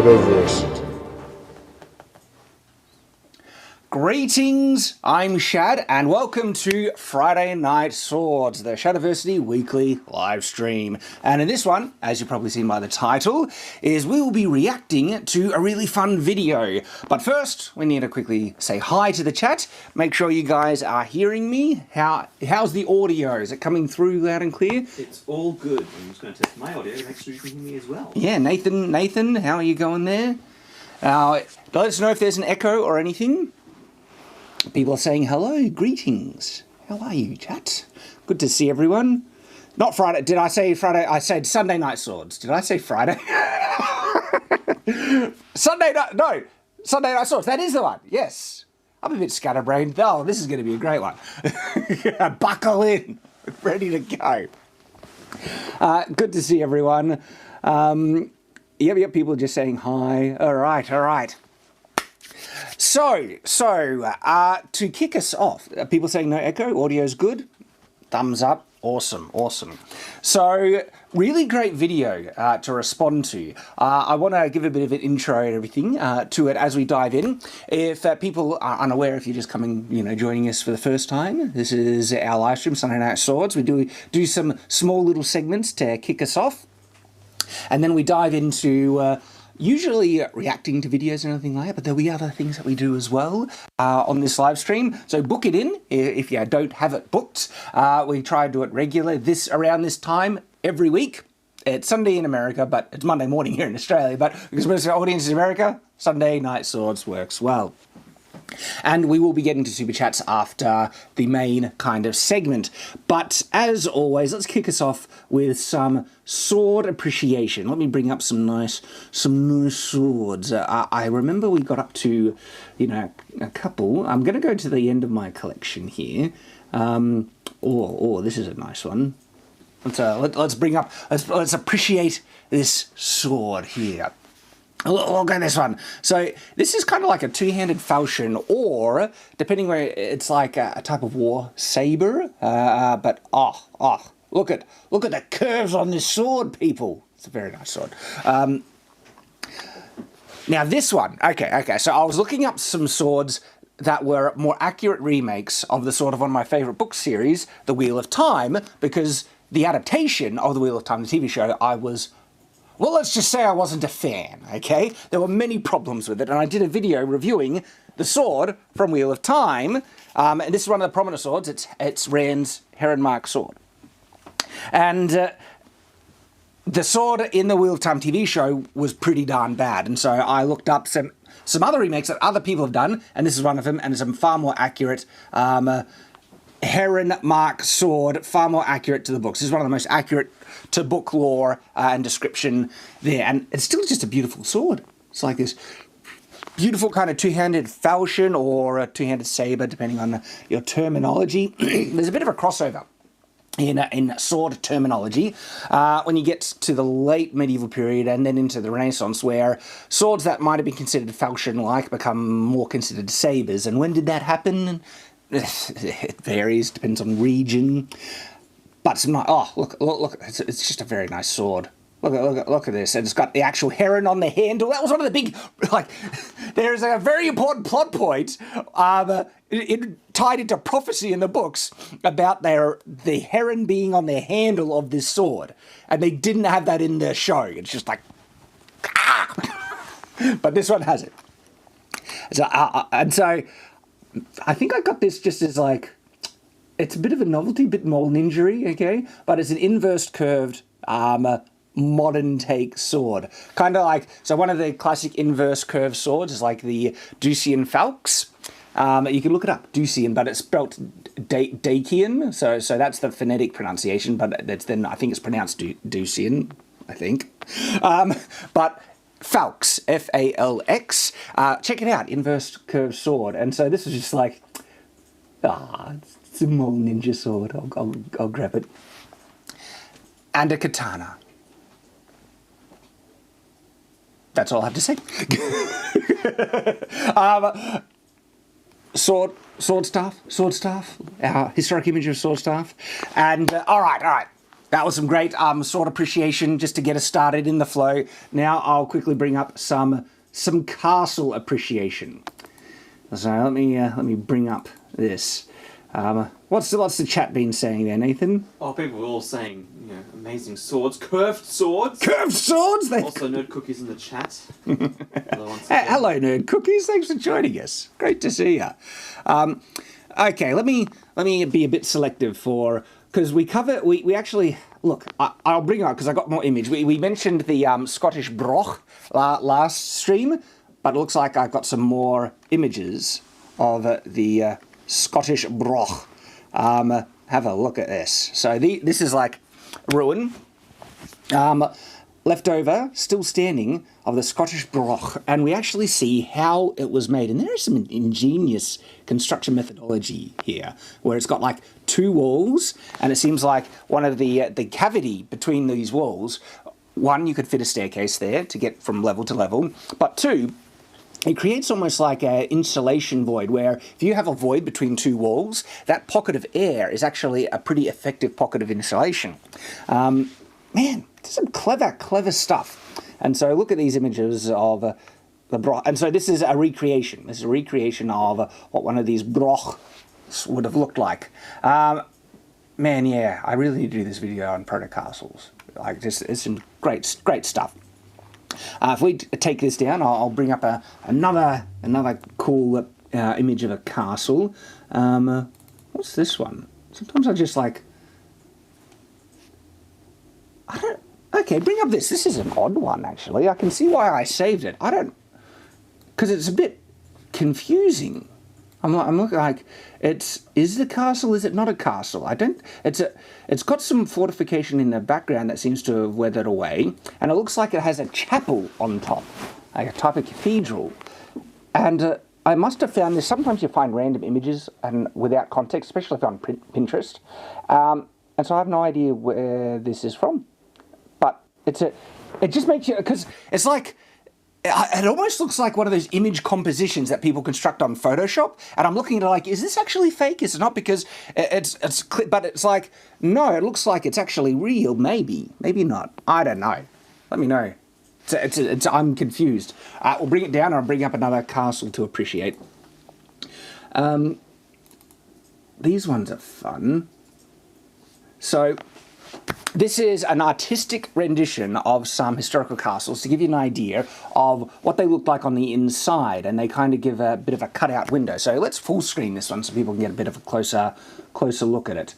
Shadowversity. Greetings, I'm Shad, and welcome to Friday Night Swords, the Shadowversity weekly live stream. And in this one, as you've probably seen by the title, is we will be reacting to a really fun video. But first, we need to quickly say hi to the chat. Make sure you guys are hearing me. How's the audio? Is it coming through loud and clear? It's all good. I'm just going to test my audio to make sure you can hear me as well. Yeah, Nathan, how are you going there? Let us know if there's an echo or anything. People are saying hello, greetings. How are you, chat? Good to see everyone. Not Friday. Did I say Friday? I said Sunday Night Swords. Did I say Friday? Sunday Night Swords. That is the one. Yes. I'm a bit scatterbrained. Oh, this is going to be a great one. Buckle in. Ready to go. Good to see everyone. Yep, people are just saying hi. All right. So, to kick us off, people saying no echo, audio's good, thumbs up, awesome. So, really great video to respond to. I want to give a bit of an intro and everything to it as we dive in. If people are unaware, if you're just coming, joining us for the first time, this is our live stream, Sunday Night Swords. We do some small little segments to kick us off, and then we dive into usually reacting to videos and anything like that, but there'll be other things that we do as well on this live stream. So book it in if you don't have it booked. We try to do it regular around this time every week. It's Sunday in America, but it's Monday morning here in Australia. But because most of our audience is America, Sunday Night Swords works well. And we will be getting to Super Chats after the main kind of segment. But as always, let's kick us off with some sword appreciation. Let me bring up some nice swords. I remember we got up to, a couple. I'm going to go to the end of my collection here. This is a nice one. Let's appreciate this sword here. Look at this one. So this is kind of like a two-handed falchion, or depending where it's like a type of war saber. But look at the curves on this sword, people. It's a very nice sword. Now this one. Okay. So I was looking up some swords that were more accurate remakes of the sword of one of my favorite book series, The Wheel of Time, because the adaptation of The Wheel of Time, the TV show, well, let's just say I wasn't a fan, okay? There were many problems with it, and I did a video reviewing the sword from Wheel of Time, and this is one of the prominent swords. It's Rand's Heron Mark sword. And the sword in the Wheel of Time TV show was pretty darn bad, and so I looked up some other remakes that other people have done, and this is one of them, and it's a far more accurate Heron Mark sword, far more accurate to the books. This is one of the most accurate to book lore and description there, and it's still just a beautiful sword. It's like this beautiful kind of two-handed falchion or a two-handed saber, depending on your terminology. There's a bit of a crossover in sword terminology when you get to the late medieval period and then into the Renaissance, where swords that might have been considered falchion-like become more considered sabers. And when did that happen? It varies, depends on region. But it's not. Oh, look! It's just a very nice sword. Look at this, and it's got the actual heron on the handle. That was one of the big, there's a very important plot point tied into prophecy in the books about the heron being on the handle of this sword, and they didn't have that in the show. It's just like, but this one has it. So I think I got this just as it's a bit of a novelty, bit more ninja-y, okay? But it's an inverse curved modern take sword. Kind of like, so one of the classic inverse curved swords is like the Ducian Falx. You can look it up, Ducian, but it's spelt Dacian, so that's the phonetic pronunciation, but I think it's pronounced Ducian, I think. But Falx, F-A-L-X. Check it out, inverse curved sword. And so this is just like, it's a small ninja sword. I'll grab it. And a katana. That's all I have to say. Sword staff. Our historic image of sword staff. And all right. that was some great sword appreciation just to get us started in the flow. Now I'll quickly bring up some castle appreciation. So let me bring up this. What's the chat been saying there, Nathan? Oh, people were all saying, you know, amazing swords, curved swords. Curved swords. Also, Nerd Cookies in the chat. Hello, Nerd Cookies. Thanks for joining us. Great to see you. Okay, let me be a bit selective for because we actually look. I'll bring it up because I got more image. We mentioned the Scottish broch last stream, but it looks like I've got some more images of the Scottish broch. Have a look at this. So this is like ruin, left over, still standing, of the Scottish broch, and we actually see how it was made. And there is some ingenious construction methodology here, where it's got like two walls, and it seems like one of the cavity between these walls, one, you could fit a staircase there to get from level to level, but two, it creates almost like an insulation void, where if you have a void between two walls, that pocket of air is actually a pretty effective pocket of insulation. Man, some clever stuff. And so look at these images of the broch. And so this is a recreation. This is a recreation of what one of these broch would have looked like. Man, yeah, I really need to do this video on proto castles. Like, it's some great stuff. If we take this down, I'll bring up another cool image of a castle. What's this one? Sometimes I just like... Okay, bring up this. This is an odd one, actually. I can see why I saved it. Because it's a bit confusing. I'm looking like, is the castle, is it not a castle? It's got some fortification in the background that seems to have weathered away, and it looks like it has a chapel on top, like a type of cathedral. And I must have found this, sometimes you find random images and without context, especially if on Pinterest, and so I have no idea where this is from. But it just makes you, because it's like, it almost looks like one of those image compositions that people construct on Photoshop, and I'm looking at it like, is this actually fake? Is it not? Because but it's like, no, it looks like it's actually real. Maybe not. I don't know. Let me know. I'm confused. We'll bring it down, and I'll bring up another castle to appreciate. These ones are fun. So this is an artistic rendition of some historical castles to give you an idea of what they look like on the inside, and they kind of give a bit of a cutout window. So let's full screen this one so people can get a bit of a closer look at it.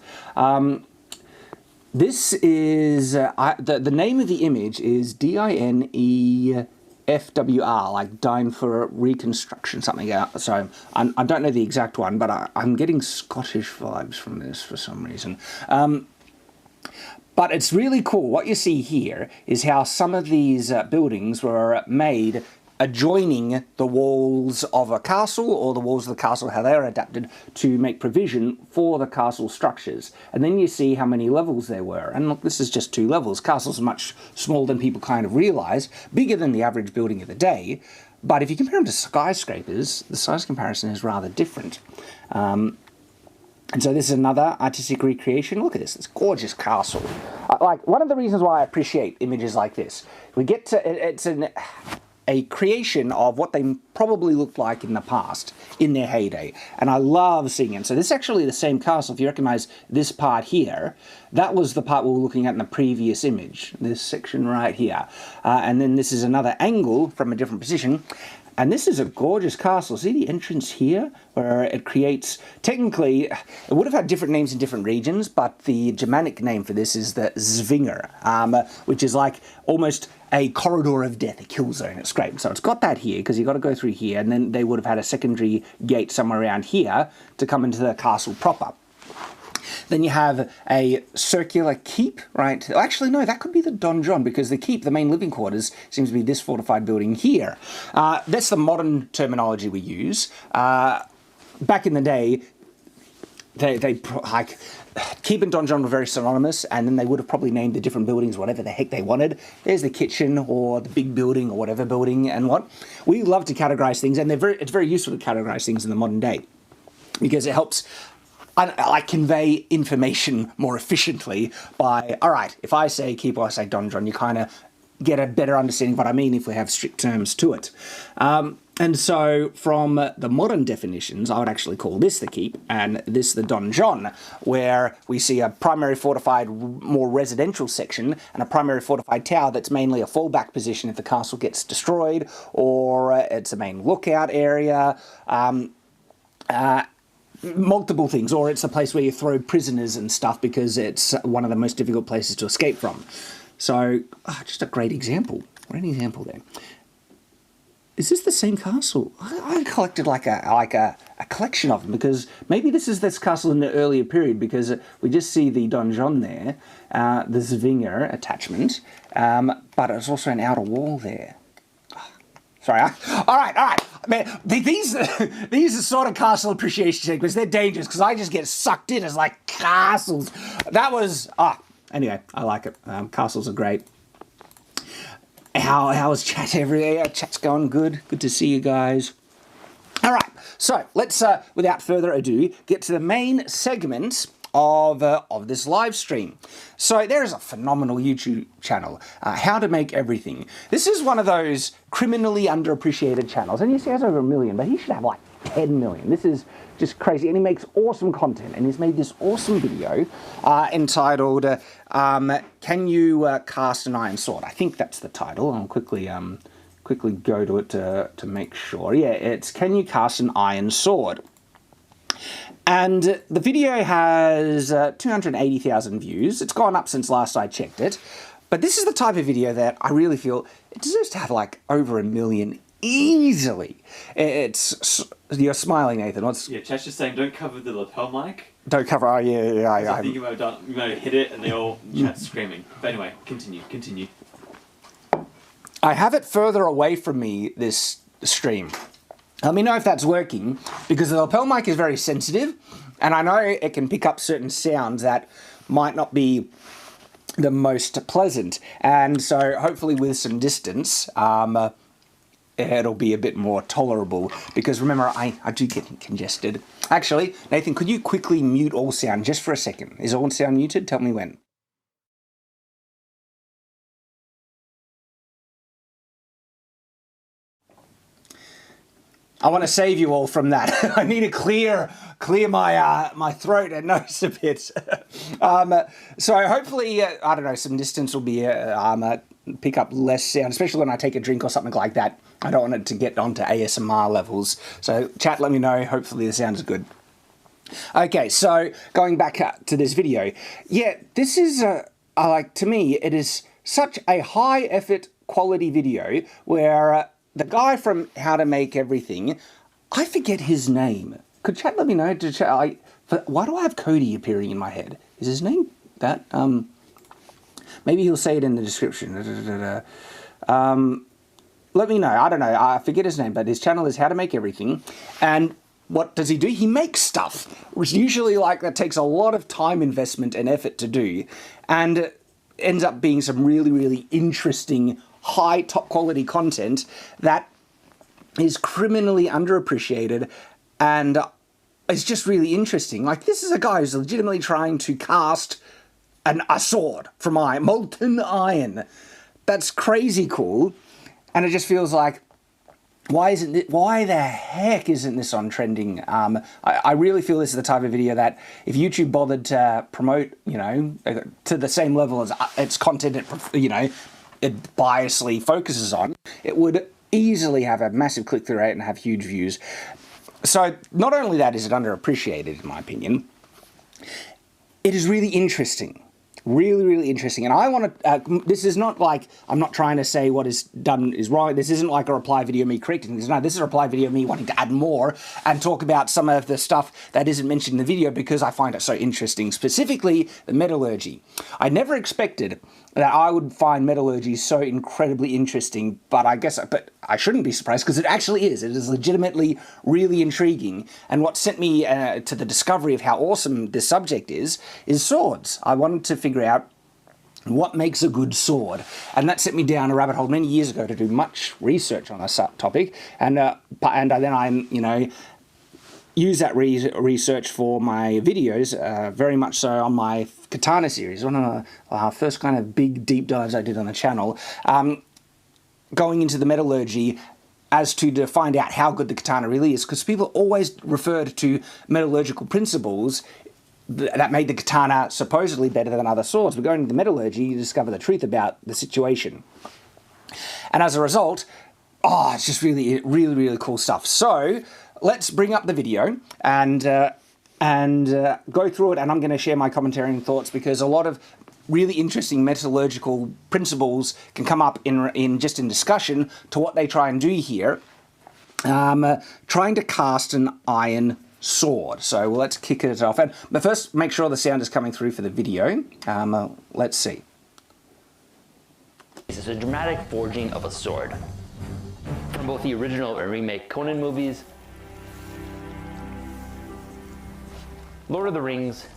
This is, the name of the image is DINEFWR, like Dine for Reconstruction, something. So I don't know the exact one, but I'm getting Scottish vibes from this for some reason. But it's really cool. What you see here is how some of these buildings were made adjoining the walls of a castle, or the walls of the castle, how they are adapted to make provision for the castle structures. And then you see how many levels there were. And look, this is just 2 levels. Castles are much smaller than people kind of realize, bigger than the average building of the day. But if you compare them to skyscrapers, the size comparison is rather different. And so this is another artistic recreation. Look at this gorgeous castle. Like, one of the reasons why I appreciate images like this, we get to, it's a creation of what they probably looked like in the past, in their heyday. And I love seeing it. So this is actually the same castle. If you recognize this part here, that was the part we were looking at in the previous image, this section right here. And then this is another angle from a different position. And this is a gorgeous castle. See the entrance here, where it creates, technically, it would have had different names in different regions, but the Germanic name for this is the Zwinger, which is like almost a corridor of death, a kill zone. It's great. So it's got that here, because you've got to go through here, and then they would have had a secondary gate somewhere around here to come into the castle proper. Then you have a circular keep, right? Actually, no, that could be the donjon, because the keep, the main living quarters, seems to be this fortified building here. That's the modern terminology we use. Back in the day, they like, keep and donjon were very synonymous, and then they would have probably named the different buildings whatever the heck they wanted. There's the kitchen, or the big building, or whatever building, and what. We love to categorize things, and it's very useful to categorize things in the modern day, because it helps I convey information more efficiently by, all right, if I say keep or I say donjon, you kind of get a better understanding of what I mean if we have strict terms to it. And so from the modern definitions, I would actually call this the keep and this the donjon, where we see a primary fortified, more residential section and a primary fortified tower that's mainly a fallback position if the castle gets destroyed, or it's a main lookout area, multiple things, or it's a place where you throw prisoners and stuff because it's one of the most difficult places to escape from. So, just a great example. Great example there. Is this the same castle? I collected like a collection of them, because maybe this is this castle in the earlier period, because we just see the donjon there, the Zwinger attachment, but there's also an outer wall there. Sorry. All right. Man, these are sort of castle appreciation segments. They're dangerous because I just get sucked in as like castles. That was anyway. I like it. Castles are great. How is chat everywhere? Chat's going good. Good to see you guys. All right. So let's, without further ado, get to the main segment of this live stream. So there is a phenomenal YouTube channel, How to Make Everything. This is one of those criminally underappreciated channels, and you see he has over 1 million, but he should have like 10 million. This is just crazy, and he makes awesome content, and he's made this awesome video entitled Can You Cast an Iron Sword? I think that's the title. I'll quickly go to it to make sure. Yeah, it's Can You Cast an Iron Sword? And the video has 280,000 views. It's gone up since last I checked it. But this is the type of video that I really feel it deserves to have like over 1 million easily. You're smiling, Nathan. Yeah, Chat's just saying don't cover the lapel mic. Don't cover. Oh yeah. I think you might have hit it, and they all Chat's screaming. But anyway, continue. I have it further away from me this stream. Let me know if that's working, because the lapel mic is very sensitive, and I know it can pick up certain sounds that might not be the most pleasant. And so hopefully with some distance, it'll be a bit more tolerable, because remember, I do get congested. Actually, Nathan, could you quickly mute all sound just for a second? Is all sound muted? Tell me when. I want to save you all from that. I need to clear my throat and nose a bit. So hopefully, I don't know, some distance will be pick up less sound, especially when I take a drink or something like that. I don't want it to get onto ASMR levels. So chat, let me know. Hopefully the sound is good. Okay, so going back to this video. Yeah, this is, to me, it is such a high effort quality video where the guy from How to Make Everything, I forget his name. Could chat let me know? Why do I have Cody appearing in my head? Is his name that? Maybe he'll say it in the description. Let me know. I don't know. I forget his name, but his channel is How to Make Everything. And what does he do? He makes stuff, which usually that takes a lot of time investment and effort to do, and ends up being some really, really interesting high top quality content that is criminally underappreciated and is just really interesting. Like, this is a guy who's legitimately trying to cast a sword from iron, molten iron. That's crazy cool, and it just feels like, why the heck isn't this on trending? I really feel this is the type of video that if YouTube bothered to promote, to the same level as its content, it biasly focuses on, it would easily have a massive click-through rate and have huge views. So not only that is it underappreciated, in my opinion, it is really interesting. Really, really interesting. And I want to, this is not like, I'm not trying to say what is done is wrong. This isn't like a reply video me correcting things. No, this is a reply video me wanting to add more and talk about some of the stuff that isn't mentioned in the video because I find it so interesting, specifically the metallurgy. I never expected that I would find metallurgy so incredibly interesting, but I shouldn't be surprised because it actually is. It is legitimately really intriguing. And what sent me to the discovery of how awesome this subject is swords. I wanted to figure out what makes a good sword, and that set me down a rabbit hole many years ago to do much research on this topic. And then I, use that research for my videos, very much so on my katana series, one of the first kind of big deep dives I did on the channel, going into the metallurgy as to find out how good the katana really is, because people always referred to metallurgical principles that made the katana supposedly better than other swords. But going into the metallurgy, you discover the truth about the situation. And as a result, it's just really, really, really cool stuff. So let's bring up the video and go through it, and I'm going to share my commentary and thoughts, because a lot of really interesting metallurgical principles can come up in discussion to what they try and do here, trying to cast an iron sword. So let's kick it off. But first, make sure the sound is coming through for the video. Let's see. This is a dramatic forging of a sword. From both the original and remake Conan movies, Lord of the Rings,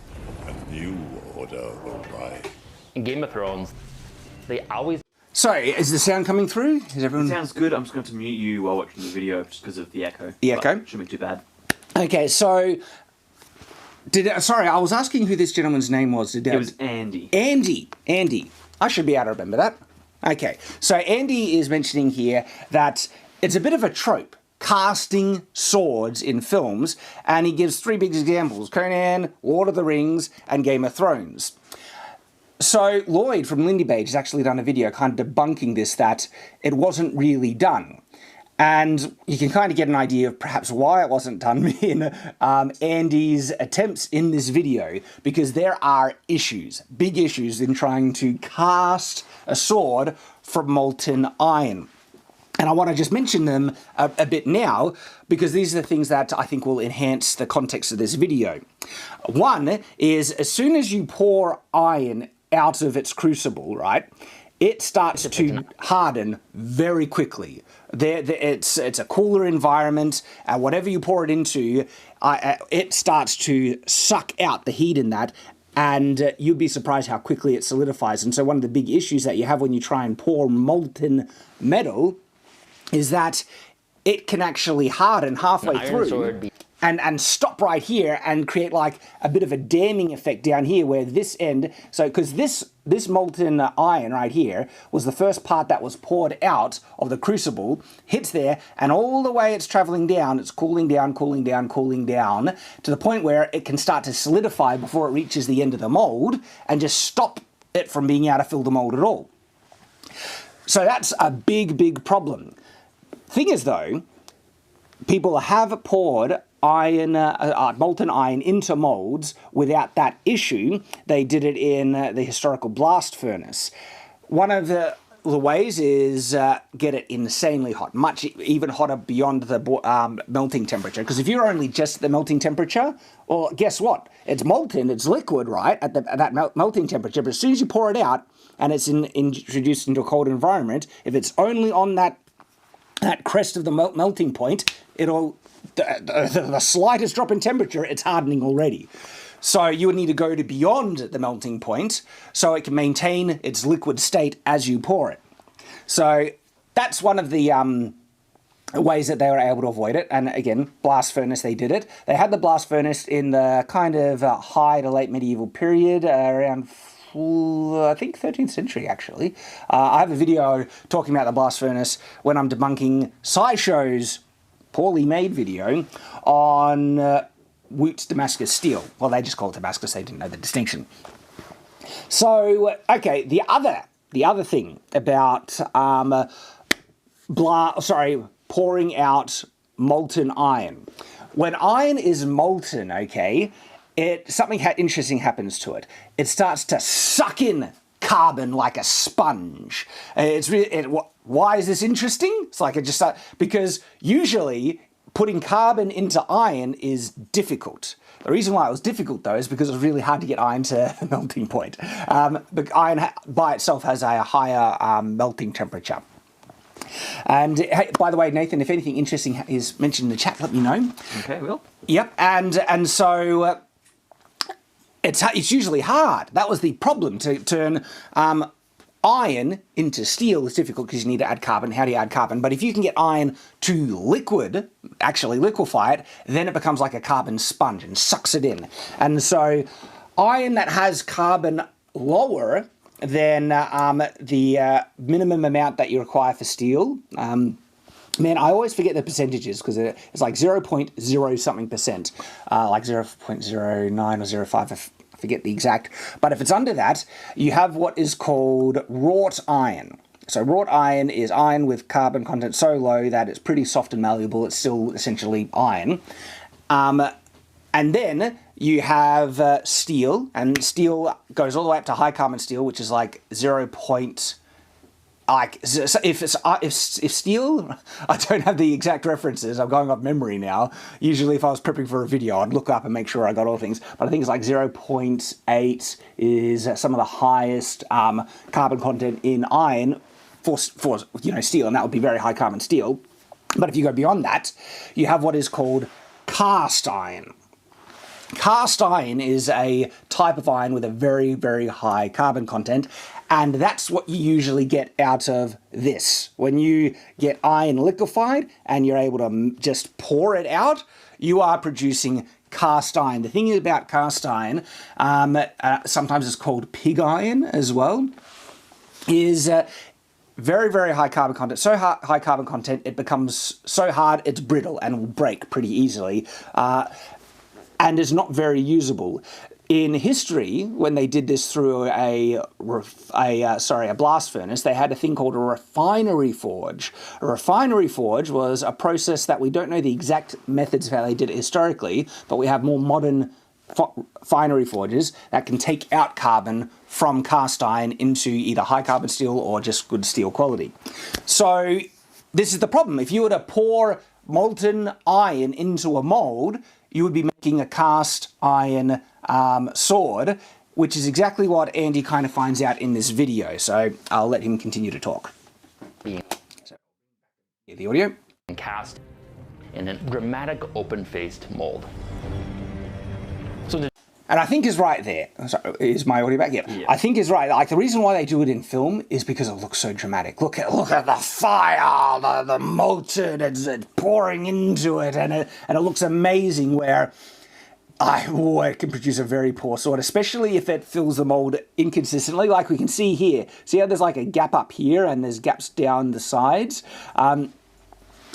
A new order will rise. and Game of Thrones, they always... So, is the sound coming through? Is everyone... It sounds good. I'm just going to mute you while watching the video just because of the echo. The echo? But shouldn't be too bad. Okay, so... Sorry, I was asking who this gentleman's name was. It was Andy. Andy. I should be able to remember that. Okay, so Andy is mentioning here that it's a bit of a trope, casting swords in films, and he gives three big examples: Conan, Lord of the Rings, and Game of Thrones. So Lloyd from Lindy Page has actually done a video kind of debunking this, that it wasn't really done. And you can kind of get an idea of perhaps why it wasn't done in Andy's attempts in this video, because there are issues, big issues, in trying to cast a sword from molten iron. And I want to just mention them a bit now, because these are the things that I think will enhance the context of this video. One is, as soon as you pour iron out of its crucible, right, it starts to harden very quickly. It's a cooler environment, and whatever you pour it into, it starts to suck out the heat in that, and you'd be surprised how quickly it solidifies. And so one of the big issues that you have when you try and pour molten metal is that it can actually harden halfway through and stop right here and create like a bit of a damming effect down here where this end, so because this molten iron right here was the first part that was poured out of the crucible, hits there, and all the way it's traveling down, it's cooling down, cooling down, cooling down, to the point where it can start to solidify before it reaches the end of the mold and just stop it from being able to fill the mold at all. So that's a big, big problem. Thing is though, people have poured molten iron into molds without that issue. They did it in the historical blast furnace. One of the ways is get it insanely hot, much even hotter beyond the melting temperature. Because if you're only just at the melting temperature, well, guess what? It's molten, it's liquid, right, at that melting temperature. But as soon as you pour it out and it's introduced into a cold environment, if it's only on that crest of the melting point, it'll... The slightest drop in temperature, it's hardening already. So you would need to go to beyond the melting point so it can maintain its liquid state as you pour it. So that's one of the ways that they were able to avoid it. And again, blast furnace, they did it. They had the blast furnace in the kind of high to late medieval period, around I think 13th century actually. I have a video talking about the blast furnace when I'm debunking SciShow's poorly made video on Woot's Damascus steel. Well, they just call it Damascus, they didn't know the distinction. So, okay, the other thing about pouring out molten iron. When iron is molten, okay, something interesting happens to it. It starts to suck in carbon like a sponge. It's really, why is this interesting? It's like because usually putting carbon into iron is difficult. The reason why it was difficult though is because it was really hard to get iron to the melting point. But iron by itself has a higher melting temperature. And hey, by the way, Nathan, if anything interesting is mentioned in the chat, let me know. Okay, Will. Yep, and so it's usually hard. That was the problem, to turn iron into steel is difficult because you need to add carbon. How do you add carbon? But if you can get iron to liquid, actually liquefy it, then it becomes like a carbon sponge and sucks it in. And so iron that has carbon lower than the minimum amount that you require for steel, man, I always forget the percentages because it's like 0.0 something percent, like 0.09 or 0.5, I forget the exact. But if it's under that, you have what is called wrought iron. So wrought iron is iron with carbon content so low that it's pretty soft and malleable. It's still essentially iron. And then you have steel, and steel goes all the way up to high carbon steel, which is like 0. Like, so if steel, I don't have the exact references, I'm going off memory now. Usually if I was prepping for a video, I'd look up and make sure I got all things, but I think it's like 0.8 is some of the highest carbon content in iron for steel, and that would be very high carbon steel. But if you go beyond that, you have what is called cast iron. Cast iron is a type of iron with a very, very high carbon content, and that's what you usually get out of this. When you get iron liquefied and you're able to just pour it out, you are producing cast iron. The thing about cast iron, sometimes it's called pig iron as well, is very, very high carbon content. So high carbon content, it becomes so hard it's brittle and will break pretty easily. And is not very usable. In history, when they did this through a blast furnace, they had a thing called a refinery forge. A refinery forge was a process that we don't know the exact methods of how they did it historically, but we have more modern refinery forges that can take out carbon from cast iron into either high carbon steel or just good steel quality. So this is the problem. If you were to pour molten iron into a mold, you would be making a cast iron sword, which is exactly what Andy kind of finds out in this video. So I'll let him continue to talk. So, hear the audio. Cast in a dramatic open-faced mold. And I think is right there. Sorry, is my audio back? Yeah. I think is right. Like, the reason why they do it in film is because it looks so dramatic. Look at the fire, the molten, it's pouring into it, and it looks amazing. Where it can produce a very poor sword, especially if it fills the mold inconsistently, like we can see here. See how there's like a gap up here, and there's gaps down the sides.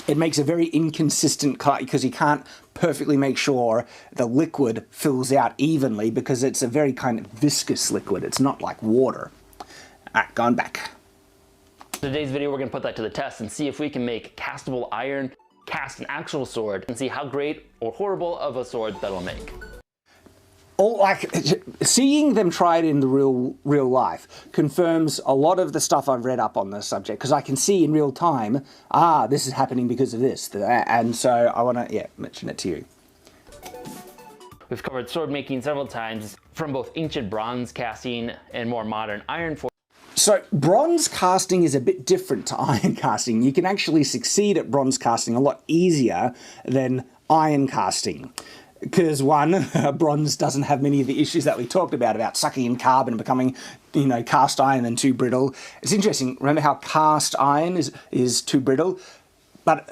It makes a very inconsistent cut because you can't perfectly make sure the liquid fills out evenly because it's a very kind of viscous liquid. It's not like water. Alright, going back. In today's video, we're going to put that to the test and see if we can make castable iron cast an actual sword and see how great or horrible of a sword that'll make. Seeing them try it in the real life confirms a lot of the stuff I've read up on this subject, because I can see in real time, this is happening because of this, and so I want to mention it to you. We've covered sword making several times, from both ancient bronze casting and more modern iron forging. So bronze casting is a bit different to iron casting. You can actually succeed at bronze casting a lot easier than iron casting. Because one, bronze doesn't have many of the issues that we talked about sucking in carbon and becoming, cast iron and too brittle. It's interesting, remember how cast iron is too brittle?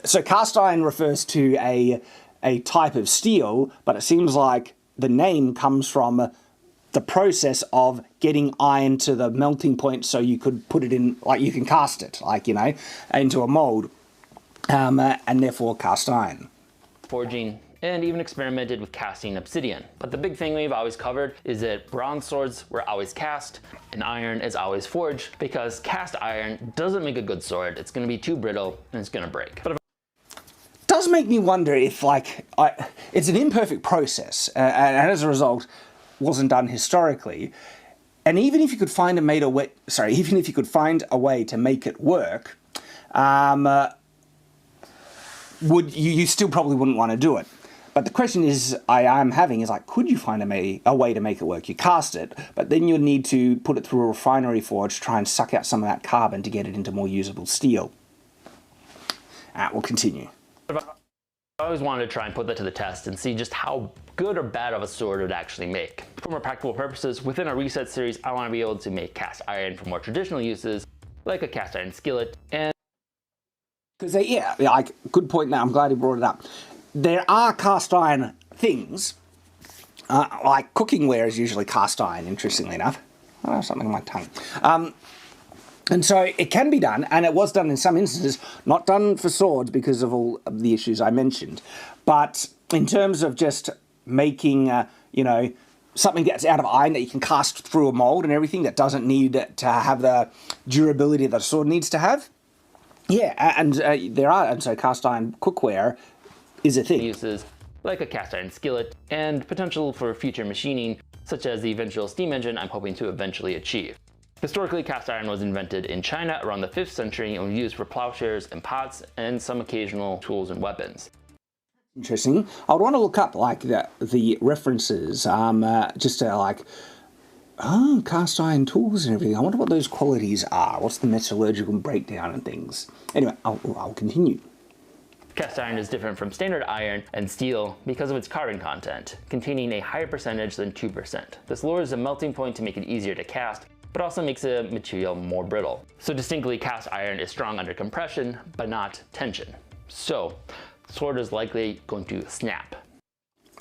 So cast iron refers to a type of steel, but it seems like the name comes from the process of getting iron to the melting point so you could put it in, like you can cast it, into a mold, and therefore cast iron. Forging, and even experimented with casting obsidian. But the big thing we've always covered is that bronze swords were always cast and iron is always forged, because cast iron doesn't make a good sword. It's going to be too brittle and it's going to break. But does make me wonder if it's an imperfect process, and as a result wasn't done historically. And even if you could find even if you could find a way to make it work, you still probably wouldn't want to do it. But the question is, could you find a way to make it work? You cast it, but then you'll need to put it through a refinery forge to try and suck out some of that carbon to get it into more usable steel. We'll continue. I always wanted to try and put that to the test and see just how good or bad of a sword it would actually make. For more practical purposes, within our reset series, I want to be able to make cast iron for more traditional uses, like a cast iron skillet, and because yeah, like, good point there, I'm glad you brought it up. There are cast iron things, like cookware is usually cast iron, interestingly enough. I have something on my tongue. And so it can be done, and it was done in some instances, not done for swords because of all of the issues I mentioned. But in terms of just making, you know, something that's out of iron that you can cast through a mold and everything that doesn't need to have the durability that a sword needs to have. Yeah, and there are, and so cast iron cookware is a thing. Uses like a cast iron skillet, and potential for future machining, such as the eventual steam engine I'm hoping to eventually achieve. Historically, cast iron was invented in China around the 5th century and was used for plowshares and pots and some occasional tools and weapons. Interesting. I would want to look up like the references, just to like, cast iron tools and everything. I wonder what those qualities are. What's the metallurgical breakdown and things? Anyway, I'll continue. Cast iron is different from standard iron and steel because of its carbon content, containing a higher percentage than 2%. This lowers the melting point to make it easier to cast, but also makes the material more brittle. So distinctly, cast iron is strong under compression, but not tension. So, sword is likely going to snap.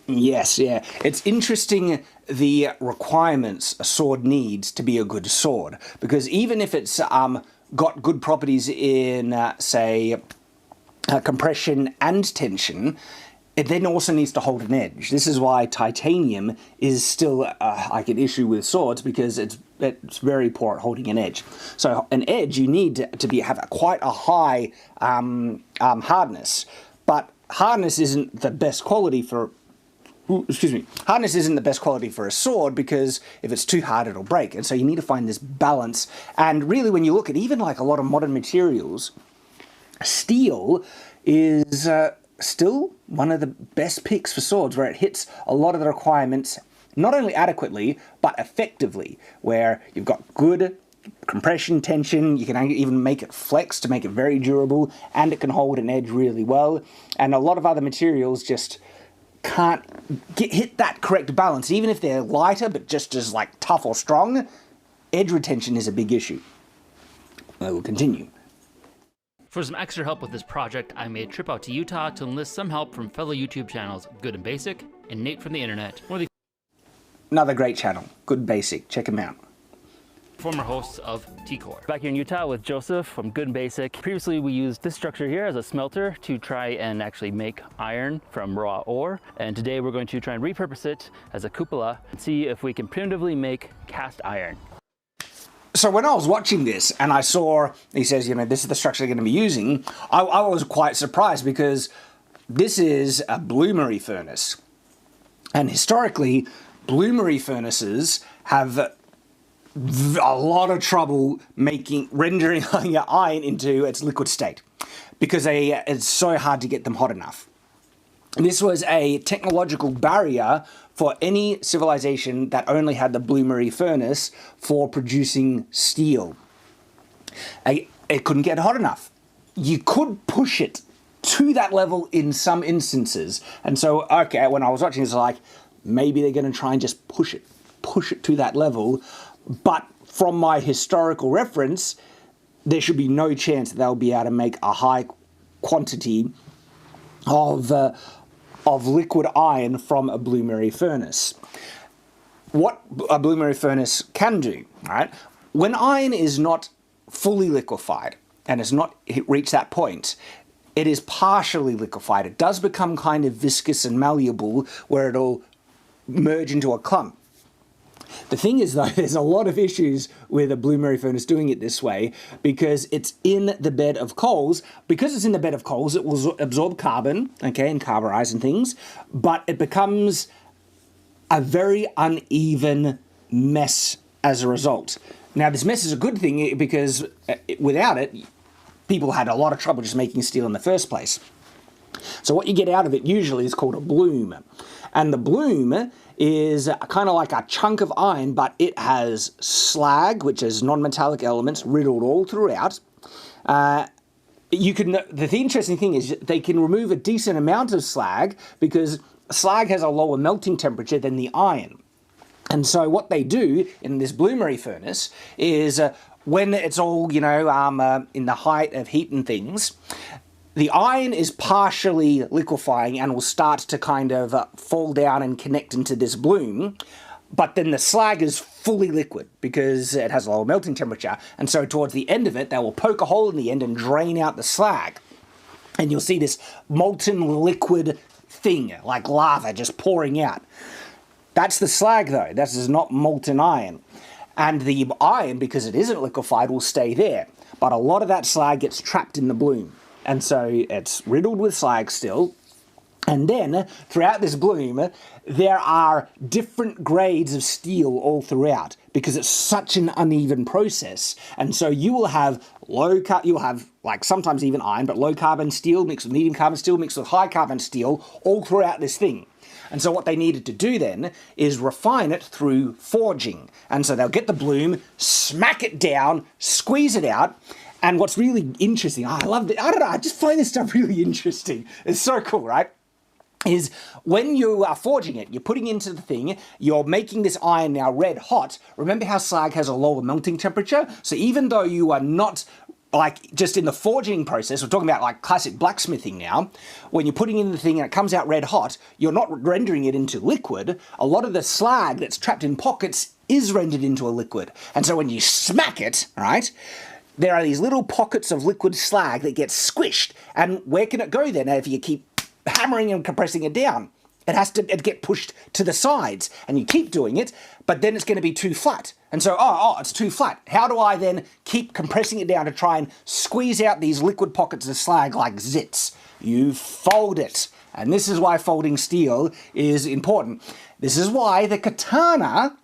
Yes, yeah. It's interesting the requirements a sword needs to be a good sword, because even if it's got good properties in, say, compression and tension, it then also needs to hold an edge. This is why titanium is still like an issue with swords, because it's very poor at holding an edge. So an edge you need to have quite a high hardness, but hardness isn't the best quality for. Hardness isn't the best quality for a sword, because if it's too hard it'll break, and so you need to find this balance. And really, when you look at even like a lot of modern materials, steel is still one of the best picks for swords, where it hits a lot of the requirements not only adequately but effectively, where you've got good compression, tension, you can even make it flex to make it very durable, and it can hold an edge really well. And a lot of other materials just can't hit that correct balance. Even if they're lighter but just as like tough or strong, edge retention is a big issue. I will continue. For some extra help with this project, I made a trip out to Utah to enlist some help from fellow YouTube channels Good and Basic and Nate from the Internet, one of the Another great channel, Good Basic, check him out. former hosts of T-Core. Back here in Utah with Joseph from Good and Basic. Previously we used this structure here as a smelter to try and actually make iron from raw ore, and today we're going to try and repurpose it as a cupola and see if we can primitively make cast iron. So when I was watching this and I saw, he says, you know, this is the structure they're going to be using, I was quite surprised, because this is a bloomery furnace. And historically, bloomery furnaces have a lot of trouble rendering iron into its liquid state, because it's so hard to get them hot enough. This was a technological barrier for any civilization that only had the bloomery furnace for producing steel. It couldn't get hot enough. You could push it to that level in some instances. And so, okay, when I was watching this, I was like, maybe they're going to try and just push it to that level. But from my historical reference, there should be no chance that they'll be able to make a high quantity of liquid iron from a bloomery furnace. What a bloomery furnace can do, right? When iron is not fully liquefied and has not reached that point, it is partially liquefied. It does become kind of viscous and malleable, where it'll merge into a clump. The thing is, though, there's a lot of issues with a bloomery furnace doing it this way, because it's in the bed of coals. Because it's in the bed of coals, it will absorb carbon, okay, and carbonize and things, but it becomes a very uneven mess as a result. Now, this mess is a good thing, because without it, people had a lot of trouble just making steel in the first place. So what you get out of it usually is called a bloom. And the bloom is kind of like a chunk of iron, but it has slag, which is non-metallic elements riddled all throughout. the interesting thing is they can remove a decent amount of slag because slag has a lower melting temperature than the iron. And so what they do in this bloomery furnace is when it's all, in the height of heat and things, the iron is partially liquefying and will start to kind of fall down and connect into this bloom. But then the slag is fully liquid because it has a lower melting temperature. And so towards the end of it, they will poke a hole in the end and drain out the slag. And you'll see this molten liquid thing, like lava, just pouring out. That's the slag, though. This is not molten iron. And the iron, because it isn't liquefied, will stay there. But a lot of that slag gets trapped in the bloom. And so it's riddled with slag still. And then, throughout this bloom, there are different grades of steel all throughout because it's such an uneven process. And so you will have you'll have like sometimes even iron, but low carbon steel mixed with medium carbon steel mixed with high carbon steel all throughout this thing. And so what they needed to do then is refine it through forging. And so they'll get the bloom, smack it down, squeeze it out. And what's really interesting, I love it. I don't know, I just find this stuff really interesting. It's so cool, right? Is when you are forging it, you're putting into the thing, you're making this iron now red hot. Remember how slag has a lower melting temperature? So even though you are not like just in the forging process, we're talking about like classic blacksmithing now, when you're putting in the thing and it comes out red hot, you're not rendering it into liquid. A lot of the slag that's trapped in pockets is rendered into a liquid. And so when you smack it, right, there are these little pockets of liquid slag that get squished. And where can it go then if you keep hammering and compressing it down? It has to get pushed to the sides, and you keep doing it, but then it's going to be too flat. And so, it's too flat. How do I then keep compressing it down to try and squeeze out these liquid pockets of slag like zits? You fold it. And this is why folding steel is important. This is why the katana,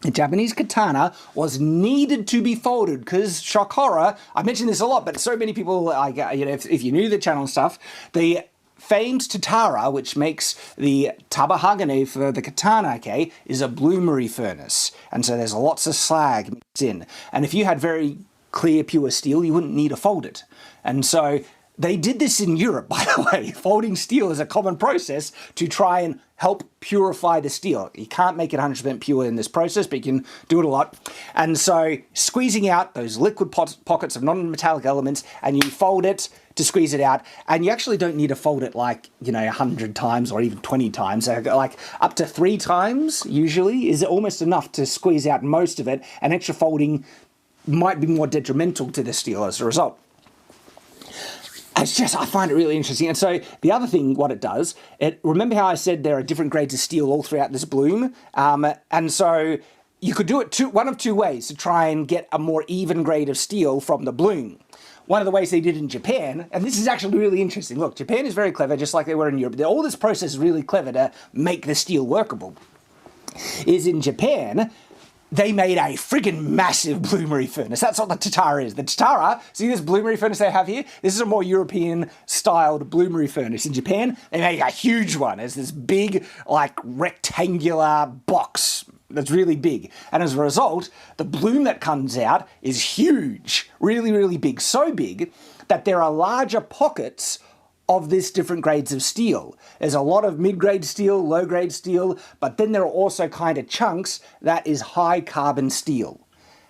the Japanese katana, was needed to be folded because, shock horror, I mention this a lot, but so many people, like, if you knew the channel and stuff, the famed Tatara, which makes the tabahagane for the katana, okay, is a bloomery furnace. And so there's lots of slag mixed in. And if you had very clear, pure steel, you wouldn't need to fold it. And so they did this in Europe, by the way. Folding steel is a common process to try and help purify the steel. You can't make it 100% pure in this process, but you can do it a lot. And so squeezing out those liquid pockets of non-metallic elements, and you fold it to squeeze it out. And you actually don't need to fold it like, 100 times or even 20 times. Like up to 3 times usually is almost enough to squeeze out most of it. And extra folding might be more detrimental to the steel as a result. I find it really interesting. And so the other thing, what it does, remember how I said there are different grades of steel all throughout this bloom? And so you could do it one of 2 ways to try and get a more even grade of steel from the bloom. One of the ways they did in Japan, and this is actually really interesting. Look, Japan is very clever, just like they were in Europe. All this process is really clever to make the steel workable. Is in Japan, they made a friggin' massive bloomery furnace. That's what the Tatara is. The Tatara, see this bloomery furnace they have here? This is a more European-styled bloomery furnace. In Japan, they made a huge one. It's this big, like, rectangular box that's really big. And as a result, the bloom that comes out is huge. Really, really big. So big that there are larger pockets of this different grades of steel. There's a lot of mid-grade steel, low-grade steel, but then there are also kind of chunks that is high-carbon steel.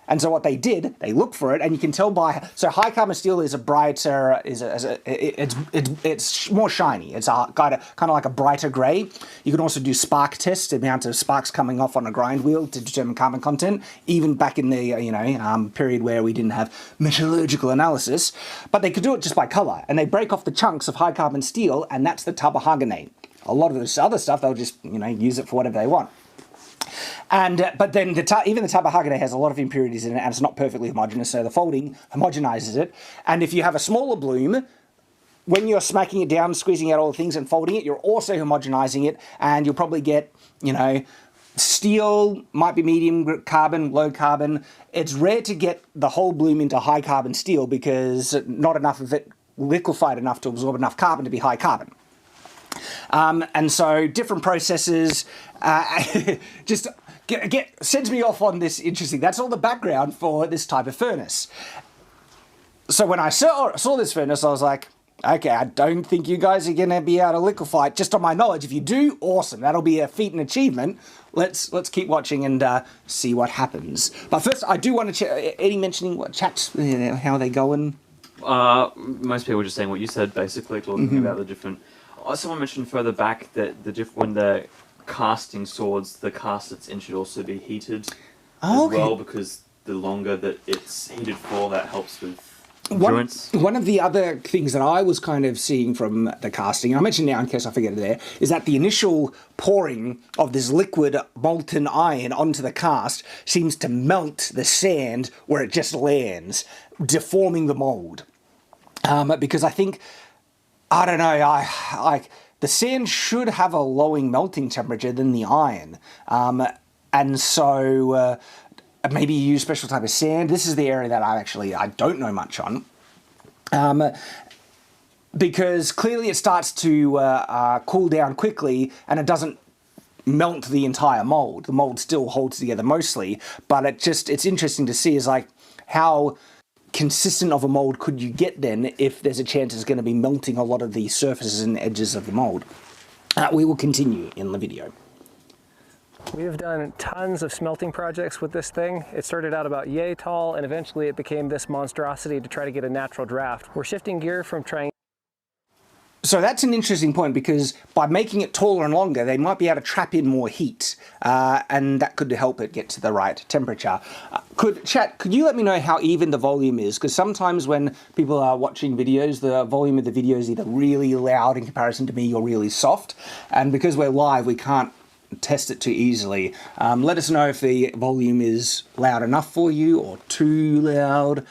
And so what they did, they looked for it, and you can tell by, so high-carbon steel is a brighter, it's more shiny. It's kind of like a brighter gray. You can also do spark tests, the amount of sparks coming off on a grind wheel to determine carbon content, even back in the period where we didn't have metallurgical analysis. But they could do it just by color, and they break off the chunks of high-carbon steel, and that's the tabahagane. A lot of this other stuff, they'll just use it for whatever they want. But then even the tabahagane has a lot of impurities in it, and it's not perfectly homogeneous, so the folding homogenizes it. And if you have a smaller bloom, when you're smacking it down, squeezing out all the things and folding it, you're also homogenizing it, and you'll probably get, steel might be medium carbon, low carbon. It's rare to get the whole bloom into high carbon steel because not enough of it liquefied enough to absorb enough carbon to be high carbon. And so different processes just sends me off on this interesting. That's all the background for this type of furnace. So when I saw this furnace, I was like, okay, I don't think you guys are going to be able to liquefy it. Just on my knowledge, if you do, awesome. That'll be a feat and achievement. Let's keep watching and see what happens. But first, I do want to Eddie mentioning what chats, how are they going? Most people are just saying what you said, basically, talking about the different... someone mentioned further back that when they're casting swords, the castets in should also be heated as well, because the longer that it's heated for, that helps with endurance. One of the other things that I was kind of seeing from the casting, I mentioned now in case I forget it there, is that the initial pouring of this liquid molten iron onto the cast seems to melt the sand where it just lands, deforming the mold. Because I think, I don't know, the sand should have a lower melting temperature than the iron. And so maybe you use special type of sand. This is the area that I don't know much on. Because clearly it starts to cool down quickly and it doesn't melt the entire mold. The mold still holds together mostly, but it's interesting to see is like how consistent of a mold could you get then if there's a chance it's going to be melting a lot of the surfaces and edges of the mold. We will continue in the video. We have done tons of smelting projects with this thing. It started out about yay tall and eventually it became this monstrosity to try to get a natural draft. We're shifting gear from trying... So that's an interesting point because by making it taller and longer, they might be able to trap in more heat and that could help it get to the right temperature. Could you let me know how even the volume is? Because sometimes when people are watching videos, the volume of the video is either really loud in comparison to me or really soft. And because we're live, we can't test it too easily. Let us know if the volume is loud enough for you or too loud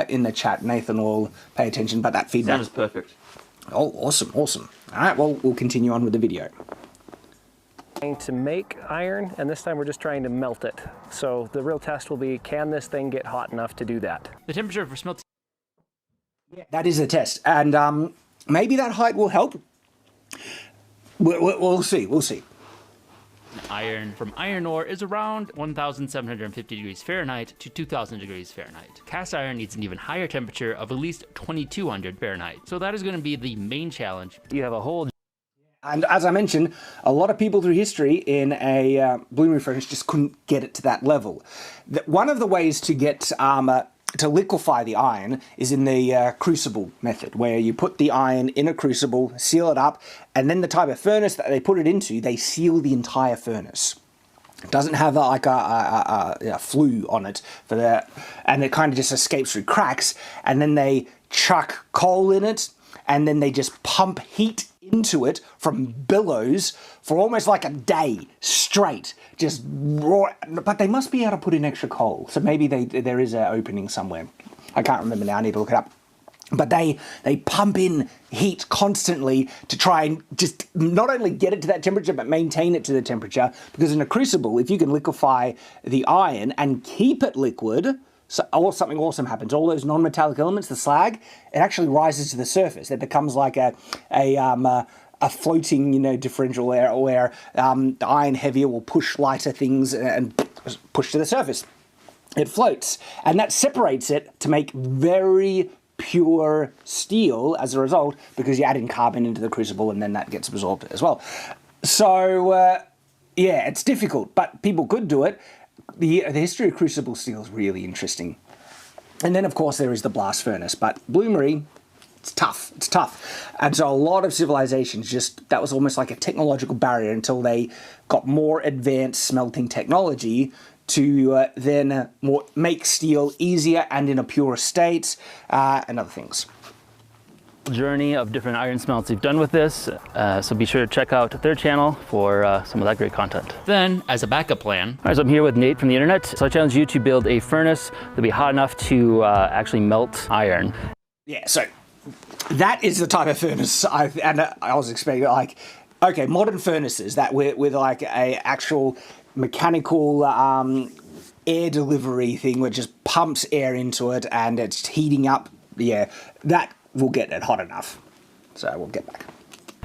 in the chat. Nathan will pay attention, but that feedback... Sounds perfect. Oh, awesome, awesome. All right, well, we'll continue on with the video. Trying to make iron, and this time we're just trying to melt it. So the real test will be, can this thing get hot enough to do that? The temperature for smelting... Yeah, that is the test, and maybe that height will help. We'll see, we'll see. Iron from iron ore is around 1,750 degrees Fahrenheit to 2,000 degrees Fahrenheit. Cast iron needs an even higher temperature of at least 2,200 Fahrenheit. So that is going to be the main challenge. You have a whole... And as I mentioned, a lot of people through history in a bloomery furnace just couldn't get it to that level. One of the ways to get to liquefy the iron is in the crucible method, where you put the iron in a crucible, seal it up, and then the type of furnace that they put it into, they seal the entire furnace. It doesn't have a flue on it for that, and it kind of just escapes through cracks, and then they chuck coal in it, and then they just pump heat into it from billows for almost like a day straight, just raw. But they must be able to put in extra coal, so maybe there is an opening somewhere. I can't remember now, I need to look it up. But they pump in heat constantly to try and just not only get it to that temperature, but maintain it to the temperature. Because in a crucible, if you can liquefy the iron and keep it liquid, something awesome happens. All those non-metallic elements, the slag, it actually rises to the surface. It becomes like a floating, differential where the iron heavier will push lighter things and push to the surface. It floats, and that separates it to make very pure steel as a result, because you add in carbon into the crucible and then that gets absorbed as well. So yeah, it's difficult, but people could do it. The history of crucible steel is really interesting. And then of course there is the blast furnace, but bloomery, it's tough. And so a lot of civilizations that was almost like a technological barrier until they got more advanced smelting technology to then make steel easier and in a pure state, and other things. Journey of different iron smelts we've done with this, so be sure to check out their channel for some of that great content. Then, as a backup plan, so I'm here with Nate from the internet, so I challenge you to build a furnace that'll be hot enough to actually melt iron. Yeah, so that is the type of furnace I was expecting, like, okay, modern furnaces that with like a actual mechanical air delivery thing which just pumps air into it and it's heating up, yeah, that will get it hot enough. So we'll get back.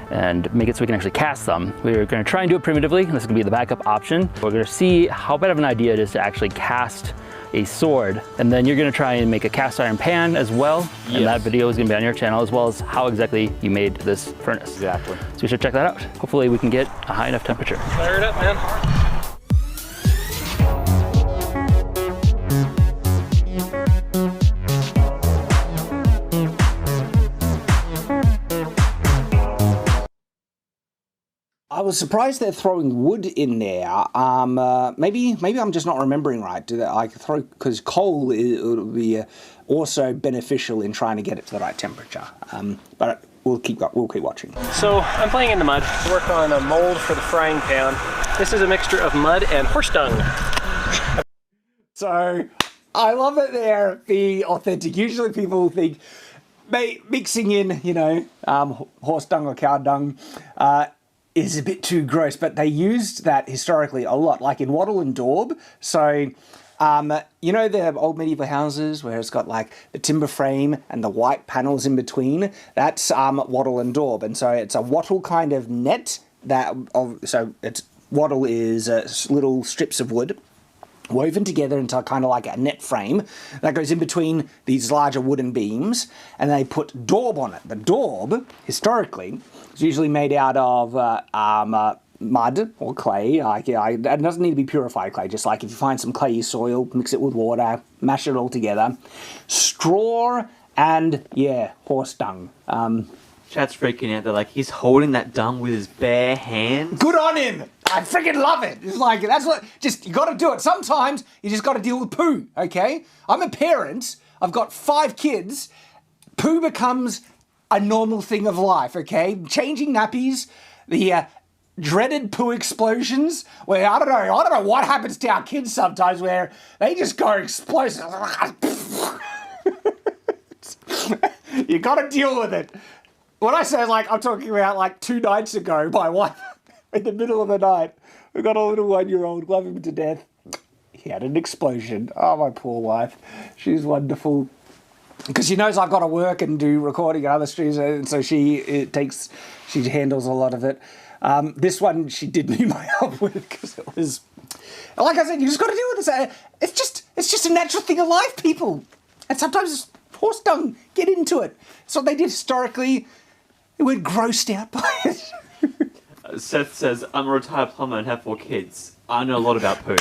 And make it so we can actually cast them. We're going to try and do it primitively, and this is going to be the backup option. We're going to see how bad of an idea it is to actually cast a sword. And then you're gonna try and make a cast iron pan as well. And Yes. that video is gonna be on your channel, as well as how exactly you made this furnace. Exactly. So we should check that out. Hopefully we can get a high enough temperature. Fire it up, man. I was surprised they're throwing wood in there. Maybe I'm just not remembering right. Do I throw, because coal would be also beneficial in trying to get it to the right temperature. But we'll keep watching. So I'm playing in the mud to work on a mold for the frying pan. This is a mixture of mud and horse dung. So I love it there being authentic. Usually people think mixing in, horse dung or cow dung is a bit too gross, but they used that historically a lot, like in Wattle and Daub. So, the old medieval houses where it's got like the timber frame and the white panels in between? That's Wattle and Daub, and so it's a wattle kind of net wattle is little strips of wood woven together into kind of like a net frame that goes in between these larger wooden beams, and they put daub on it. The daub, historically, is usually made out of mud or clay. It doesn't need to be purified clay, just like if you find some clayey soil, mix it with water, mash it all together. Straw and, horse dung. Chat's freaking out. They're like, he's holding that dung with his bare hands. Good on him! I freaking love it. It's like, you gotta do it. Sometimes you just gotta deal with poo, okay? I'm a parent. I've got 5 kids. Poo becomes a normal thing of life, okay? Changing nappies, the dreaded poo explosions, where I don't know what happens to our kids sometimes, where they just go explosive. You gotta deal with it. When I say I'm talking about 2 nights ago, my wife, in the middle of the night, we got a little 1-year-old, love him to death. He had an explosion. Oh, my poor wife. She's wonderful. Because she knows I've got to work and do recording and other streams, and so she handles a lot of it. This one she did need my help with, because it was, like I said, you just got to deal with this. It's just a natural thing of life, people. And sometimes horse dung, get into it. So they did historically. They were grossed out by it. Seth says, I'm a retired plumber and have 4 kids. I know a lot about poo.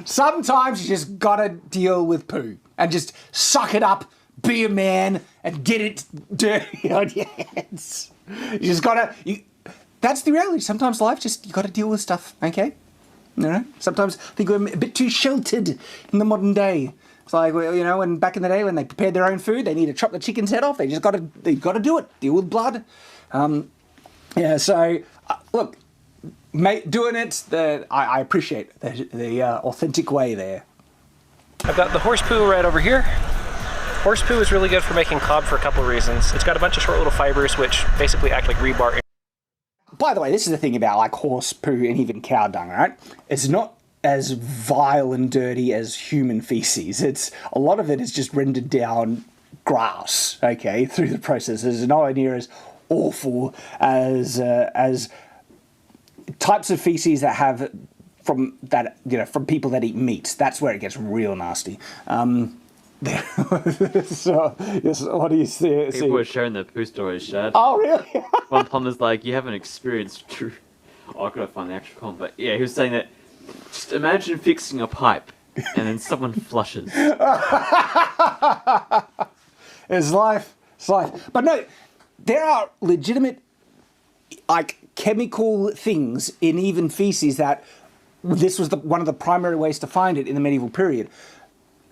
Sometimes you just gotta deal with poo and just suck it up, be a man, and get it dirty on your hands. You just gotta. That's the reality. Sometimes life you gotta deal with stuff, okay? Sometimes I think we're a bit too sheltered in the modern day. It's like, when back in the day when they prepared their own food, they need to chop the chicken's head off. They've got to do it. Deal with blood. Look, mate, doing it. I appreciate the authentic way there. I've got the horse poo right over here. Horse poo is really good for making cob for a couple of reasons. It's got a bunch of short little fibers which basically act like rebar. By the way, this is the thing about horse poo and even cow dung, right? It's not as vile and dirty as human feces. A lot of it is just rendered down grass, okay, through the process. It's nowhere near as awful as types of feces that have from people that eat meat. That's where it gets real nasty. So, yes, what do you see? People were sharing their poo stories, Shad. Oh, really? One plumber's like, you haven't experienced true... Oh, I've got to find the actual comment. But yeah, he was saying that, just imagine fixing a pipe and then someone flushes. It's life. But no, there are legitimate, chemical things in even feces that this was one of the primary ways to find it in the medieval period.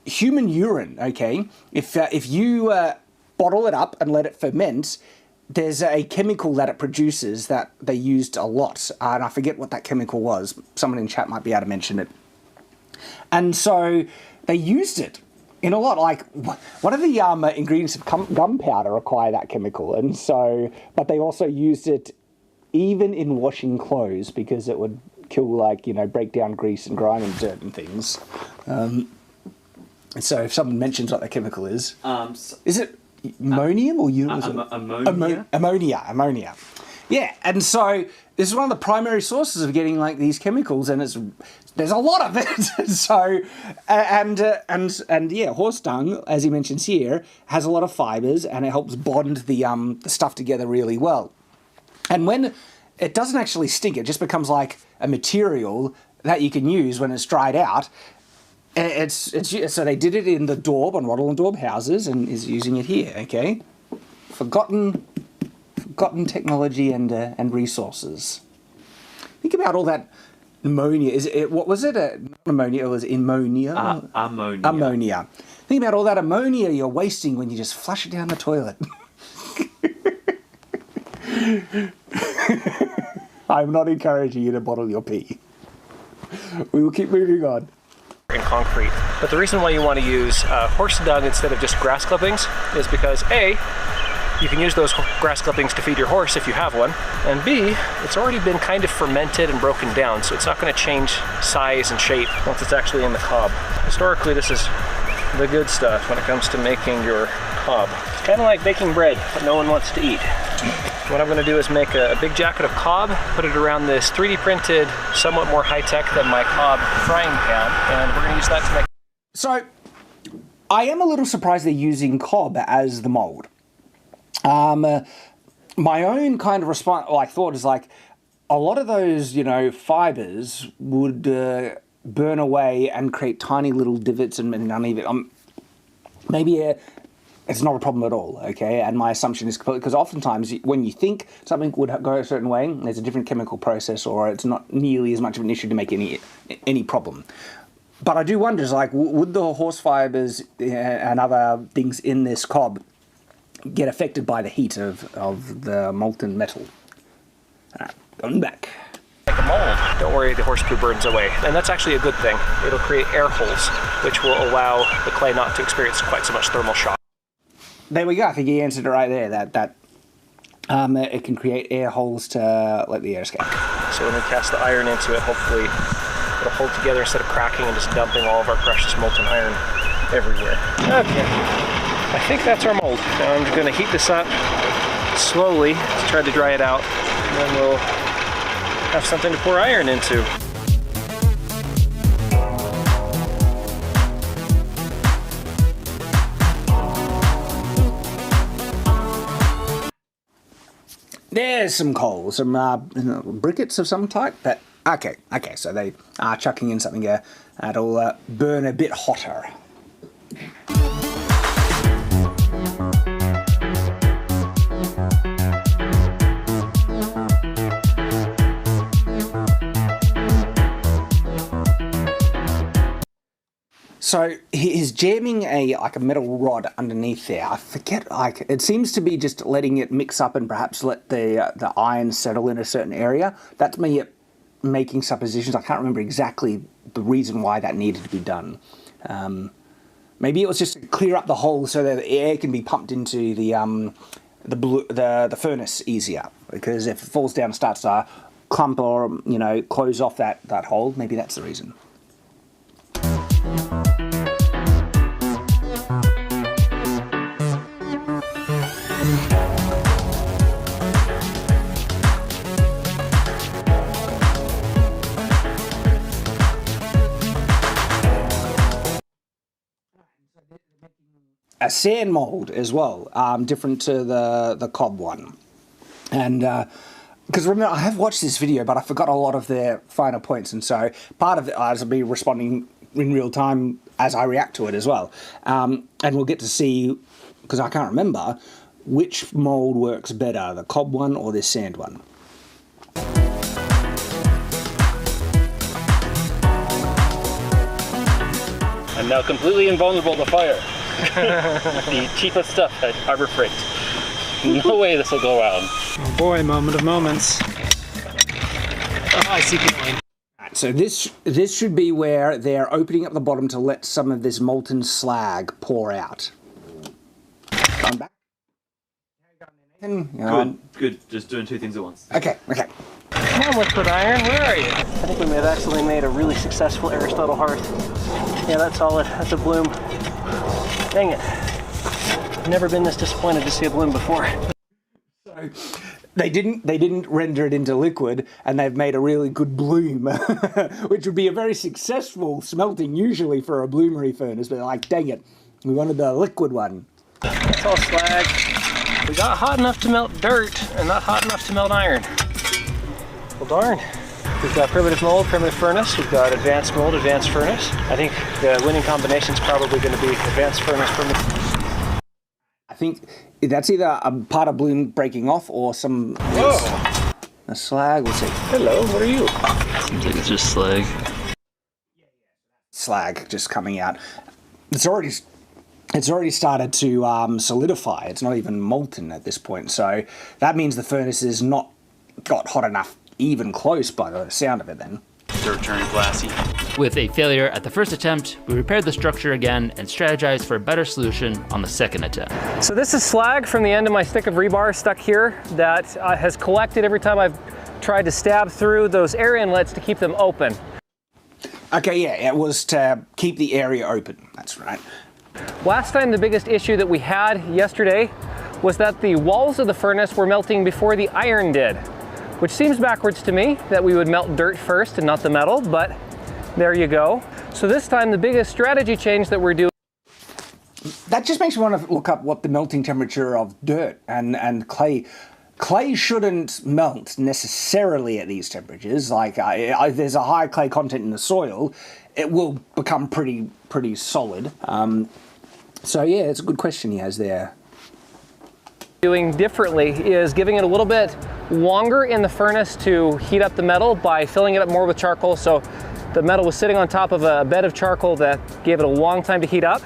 Human urine, okay? If you bottle it up and let it ferment, there's a chemical that it produces that they used a lot, and I forget what that chemical was. Someone in chat might be able to mention it. And so they used it in a lot. One of the ingredients of gunpowder require that chemical, and so, but they also used it even in washing clothes because it would kill, break down grease and grime and dirt and things. So if someone mentions what that chemical is it ammonium or ammonia? Ammonia. Yeah, and so this is one of the primary sources of getting like these chemicals, and there's a lot of it. So, and yeah, horse dung, as he mentions here, has a lot of fibers, and it helps bond the stuff together really well. And when it doesn't actually stink, it just becomes like a material that you can use when it's dried out. So they did it in the Daub, on Wattle and Daub houses, and is using it here. Okay, forgotten technology and resources. Think about all that ammonia. What was it? Not ammonia. It was ammonia. Ammonia. Ammonia. Think about all that ammonia you're wasting when you just flush it down the toilet. I'm not encouraging you to bottle your pee. We will keep moving on. In concrete. But the reason why you want to use horse dung instead of just grass clippings is because A, you can use those grass clippings to feed your horse if you have one, and B, it's already been kind of fermented and broken down, so it's not going to change size and shape once it's actually in the cob. Historically, this is the good stuff when it comes to making your cob. It's kind of like baking bread, but no one wants to eat. What I'm going to do is make a big jacket of cob, put it around this 3D printed, somewhat more high-tech than my cob frying pan, and we're going to use that to make... So, I am a little surprised they're using cob as the mold. My own kind of response, thought is like, a lot of those, fibers would burn away and create tiny little divots and uneven. Maybe it's not a problem at all, okay? And my assumption is because oftentimes when you think something would go a certain way, there's a different chemical process, or it's not nearly as much of an issue to make any problem. But I do wonder, would the horse fibers and other things in this cob get affected by the heat of the molten metal? Going back. Like a mold. Don't worry, the horse poo burns away. And that's actually a good thing. It'll create air holes, which will allow the clay not to experience quite so much thermal shock. There we go. I think he answered it right there. That it can create air holes to let the air escape. So when we cast the iron into it, hopefully it'll hold together instead of cracking and just dumping all of our precious molten iron everywhere. Okay, I think that's our mold. Now I'm going to heat this up slowly to try to dry it out, and then we'll have something to pour iron into. There's some coal, some briquettes of some type. But okay, so they are chucking in something that'll burn a bit hotter. So he's jamming a metal rod underneath there. I forget, it seems to be just letting it mix up and perhaps let the iron settle in a certain area. That's me making suppositions. I can't remember exactly the reason why that needed to be done. Maybe it was just to clear up the hole so that the air can be pumped into the furnace easier. Because if it falls down and starts to clump or close off that hole, maybe that's the reason. A sand mold as well, different to the cob one. And because remember, I have watched this video, but I forgot a lot of their finer points, and so part of it I'll be responding in real time as I react to it as well. And we'll get to see, because I can't remember, which mold works better, the cob one or this sand one. I'm now completely invulnerable to fire. The cheapest stuff at Harbor Freight. No way this will go around. Oh boy, moment of moments. Oh, I see the line. So this should be where they're opening up the bottom to let some of this molten slag pour out. Going back. Good. Just doing two things at once. Okay. Come on, liquid iron, where are you? I think we may have actually made a really successful Aristotle hearth. Yeah, that's solid. That's a bloom. Dang it. I've never been this disappointed to see a bloom before. So They didn't render it into liquid, and they've made a really good bloom, which would be a very successful smelting usually for a bloomery furnace, but they're like, dang it, we wanted the liquid one. It's all slag. We got hot enough to melt dirt and not hot enough to melt iron. Well, darn. We've got primitive mold, primitive furnace. We've got advanced mold, advanced furnace. I think the winning combination is probably going to be advanced furnace, primitive. I think that's either a part of bloom breaking off or some a slag. We'll see. Hello, what are you? Seems like it's just slag. Slag just coming out. It's already started to solidify. It's not even molten at this point, so that means the furnace is not got hot enough, even close by the sound of it then. Dirt turned glassy. With a failure at the first attempt, we repaired the structure again and strategized for a better solution on the second attempt. So this is slag from the end of my stick of rebar stuck here that has collected every time I've tried to stab through those air inlets to keep them open. Okay, yeah, it was to keep the area open. That's right. Last time the biggest issue that we had yesterday was that the walls of the furnace were melting before the iron did, which seems backwards to me, that we would melt dirt first and not the metal, but there you go. So this time the biggest strategy change that we're doing. That just makes me want to look up what the melting temperature of dirt and clay. Clay shouldn't melt necessarily at these temperatures. Like if there's a high clay content in the soil, it will become pretty solid. So yeah, it's a good question he has there. Doing differently is giving it a little bit longer in the furnace to heat up the metal by filling it up more with charcoal. So the metal was sitting on top of a bed of charcoal that gave it a long time to heat up.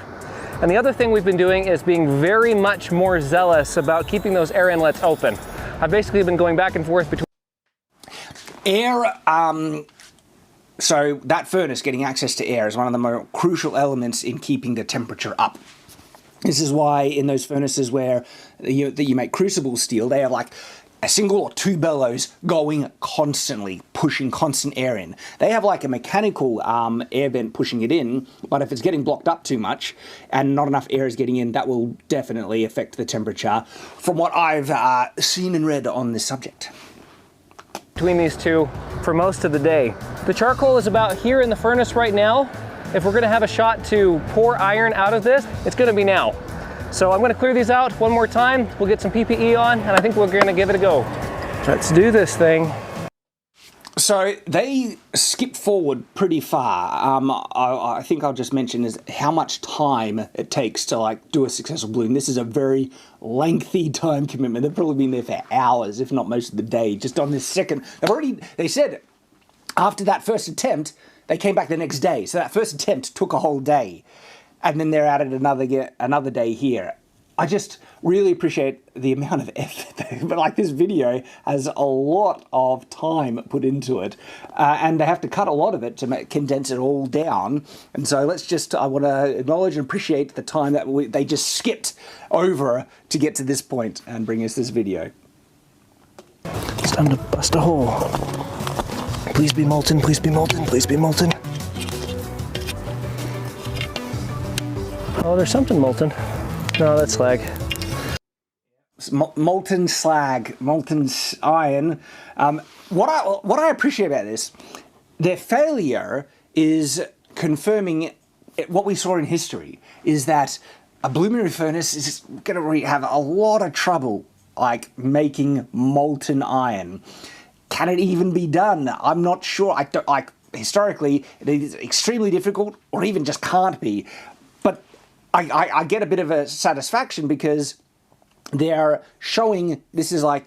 And the other thing we've been doing is being very much more zealous about keeping those air inlets open. I've basically been going back and forth between air. So that furnace getting access to air is one of the more crucial elements in keeping the temperature up. This is why in those furnaces where you make crucible steel, they have like a single or two bellows going constantly, pushing constant air in. They have like a mechanical air vent pushing it in, but if it's getting blocked up too much and not enough air is getting in, that will definitely affect the temperature, from what I've seen and read on this subject. Between these two for most of the day. The charcoal is about here in the furnace right now. If we're gonna have a shot to pour iron out of this, it's gonna be now. So I'm gonna clear these out one more time. We'll get some PPE on, and I think we're gonna give it a go. Let's do this thing. So they skip forward pretty far. I think I'll just mention is how much time it takes to like do a successful bloom. This is a very lengthy time commitment. They've probably been there for hours, if not most of the day, just on this second. They said after that first attempt, they came back the next day. So that first attempt took a whole day. And then they're at it another day here. I just really appreciate the amount of effort. But like this video has a lot of time put into it. And they have to cut a lot of it to condense it all down. And so I want to acknowledge and appreciate the time that they just skipped over to get to this point and bring us this video. It's time to bust a hole. Please be molten, please be molten, please be molten. Oh, there's something molten. No, that's slag. Molten slag, molten iron. What I appreciate about this, their failure is confirming what we saw in history, is that a bloomery furnace is going to have a lot of trouble like making molten iron. Can it even be done? I'm not sure. Historically, it is extremely difficult, or even just can't be. But I get a bit of a satisfaction because they're showing, this is like,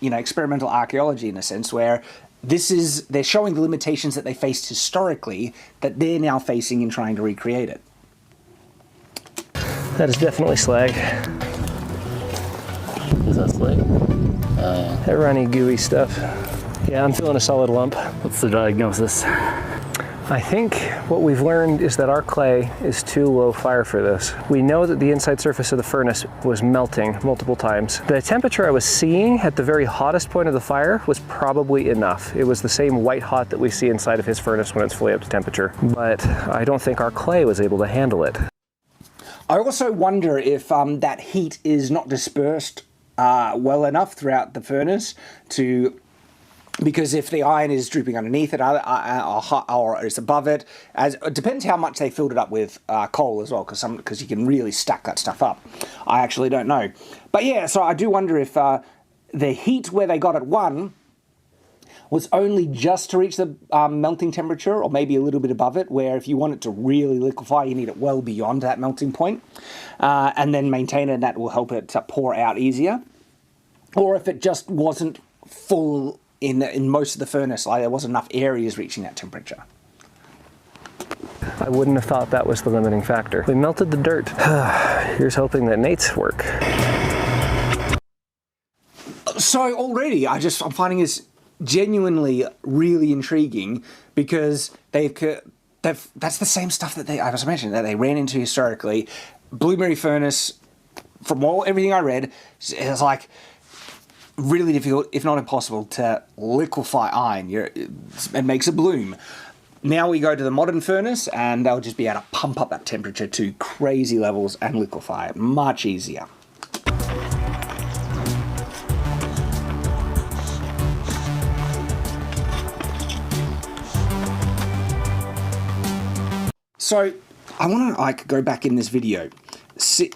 experimental archaeology in a sense, where they're showing the limitations that they faced historically that they're now facing in trying to recreate it. That is definitely slag. Is that slag? That runny, gooey stuff. Yeah, I'm feeling a solid lump. What's the diagnosis? I think what we've learned is that our clay is too low fire for this. We know that the inside surface of the furnace was melting multiple times. The temperature I was seeing at the very hottest point of the fire was probably enough. It was the same white hot that we see inside of his furnace when it's fully up to temperature. But I don't think our clay was able to handle it. I also wonder if that heat is not dispersed well enough throughout the furnace to, because if the iron is drooping underneath it or it's above it, it depends how much they filled it up with coal as well, because you can really stack that stuff up. I actually don't know. But yeah, so I do wonder if the heat where they got at 1 was only just to reach the melting temperature, or maybe a little bit above it, where if you want it to really liquefy, you need it well beyond that melting point, and then maintain it, and that will help it to pour out easier. Or if it just wasn't full in most of the furnace, like there wasn't enough areas reaching that temperature. I wouldn't have thought that was the limiting factor. We melted the dirt. Here's hoping that Nate's work. So already, I'm finding this genuinely really intriguing, because that's the same stuff that I was mentioning that they ran into historically. Bloomery furnace, from everything I read, is like really difficult, if not impossible, to liquefy iron. It makes a bloom. Now we go to the modern furnace, and they'll just be able to pump up that temperature to crazy levels and liquefy it much easier. So I want to go back in this video. See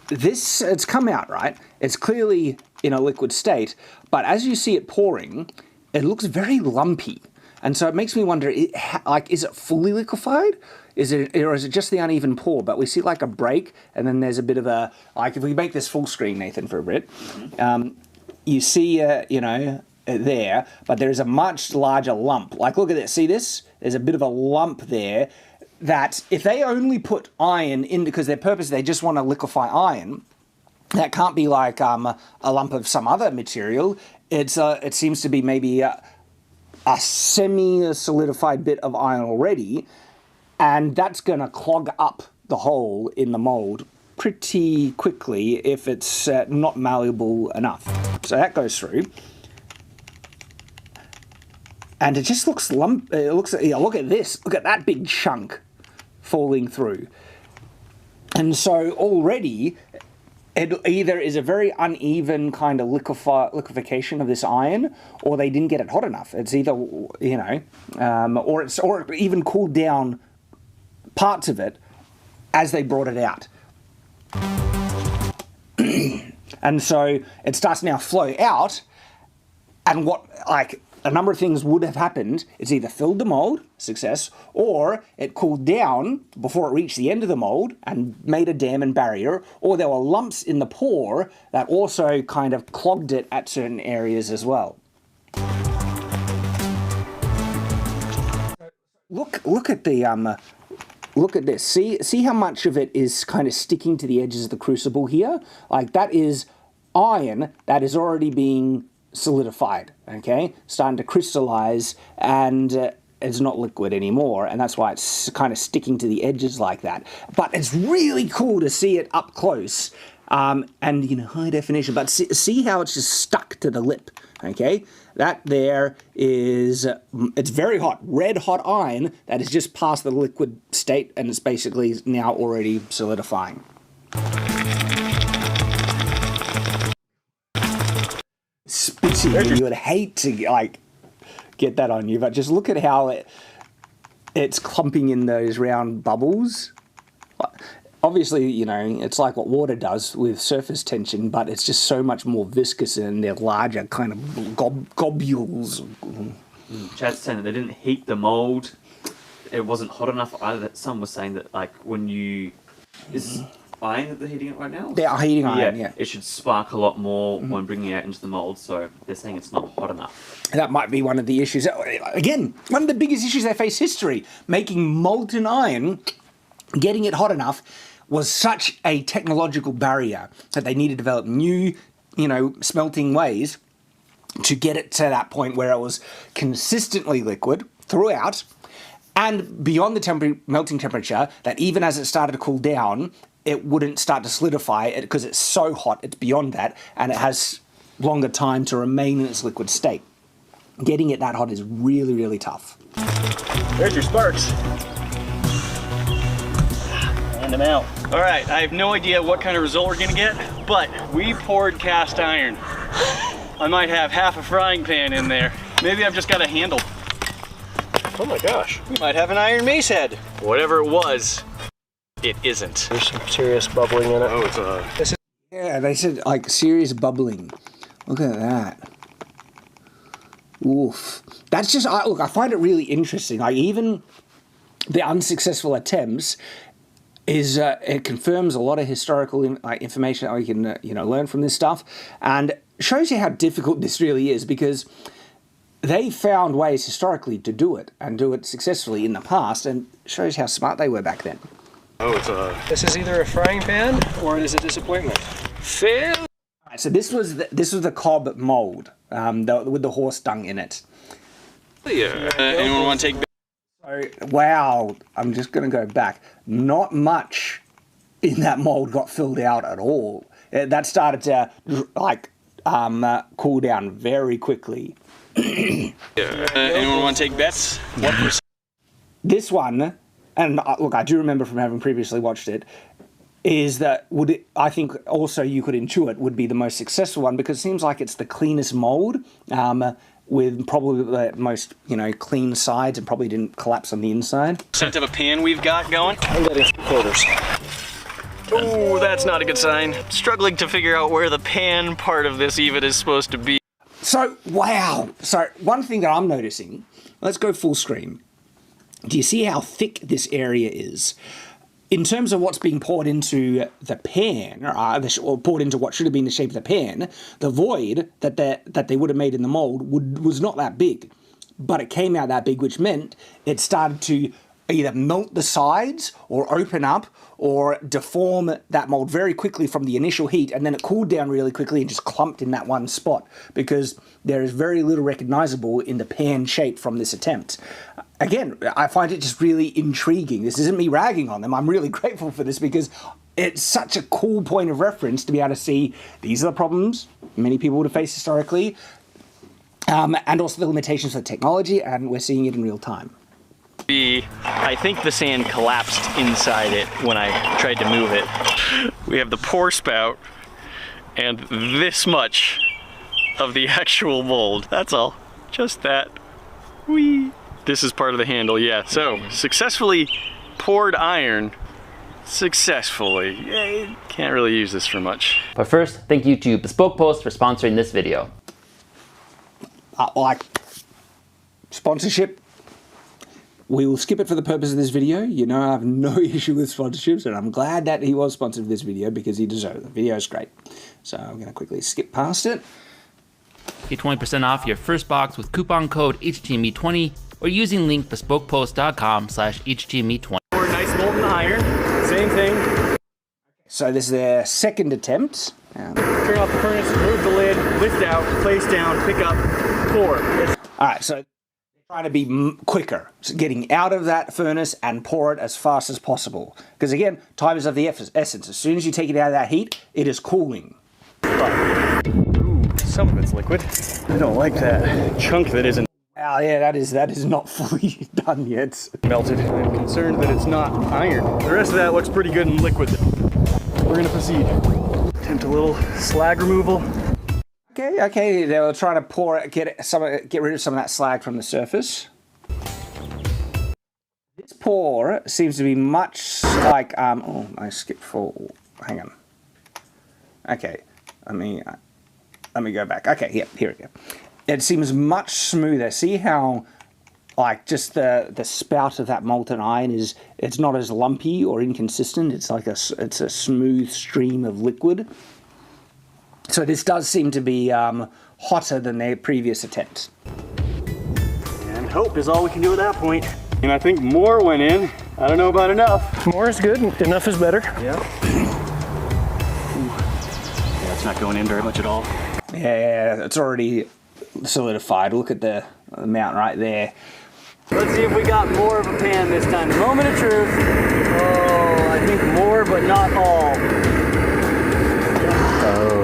this, it's come out, right? It's clearly in a liquid state, but as you see it pouring, it looks very lumpy. And so it makes me wonder, is it fully liquefied? Or is it just the uneven pour? But we see like a break, and then there's a bit of a, like if we make this full screen, Nathan, for a bit, you see, there, but there's a much larger lump. Like, look at this, see this? There's a bit of a lump there that if they only put iron in, because their purpose, they just want to liquefy iron, that can't be like a lump of some other material. It seems to be maybe a semi-solidified bit of iron already, and that's going to clog up the hole in the mold pretty quickly if it's not malleable enough. So that goes through. And it just looks look at this. Look at that big chunk falling through. And so already, it either is a very uneven kind of liquefaction of this iron, or they didn't get it hot enough. It's either, or it even cooled down parts of it as they brought it out. And so it starts now flow out, and a number of things would have happened. It's either filled the mold, success, or it cooled down before it reached the end of the mold and made a dam and barrier, or there were lumps in the pour that also kind of clogged it at certain areas as well. Look at the look at this. See how much of it is kind of sticking to the edges of the crucible here? Like, that is iron that is already being solidified, okay? Starting to crystallize, and it's not liquid anymore, and that's why it's kind of sticking to the edges like that. But it's really cool to see it up close, and high definition, but see how it's just stuck to the lip, okay? That there is, it's very hot, red hot iron that is just past the liquid state, and it's basically now already solidifying. Spitty, you would hate to get that on you, but just look at how it's clumping in those round bubbles. Obviously, it's like what water does with surface tension, but it's just so much more viscous, and they're larger kind of globules. Chad's saying that they didn't heat the mold. It wasn't hot enough either. Some were saying that when you... Is iron that they're heating it right now? They are heating iron, yeah. It should spark a lot more when bringing it out into the mold, so they're saying it's not hot enough. That might be one of the issues. Again, one of the biggest issues they face history. Making molten iron, getting it hot enough, was such a technological barrier that they need to develop new, smelting ways to get it to that point where it was consistently liquid throughout, and beyond the melting temperature, that even as it started to cool down, it wouldn't start to solidify it because it's so hot, it's beyond that, and it has longer time to remain in its liquid state. Getting it that hot is really, really tough. There's your sparks. And them out. All right, I have no idea what kind of result we're gonna get, but we poured cast iron. I might have half a frying pan in there. Maybe I've just got a handle. Oh my gosh. We might have an iron mace head. Whatever it was, it isn't. There's some serious bubbling in it. Oh, it's Yeah, they said like serious bubbling. Look at that. Oof. That's just, look, I find it really interesting. Like even the unsuccessful attempts is, it confirms a lot of historical information that we can, learn from this stuff. And shows you how difficult this really is, because they found ways historically to do it and do it successfully in the past, and shows how smart they were back then. Oh, it's This is either a frying pan or it is a disappointment. fail. Right, so this was the cob mold with the horse dung in it. Yeah. Anyone want to take? So, wow, I'm just going to go back. Not much in that mold got filled out at all. That started to cool down very quickly. Anyone want to take bets? What percent? This one, and look, I do remember from having previously watched it, is that I think also you could intuit would be the most successful one, because it seems like it's the cleanest mold, with probably the most clean sides, and probably didn't collapse on the inside. Percent of a pan we've got going? I'm getting 3/4. Oh, that's not a good sign. Struggling to figure out where the pan part of this even is supposed to be. So, wow. So, one thing that I'm noticing, let's go full screen. Do you see how thick this area is? In terms of what's being poured into the pan, or poured into what should have been the shape of the pan, the void that they would have made in the mold was not that big. But it came out that big, which meant it started to either melt the sides or open up or deform that mold very quickly from the initial heat, and then it cooled down really quickly and just clumped in that one spot, because there is very little recognizable in the pan shape from this attempt. Again, I find it just really intriguing. This isn't me ragging on them. I'm really grateful for this, because it's such a cool point of reference to be able to see these are the problems many people would have faced historically, and also the limitations of technology, and we're seeing it in real time. I think the sand collapsed inside it when I tried to move it. We have the pour spout and this much of the actual mold. That's all. Just that. Whee! This is part of the handle, yeah. So, successfully poured iron. Successfully. Can't really use this for much. But first, thank you to Bespoke Post for sponsoring this video. Sponsorship. We will skip it for the purpose of this video. I have no issue with sponsorships, and I'm glad that he was sponsored for this video, because he deserved it. The video is great. So I'm going to quickly skip past it. Get 20% off your first box with coupon code HTME20 or using link bespokepost.com/HTME20. Pour nice molten iron. Same thing. So this is their second attempt. Turn off the furnace, move the lid, lift out, place down, pick up, pour. All right, so trying to be quicker, so getting out of that furnace and pour it as fast as possible. Because again, time is of the essence. As soon as you take it out of that heat, it is cooling. Ooh, some of it's liquid. I don't like that chunk that isn't Oh yeah, that is not fully done yet. melted. I'm concerned that it's not iron. The rest of that looks pretty good and liquid. We're gonna proceed. Attempt a little slag removal. Okay, they were trying to get rid of some of that slag from the surface. This pour seems to be much like, oh, I skipped forward. Hang on. Okay, let me go back. Okay, yeah, here we go. It seems much smoother. See how, just the spout of that molten iron it's not as lumpy or inconsistent. It's like it's a smooth stream of liquid. So this does seem to be hotter than their previous attempts. And hope is all we can do at that point. And I think more went in. I don't know about enough. More is good, enough is better. Yeah. Yeah, it's not going in very much at all. Yeah, it's already solidified. Look at the amount right there. Let's see if we got more of a pan this time. Moment of truth. Oh, I think more, but not all. Oh.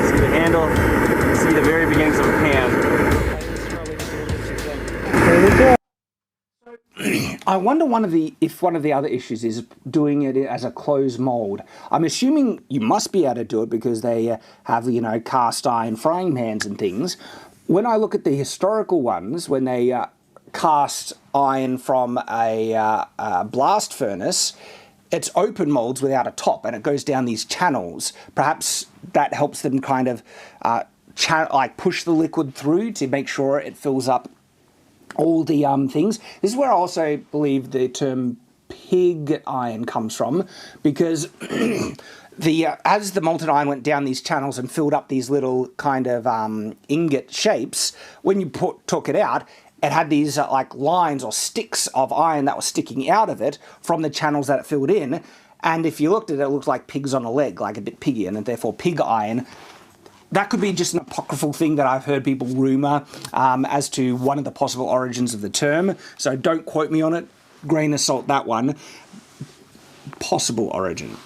See the handle, see the very beginnings of a pan. There we go. I wonder if one of the other issues is doing it as a closed mold. I'm assuming you must be able to do it because they have, you know, cast iron frying pans and things. When I look at the historical ones, when they cast iron from a blast furnace, it's open molds without a top, and it goes down these channels. Perhaps that helps them kind of like push the liquid through to make sure it fills up all the things. This is where I also believe the term pig iron comes from, because as the molten iron went down these channels and filled up these little kind of ingot shapes, when you took it out, it had these like lines or sticks of iron that were sticking out of it from the channels that it filled in. And if you looked at it, it looked like pigs on a leg, like a bit piggy, and therefore pig iron. That could be just an apocryphal thing that I've heard people rumour as to one of the possible origins of the term. So don't quote me on it. Grain of salt, that one. Possible origin.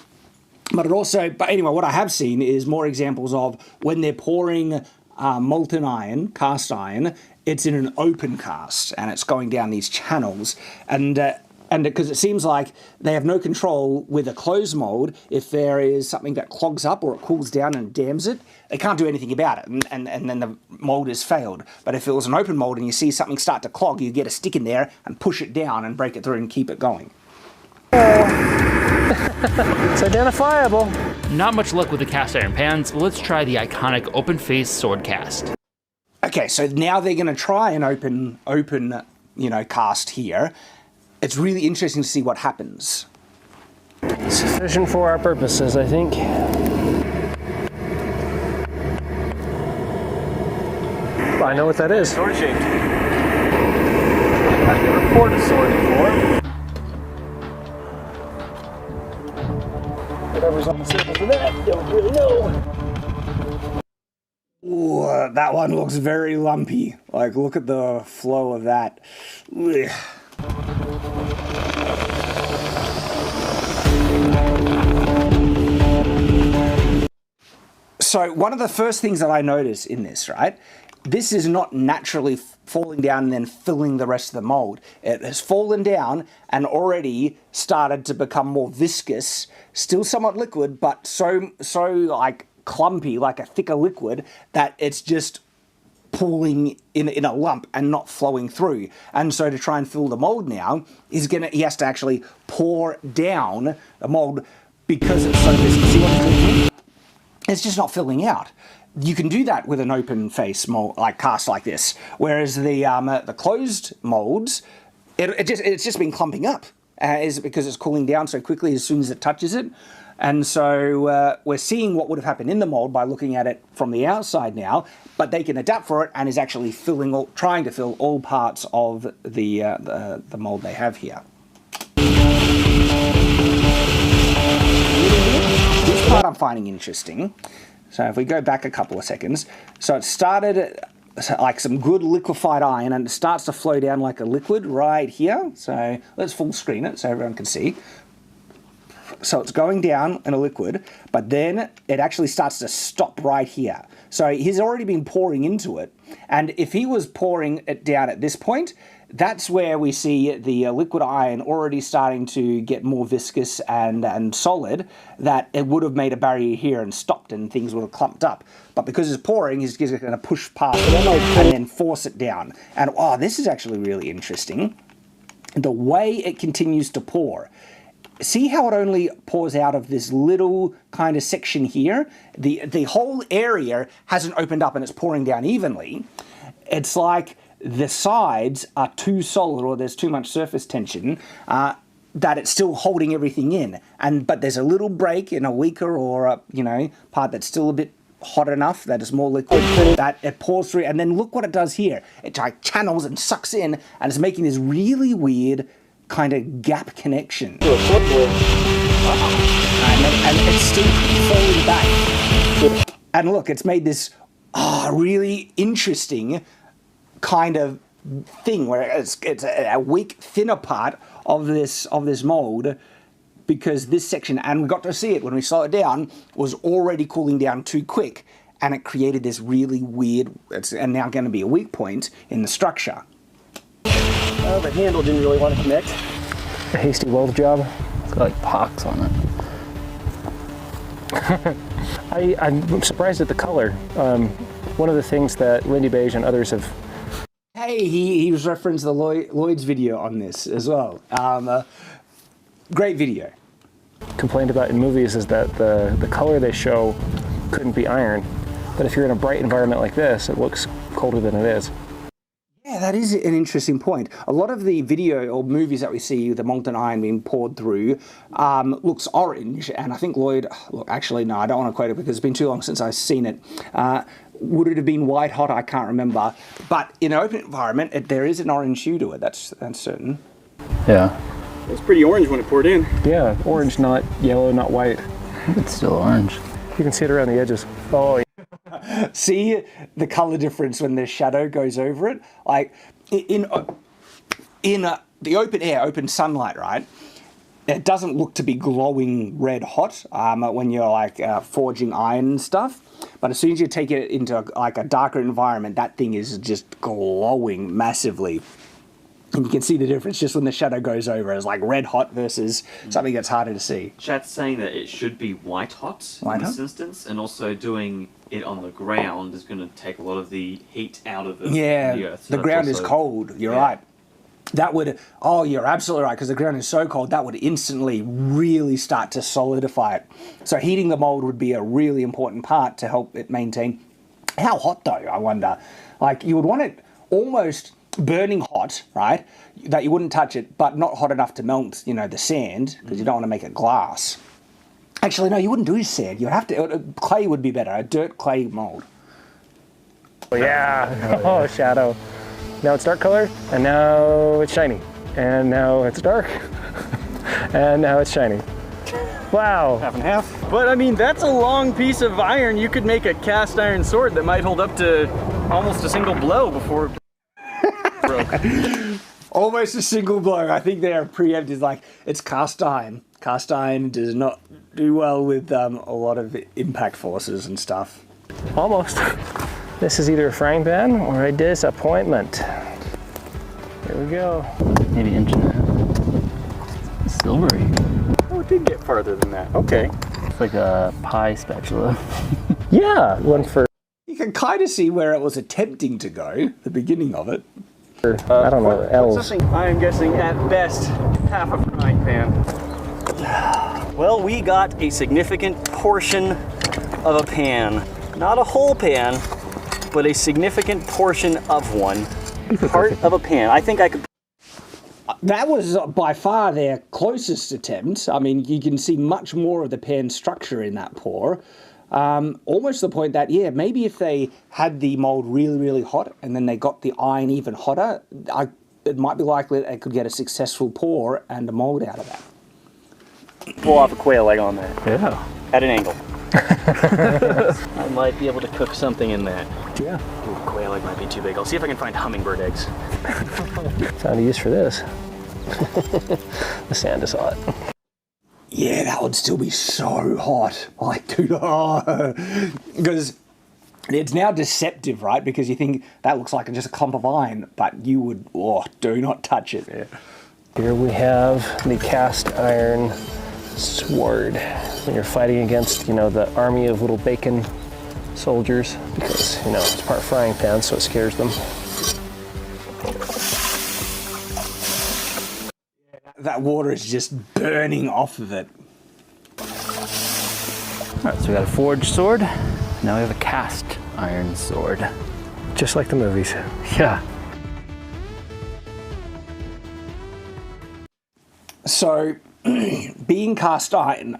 But anyway, what I have seen is more examples of when they're pouring molten iron, cast iron, it's in an open cast and it's going down these channels. And because it seems like they have no control with a closed mold, if there is something that clogs up or it cools down and dams it, they can't do anything about it, and then the mold has failed. But if it was an open mold and you see something start to clog, you get a stick in there and push it down and break it through and keep it going. It's identifiable. Not much luck with the cast iron pans. Let's try the iconic open face sword cast. Okay, so now they're going to try an open, you know, cast here. It's really interesting to see what happens. Sufficient for our purposes, I think. I know what that is. Sword shaped. I've never poured a sword before. Whatever's on the surface of that, don't really know. Ooh, that one looks very lumpy. Like, look at the flow of that. Ugh. So one of the first things that I notice in this, right, this is not naturally falling down and then filling the rest of the mold. It has fallen down and already started to become more viscous, still somewhat liquid, but so like clumpy, like a thicker liquid, that it's just pooling in a lump and not flowing through. And so to try and fill the mold now, he has to actually pour down the mold because it's so viscous. See what I'm doing here? It's just not filling out. You can do that with an open face mold, like cast like this, whereas the closed molds, it's just been clumping up. Is it because it's cooling down so quickly as soon as it touches it? And so we're seeing what would have happened in the mold by looking at it from the outside now, but they can adapt for it and is actually trying to fill all parts of the mold they have here. This part I'm finding interesting. So if we go back a couple of seconds, so it started like some good liquefied iron and it starts to flow down like a liquid right here. So let's full screen it so everyone can see. So it's going down in a liquid, but then it actually starts to stop right here. So he's already been pouring into it. And if he was pouring it down at this point, that's where we see the liquid iron already starting to get more viscous and solid, that it would have made a barrier here and stopped and things would have clumped up. But because it's pouring, he's going to push past it and then force it down. And oh, this is actually really interesting. The way it continues to pour. See how it only pours out of this little kind of section here? The whole area hasn't opened up and it's pouring down evenly. It's like the sides are too solid or there's too much surface tension that it's still holding everything in. But there's a little break in a weaker or a, part that's still a bit hot enough that it's more liquid that it pours through. And then look what it does here. It like channels and sucks in and it's making this really weird kind of gap connection. And it's still falling back. And look, it's made this really interesting kind of thing where it's a weak, thinner part of this mold, because this section, and we got to see it when we slowed it down, was already cooling down too quick, and it created this really weird, and now going to be a weak point in the structure. The handle didn't really want to connect. A hasty weld job. It's got like pox on it. I'm surprised at the color. One of the things that Lindy Beige and others have... Hey, he was referenced the Lloyd's video on this as well. Great video. complained about in movies is that the color they show couldn't be iron. But if you're in a bright environment like this, it looks colder than it is. Yeah, that is an interesting point. A lot of the video or movies that we see with the molten iron being poured through looks orange, and I think Lloyd, look, actually, no, I don't want to quote it because it's been too long since I've seen it. Would it have been white hot? I can't remember. But in an open environment, there is an orange hue to it, that's certain. Yeah. It was pretty orange when it poured in. Yeah, orange, not yellow, not white. It's still orange. You can see it around the edges. Oh, yeah. See the color difference when the shadow goes over it? Like, in the open air, open sunlight, right? It doesn't look to be glowing red hot when you're like forging iron and stuff. But as soon as you take it into like a darker environment, that thing is just glowing massively. And you can see the difference just when the shadow goes over. It's like red hot versus something that's harder to see. Chat's saying that it should be white hot White in this hot? instance, and also doing it on the ground is going to take a lot of the heat out of the Yeah, earth. So the that's ground is also- cold. You're yeah. right. That would, oh, you're absolutely right, because the ground is so cold, that would instantly really start to solidify it. So heating the mold would be a really important part to help it maintain. How hot, though, I wonder? Like, you would want it almost burning hot, right? That you wouldn't touch it, but not hot enough to melt, you know, the sand, because you don't want to make it glass. Actually, no, you wouldn't do sand. You'd have to, clay would be better, a dirt clay mold. Oh, yeah. Oh, shadow. Now it's dark color, and now it's shiny. And now it's dark, and now it's shiny. Wow. Half and half. But I mean, that's a long piece of iron. You could make a cast iron sword that might hold up to almost a single blow before it broke. Almost a single blow. I think their preempt is like, it's cast iron. Cast iron does not do well with a lot of impact forces and stuff. Almost. This is either a frying pan or a disappointment. Here we go. Maybe inch and a half. Silvery. Oh, it did get farther than that. Okay. It's like a pie spatula. Yeah, one for, You can kind of see where it was attempting to go, the beginning of it. I don't know, L's. I'm guessing at best half a frying pan. Well, we got a significant portion of a pan. Not a whole pan, but a significant portion of one. Part of a pan. I think I could... That was by far their closest attempt. I mean, you can see much more of the pan structure in that pour. Almost to the point that, yeah, maybe if they had the mold really, really hot and then they got the iron even hotter, it might be likely that they could get a successful pour and a mold out of that. pull off a quail egg on there. Yeah. At an angle. I might be able to cook something in that. Yeah. Ooh, quail egg might be too big. I'll see if I can find hummingbird eggs. Found a use for this. The sand is hot. Yeah, that would still be so hot. Like, dude, because it's now deceptive, right? Because you think that looks like just a clump of iron, but you would, do not touch it. Yeah. Here we have the cast iron sword. When you're fighting against, the army of little bacon soldiers, because, it's part frying pan, so it scares them. That water is just burning off of it. All right, so we got a forged sword. Now we have a cast iron sword. Just like the movies. Yeah. So, being cast iron,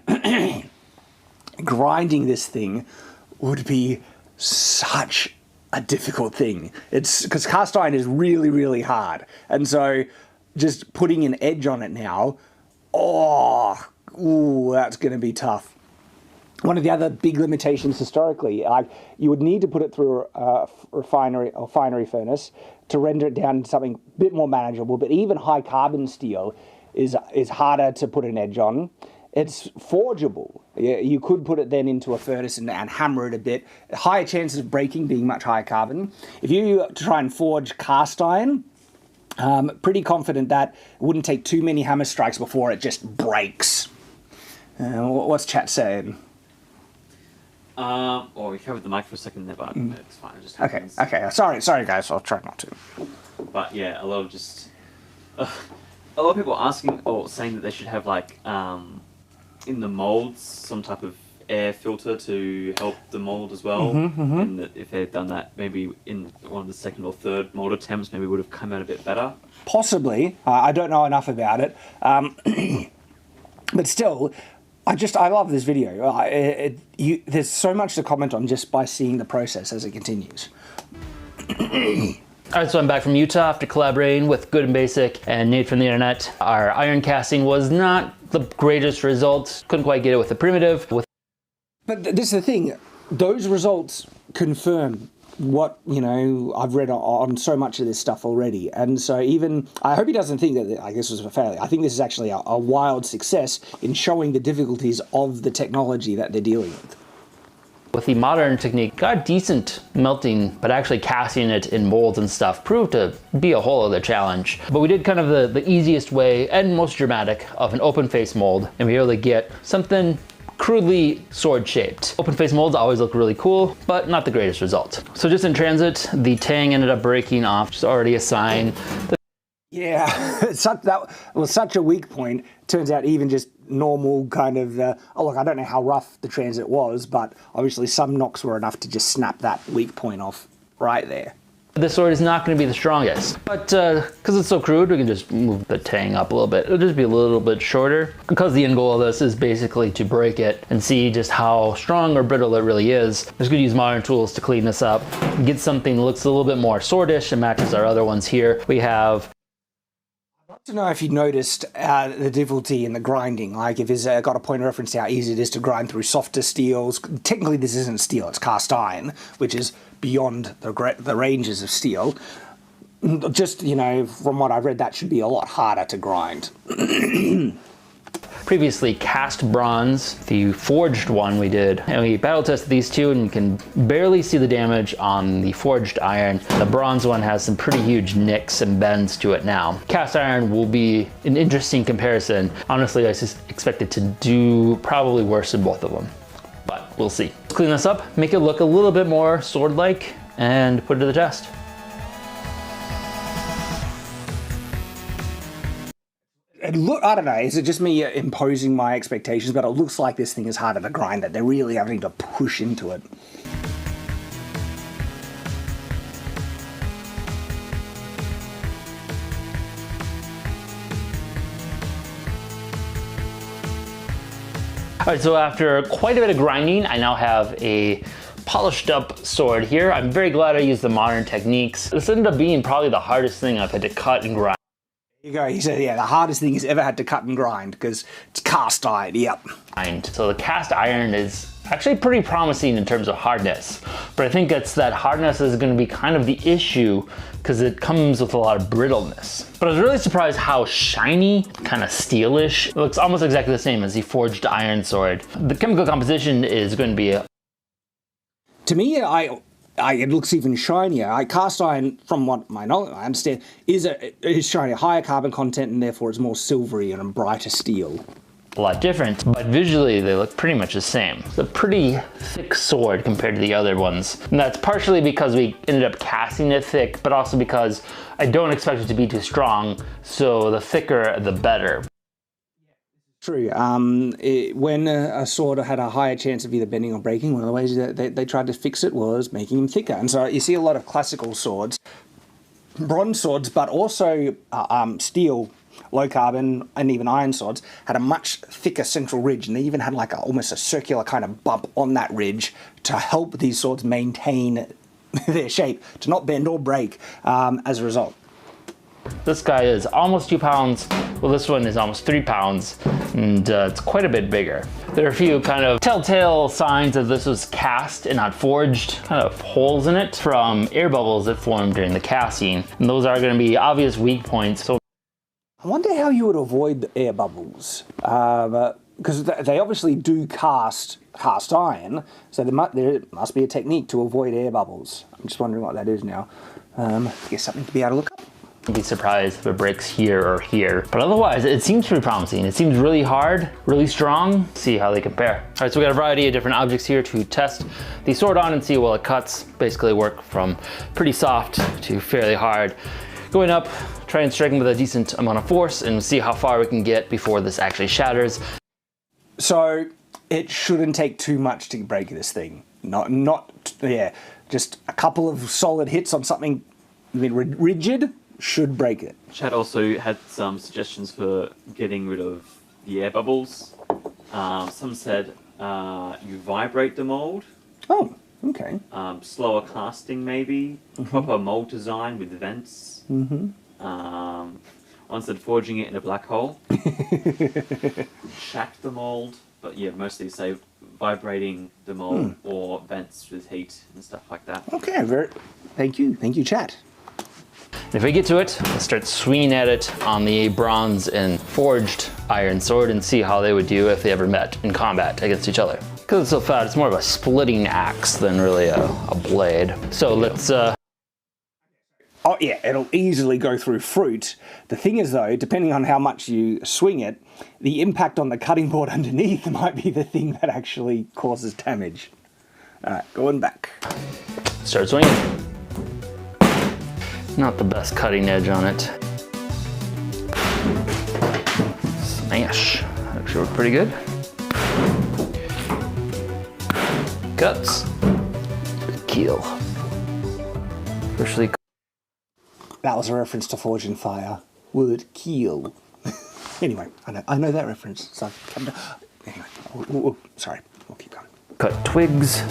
grinding this thing would be such a difficult thing. It's because cast iron is really, really hard. And so, just putting an edge on it now, that's going to be tough. One of the other big limitations historically, you would need to put it through a refinery furnace to render it down to something a bit more manageable, but even high carbon steel is harder to put an edge on. It's forgeable. You could put it then into a furnace and hammer it a bit. Higher chances of breaking, being much higher carbon. If you try and forge cast iron, Pretty confident that it wouldn't take too many hammer strikes before it just breaks. What's chat saying? Oh, we covered the mic for a second there, but it's fine. It just Okay, happens. okay. Sorry, guys. I'll try not to. But yeah, a lot of people asking or saying that they should have like in the molds some type of air filter to help the mold as well, and that if they'd done that maybe in one of the second or third mold attempts, maybe would have come out a bit better. Possibly. I don't know enough about it, but still, I love this video. There's so much to comment on just by seeing the process as it continues. All right, so I'm back from Utah after collaborating with Good and Basic and Nate from the internet. Our iron casting was not the greatest results. Couldn't quite get it with the primitive. But this is the thing. Those results confirm what, I've read on so much of this stuff already. And so I hope he doesn't think that this was a failure. I think this is actually a wild success in showing the difficulties of the technology that they're dealing with. With the modern technique, got decent melting, but actually casting it in molds and stuff proved to be a whole other challenge. But we did kind of the easiest way and most dramatic of an open face mold, and we were able to get something crudely sword shaped. Open face molds always look really cool, but not the greatest result. So just in transit, the tang ended up breaking off, which is already a sign. Yeah, that was such a weak point. Turns out even just normal kind of, look, I don't know how rough the transit was, but obviously some knocks were enough to just snap that weak point off right there. This sword is not going to be the strongest, but because it's so crude, we can just move the tang up a little bit. It'll just be a little bit shorter, because the end goal of this is basically to break it and see just how strong or brittle it really is. I'm just going to use modern tools to clean this up, get something that looks a little bit more swordish and matches our other ones here. We have... I'd like to know if you noticed the difficulty in the grinding, like if it's got a point of reference to how easy it is to grind through softer steels. Technically this isn't steel, it's cast iron, which is beyond the ranges of steel. Just, from what I've read, that should be a lot harder to grind. Previously cast bronze, the forged one we did, and we battle tested these two, and you can barely see the damage on the forged iron. The bronze one has some pretty huge nicks and bends to it now. Cast iron will be an interesting comparison. Honestly, I expect it to do probably worse than both of them, but we'll see. Let's clean this up, make it look a little bit more sword-like, and put it to the test. I don't know, is it just me imposing my expectations, but it looks like this thing is harder to grind, that they're really having to push into it. All right, so after quite a bit of grinding, I now have a polished up sword here. I'm very glad I used the modern techniques. This ended up being probably the hardest thing I've had to cut and grind. There you go, he said, yeah, the hardest thing he's ever had to cut and grind, because it's cast iron, yep. So the cast iron is actually pretty promising in terms of hardness, but I think that hardness is going to be kind of the issue because it comes with a lot of brittleness. But I was really surprised how shiny, kind of steelish. It looks almost exactly the same as the forged iron sword. The chemical composition is going to be To me, it looks even shinier. Cast iron, from what I understand, is shinier, higher carbon content, and therefore it's more silvery and a brighter steel. a lot different, but visually they look pretty much the same. It's a pretty thick sword compared to the other ones. And that's partially because we ended up casting it thick, but also because I don't expect it to be too strong, so the thicker the better. True. When a sword had a higher chance of either bending or breaking, one of the ways that they tried to fix it was making them thicker. And so you see a lot of classical swords, bronze swords, but also steel, low carbon, and even iron swords had a much thicker central ridge, and they even had like almost a circular kind of bump on that ridge to help these swords maintain their shape, to not bend or break as a result. This guy is almost 2 pounds. Well, this one is almost 3 pounds, and it's quite a bit bigger. There are a few kind of telltale signs that this was cast and not forged, kind of holes in it from air bubbles that formed during the casting. And those are going to be obvious weak points. So I wonder how you would avoid the air bubbles, because they obviously do cast iron, so there must be a technique to avoid air bubbles. I'm just wondering what that is now. I guess something to be able to look up. I'd be surprised if it breaks here or here. But otherwise, it seems pretty promising. It seems really hard, really strong. See how they compare. All right, so we got a variety of different objects here to test the sword on and see well it cuts. Basically work from pretty soft to fairly hard. Going up, try and strike them with a decent amount of force and see how far we can get before this actually shatters. So it shouldn't take too much to break this thing. Yeah, just a couple of solid hits on something rigid should break it. Chad also had some suggestions for getting rid of the air bubbles. Some said you vibrate the mold. Oh, okay. Slower casting maybe. Proper mold design with vents. One said forging it in a black hole. Shack the mold. But yeah, mostly say vibrating the mold or vents with heat and stuff like that. Okay, thank you, chat. If we get to it, let's start swinging at it on the bronze and forged iron sword and see how they would do if they ever met in combat against each other. Because it's so fat, it's more of a splitting axe than really a blade. So let's... Oh yeah, it'll easily go through fruit. The thing is though, depending on how much you swing it, the impact on the cutting board underneath might be the thing that actually causes damage. Alright, going back. Start swinging. Not the best cutting edge on it. Smash. Actually worked pretty good. Cuts. Keel. Freshly. That was a reference to Forge and Fire. Will it keel? Anyway, I know that reference. So, anyway, sorry, we'll keep going. Cut twigs.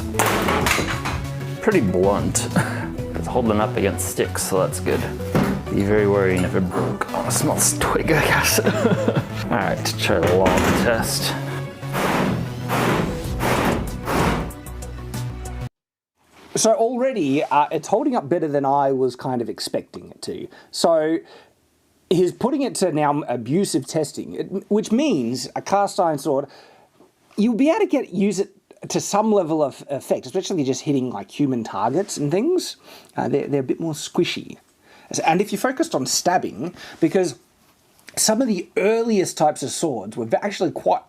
Pretty blunt. It's holding up against sticks, so that's good. Be very worrying if it broke on a small twig, I guess. All right, try the long test. So already, it's holding up better than I was kind of expecting it to. So he's putting it to now abusive testing, which means a cast iron sword, you'll be able to use it to some level of effect, especially just hitting like human targets and things. They're a bit more squishy. And if you focused on stabbing, because some of the earliest types of swords were actually quite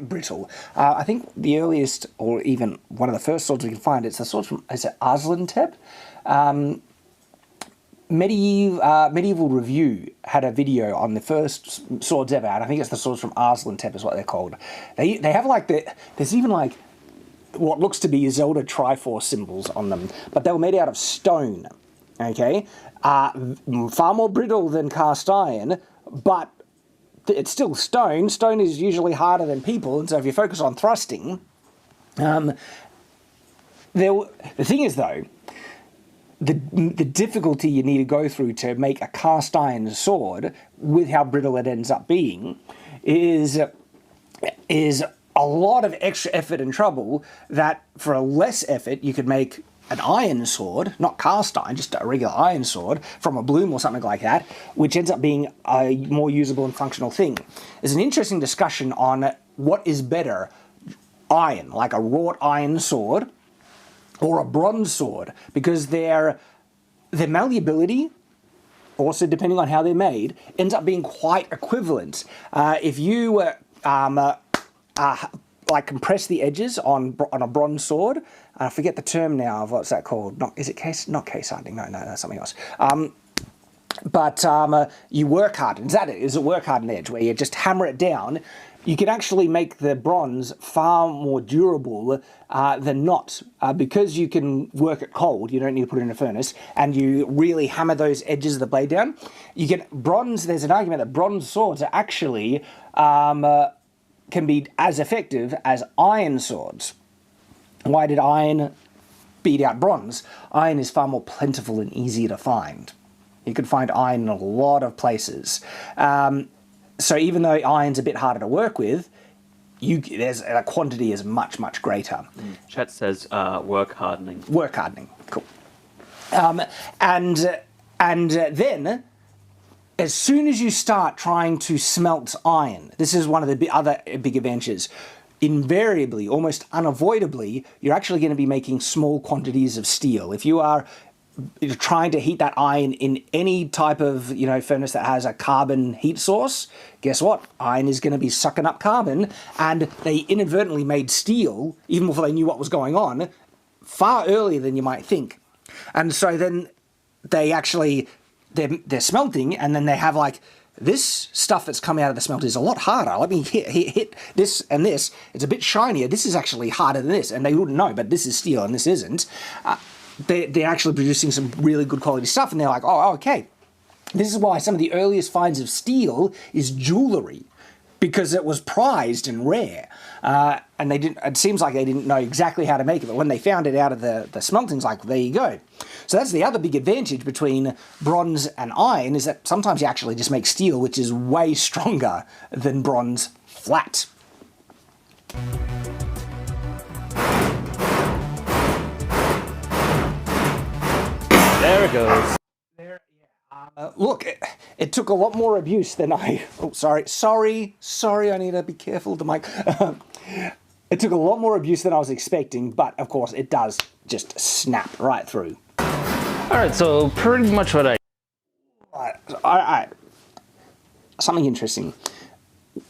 brittle. I think the earliest, or even one of the first swords we can find, it's the sword from, is it Aslantep? Medieval Review had a video on the first swords ever, and I think it's the swords from Aslantep is what they're called. They have like there's even like what looks to be Zelda Triforce symbols on them, but they were made out of stone, okay? Far more brittle than cast iron, but it's still stone. Stone is usually harder than people, and so if you focus on thrusting, the thing is though, the difficulty you need to go through to make a cast iron sword, with how brittle it ends up being, is a lot of extra effort and trouble that for a less effort you could make an iron sword, not cast iron, just a regular iron sword from a bloom or something like that, which ends up being a more usable and functional thing. There's an interesting discussion on what is better, iron, like a wrought iron sword, or a bronze sword, because their malleability, also depending on how they're made, ends up being quite equivalent. If you like compress the edges on a bronze sword, I forget the term now of what's that called. Not case hardening. No, that's something else. But you work harden. Is that it? Is it work harden edge where you just hammer it down? You can actually make the bronze far more durable than not, because you can work it cold. You don't need to put it in a furnace, and you really hammer those edges of the blade down. You get bronze. There's an argument that bronze swords are actually can be as effective as iron swords. Why did iron beat out bronze? Iron is far more plentiful and easier to find. You could find iron in a lot of places. So even though iron's a bit harder to work with, there's a quantity is much, much greater. Chat says work hardening. Work hardening, cool. And then, as soon as you start trying to smelt iron, this is one of the other big adventures, invariably, almost unavoidably, you're actually going to be making small quantities of steel. If you are you're trying to heat that iron in any type of, you know, furnace that has a carbon heat source, guess what? Iron is going to be sucking up carbon, and they inadvertently made steel, even before they knew what was going on, far earlier than you might think. And so then they actually, they're smelting, and then they have like, this stuff that's coming out of the smelter is a lot harder. Let me hit this and this. It's a bit shinier. This is actually harder than this. And they wouldn't know, but this is steel and this isn't. They're actually producing some really good quality stuff. And they're like, oh, okay. This is why some of the earliest finds of steel is jewelry, because it was prized and rare. And they didn't, it seems like they didn't know exactly how to make it, but when they found it out of the smelting, it's like, there you go. So that's the other big advantage between bronze and iron, is that sometimes you actually just make steel, which is way stronger than bronze flat. There it goes. Look, it took a lot more abuse than I... Oh, sorry, I need to be careful with the mic. It took a lot more abuse than I was expecting, but of course it does just snap right through. All right, so pretty much what something interesting.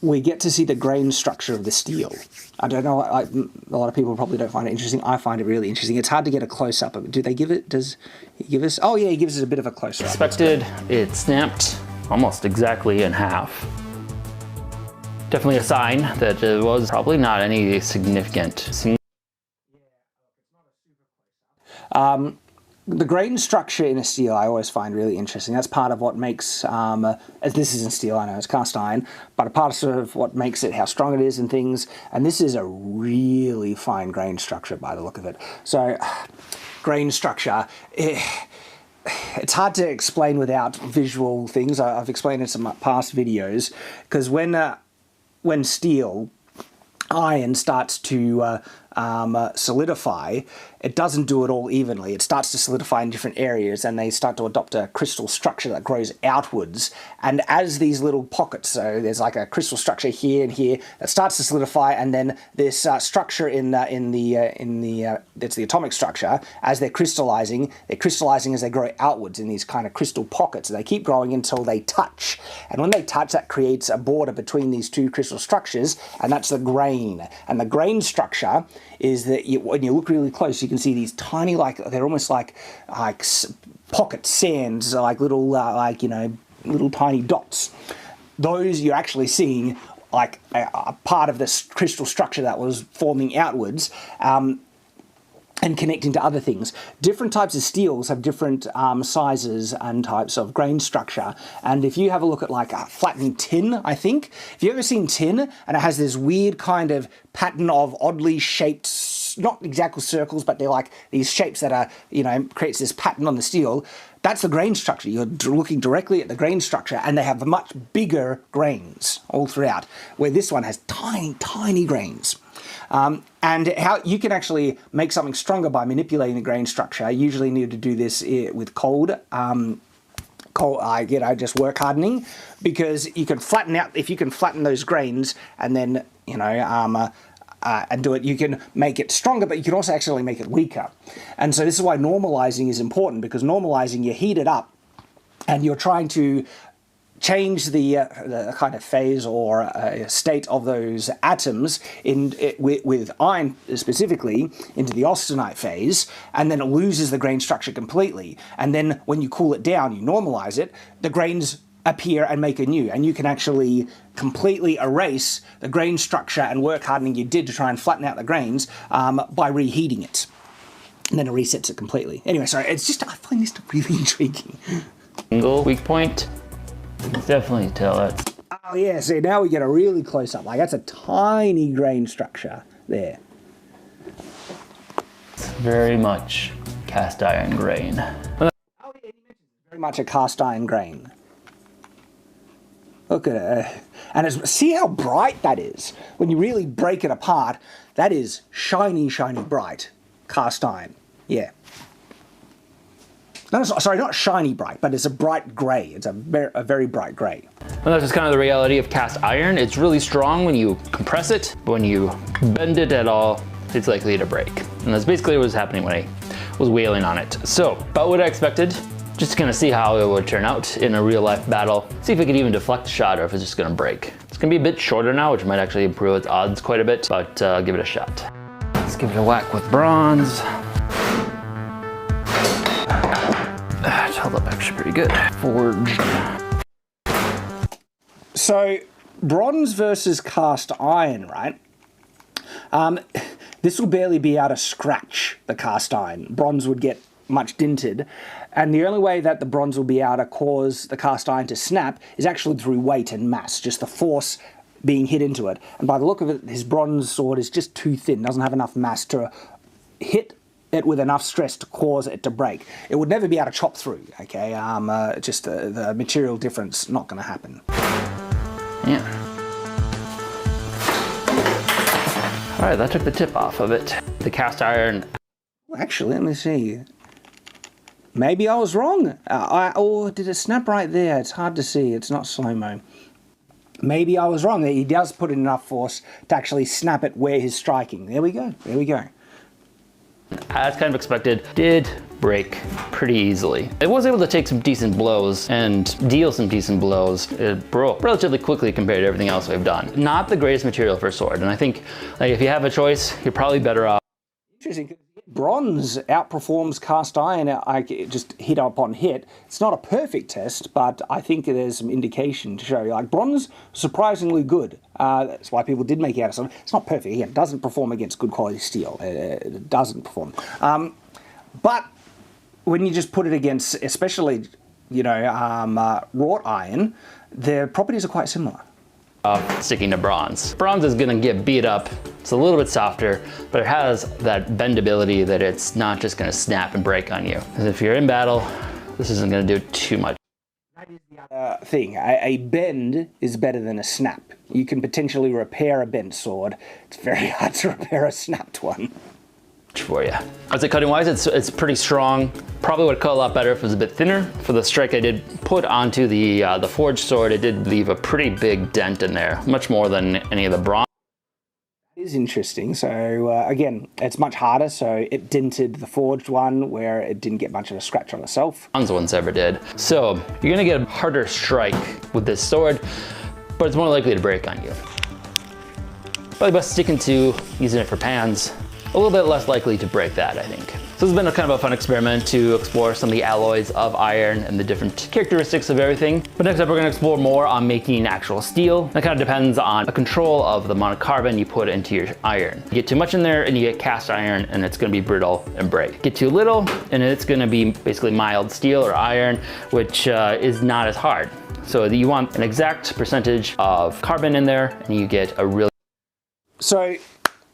We get to see the grain structure of the steel. I don't know, a lot of people probably don't find it interesting. I find it really interesting. It's hard to get a close-up of it. Do they give it, does he give us? Oh yeah, he gives us a bit of a close-up. expected. It snapped almost exactly in half. Definitely a sign that it was probably not any significant. The grain structure in a steel I always find really interesting. That's part of what makes, as this isn't steel, I know it's cast iron, but a part of what makes it how strong it is and things. And this is a really fine grain structure by the look of it. So, grain structure, it's hard to explain without visual things. I've explained it in some past videos, because when steel, iron starts to solidify, it doesn't do it all evenly. It starts to solidify in different areas, and they start to adopt a crystal structure that grows outwards. And as these little pockets, so there's like a crystal structure here and here that starts to solidify, and then this structure that's the atomic structure. As they're crystallizing as they grow outwards in these kind of crystal pockets. They keep growing until they touch, and when they touch, that creates a border between these two crystal structures, and that's the grain. And the grain structure is that when you look really close, you can see these tiny, they're almost like pocket sands, like little, little tiny dots. Those you're actually seeing like a part of this crystal structure that was forming outwards, and connecting to other things. Different types of steels have different sizes and types of grain structure. And if you have a look at like a flattened tin, I think, if you've ever seen tin and it has this weird kind of pattern of oddly shaped, not exactly circles, but they're like these shapes that are, creates this pattern on the steel, that's the grain structure. You're looking directly at the grain structure, and they have much bigger grains all throughout, where this one has tiny, tiny grains. And how you can actually make something stronger by manipulating the grain structure. I usually need to do this with cold, just work hardening, because you can flatten out, if you can flatten those grains and then, and do it, you can make it stronger, but you can also actually make it weaker. And so this is why normalizing is important, because normalizing, you heat it up and you're trying to change the kind of phase or state of those atoms with iron specifically into the austenite phase, and then it loses the grain structure completely. And then when you cool it down, you normalize it, the grains appear and make anew, and you can actually completely erase the grain structure and work hardening you did to try and flatten out the grains by reheating it. And then it resets it completely. Anyway, sorry, I find this really intriguing. Single weak point. Definitely tell that. Oh yeah, see, now we get a really close up. Like, that's a tiny grain structure there. It's very much cast iron grain. Oh yeah, you mentioned very much a cast iron grain. Look at it. And see how bright that is? When you really break it apart, that is shiny, shiny bright cast iron. Yeah. No, sorry, not shiny bright, but it's a bright gray. It's a very bright gray. Well, that's just kind of the reality of cast iron. It's really strong when you compress it, but when you bend it at all, it's likely to break. And that's basically what was happening when I was wailing on it. So, about what I expected. Just to kind of see how it would turn out in a real life battle. See if it could even deflect the shot or if it's just gonna break. It's gonna be a bit shorter now, which might actually improve its odds quite a bit, but I'll give it a shot. Let's give it a whack with bronze. It's held up actually pretty good. Forged. So, bronze versus cast iron, right? This will barely be able to scratch the cast iron. Bronze would get much dinted, and the only way that the bronze will be able to cause the cast iron to snap is actually through weight and mass, just the force being hit into it. And by the look of it, his bronze sword is just too thin, doesn't have enough mass to hit it with enough stress to cause it to break. It would never be able to chop through, okay? Just the material difference, not going to happen. Yeah. All right, that took the tip off of it. The cast iron. Actually, let me see. Maybe I was wrong. Or did it snap right there? It's hard to see. It's not slow-mo. Maybe I was wrong. He does put in enough force to actually snap it where he's striking. There we go. There we go. As kind of expected, did break pretty easily. It was able to take some decent blows and deal some decent blows. It broke relatively quickly compared to everything else we've done. Not the greatest material for a sword, and I think like, if you have a choice, you're probably better off. Interesting. Bronze outperforms cast iron. I just hit upon hit. It's not a perfect test, but I think there's some indication to show you. Like bronze, surprisingly good. That's why people did make it out of something. It's not perfect. Again, it doesn't perform against good quality steel. It doesn't perform. But when you just put it against, especially, you know, wrought iron, their properties are quite similar. Sticking to bronze. Bronze is gonna get beat up. It's a little bit softer, but it has that bendability that it's not just gonna snap and break on you. Because if you're in battle, this isn't gonna do too much. That is the other thing. A bend is better than a snap. You can potentially repair a bent sword. It's very hard to repair a snapped one. For you. I'd say cutting wise, it's pretty strong. Probably would cut a lot better if it was a bit thinner. For the strike I did put onto the forged sword, it did leave a pretty big dent in there, much more than any of the bronze. It is interesting. So again, it's much harder. So it dented the forged one where it didn't get much of a scratch on itself. Bronze ones ever did. So you're gonna get a harder strike with this sword, but it's more likely to break on you. Probably best sticking to using it for pans. A little bit less likely to break that, I think. So this has been a kind of a fun experiment to explore some of the alloys of iron and the different characteristics of everything. But next up, we're gonna explore more on making actual steel. That kind of depends on the control of the amount of carbon you put into your iron. You get too much in there and you get cast iron and it's gonna be brittle and break. Get too little and it's gonna be basically mild steel or iron, which is not as hard. So you want an exact percentage of carbon in there and you get a really... So,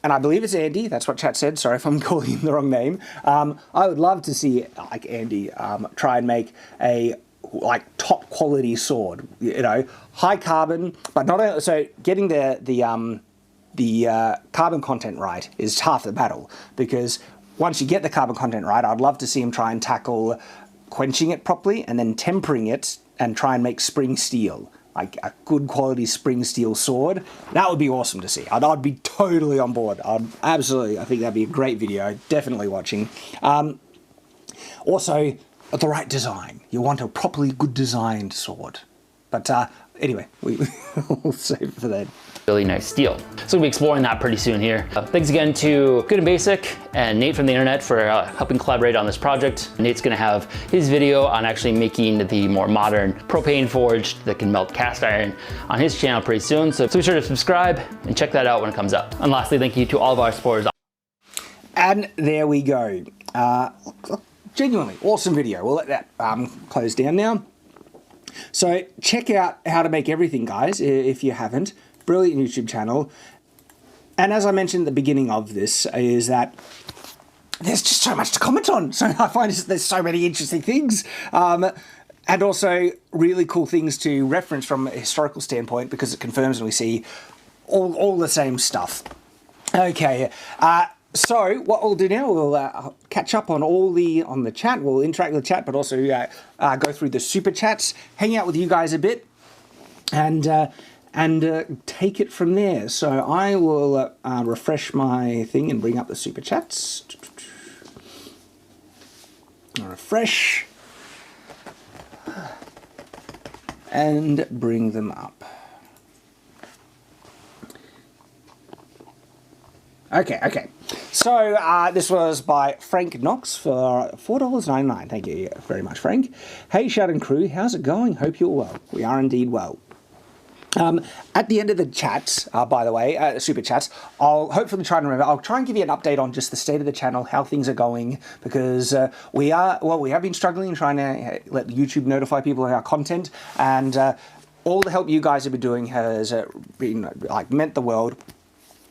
and I believe it's Andy, that's what chat said, sorry if I'm calling him the wrong name. I would love to see, like Andy, try and make a top quality sword, you know, high carbon, but not only, so getting the carbon content right is half the battle, because once you get the carbon content right, I'd love to see him try and tackle quenching it properly and then tempering it and try and make spring steel. Like a good quality spring steel sword. That would be awesome to see. I'd be totally on board. Absolutely, I think that'd be a great video. Definitely watching. Also, the right design. You want a properly good designed sword. But anyway, we'll save it for then. Really nice steel. So we'll be exploring that pretty soon here. Thanks again to Good and Basic and Nate from the internet for helping collaborate on this project. Nate's gonna have his video on actually making the more modern propane forged that can melt cast iron on his channel pretty soon. So be sure to subscribe and check that out when it comes up. And lastly, thank you to all of our supporters. And there we go. Genuinely awesome video. We'll let that close down now. So check out How to Make Everything, guys, if you haven't. Brilliant YouTube channel. And as I mentioned at the beginning of this, is that there's just so much to comment on. So I find there's so many interesting things. And also really cool things to reference from a historical standpoint, because it confirms when we see all the same stuff. Okay, so what we'll do now, we'll catch up on on the chat. We'll interact with the chat, but also go through the super chats, hang out with you guys a bit, and take it from there. So I will refresh my thing and bring up the super chats. refresh, and bring them up. Okay. So this was by Frank Knox for $4.99. Thank you very much, Frank. Hey, Shad and crew, how's it going? Hope you're well. We are indeed well. At the end of the chats, by the way, super chats, I'll hopefully try and remember. I'll try and give you an update on just the state of the channel, how things are going, because we have been struggling trying to let YouTube notify people of our content, and all the help you guys have been doing has been meant the world,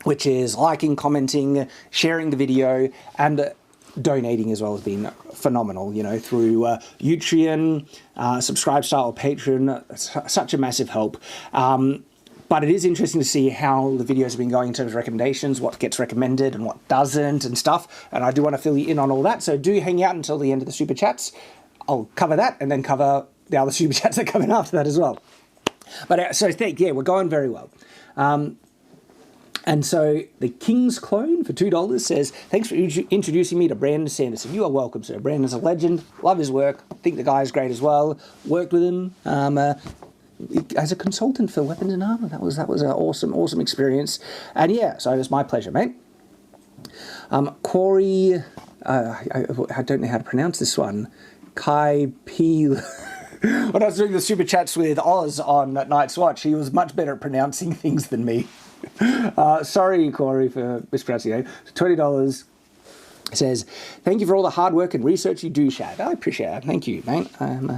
which is liking, commenting, sharing the video, and donating as well has been phenomenal, through Utreon, Subscribe Style, Patreon, such a massive help. But it is interesting to see how the videos have been going in terms of recommendations, what gets recommended and what doesn't and stuff. And I do want to fill you in on all that. So do hang out until the end of the Super Chats. I'll cover that and then cover the other Super Chats that come in after that as well. But so we're going very well. And so the King's Clone for $2 says, thanks for introducing me to Brandon Sanderson. You are welcome, sir. Brandon's a legend. Love his work. I think the guy is great as well. Worked with him as a consultant for weapons and armor. That was an awesome experience. And yeah, so it was my pleasure, mate. Corey, I don't know how to pronounce this one. Kai P. When I was doing the Super Chats with Oz on Night's Watch, he was much better at pronouncing things than me. Sorry, Corey, for mispronouncing it. $20 says, thank you for all the hard work and research you do, Shad. I appreciate it. Thank you, mate.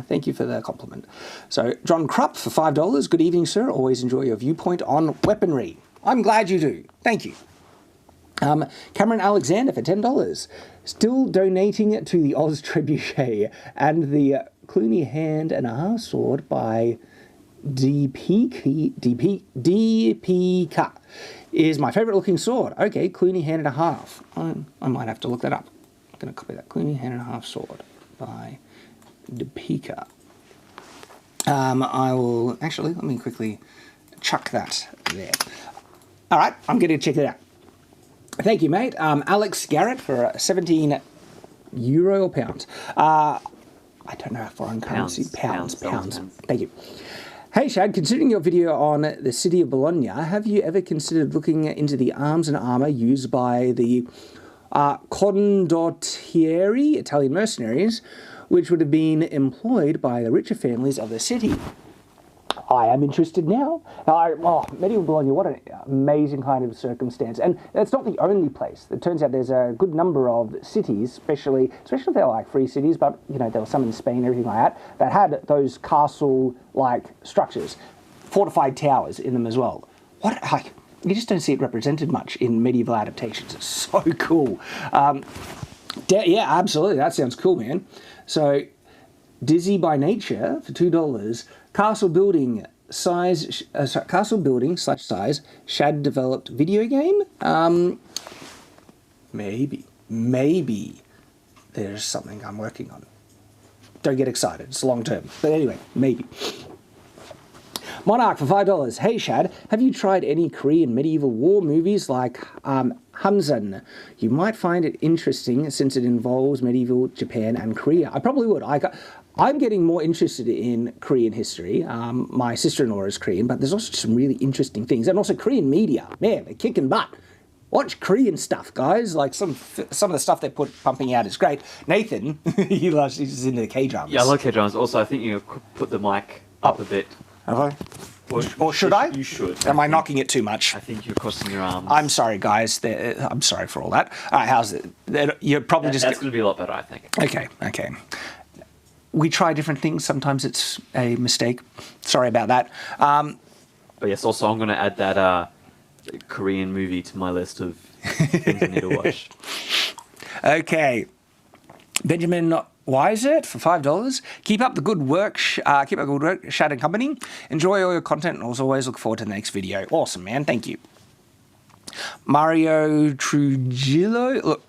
Thank you for the compliment. So, John Krupp for $5. Good evening, sir. Always enjoy your viewpoint on weaponry. I'm glad you do. Thank you. Cameron Alexander for $10. Still donating to the Oz Trebuchet and the Clooney hand and a half sword by DPK is my favorite looking sword. Okay, Clooney hand and a half. I might have to look that up. I'm going to copy that. Clooney hand and a half sword by DPK. I will actually, let me quickly chuck that there. All right, I'm going to check it out. Thank you, mate. Alex Garrett for €17 or pounds. I don't know how foreign currency. Pounds. Thank you. Hey Shad, considering your video on the city of Bologna, have you ever considered looking into the arms and armour used by the condottieri, Italian mercenaries, which would have been employed by the richer families of the city? I am interested now. Medieval Bologna, what an amazing kind of circumstance. And it's not the only place. It turns out there's a good number of cities, especially if they're like free cities, but there were some in Spain and everything like that had those castle-like structures, fortified towers in them as well. You just don't see it represented much in medieval adaptations. It's so cool. Yeah, absolutely. That sounds cool, man. So, Dizzy by Nature for $2. Castle building /size Shad developed video game. Maybe there's something I'm working on. Don't get excited. It's long term. But anyway, maybe. Monarch for $5. Hey Shad, have you tried any Korean medieval war movies like Hansan? You might find it interesting since it involves medieval Japan and Korea. I probably would. I'm getting more interested in Korean history. My sister-in-law is Korean, but there's also some really interesting things. And also Korean media. Man, they're kicking butt. Watch Korean stuff, guys. Like some of the stuff they're pumping out is great. Nathan, he's into the K-dramas. Yeah, I like K-dramas. Also, I think you put the mic up a bit. Have I? Or should I? You should. Am I knocking it too much? I think you're crossing your arms. I'm sorry, guys. I'm sorry for all that. All right, how's it? You're probably just... That's going to be a lot better, I think. Okay. We try different things. Sometimes it's a mistake. Sorry about that. But yes, also I'm going to add that Korean movie to my list of things I need to watch. Okay. Benjamin Wysert for $5. Keep up the good work. Shad and Company. Enjoy all your content, and as always, look forward to the next video. Awesome, man. Thank you. Mario Trujillo. Look.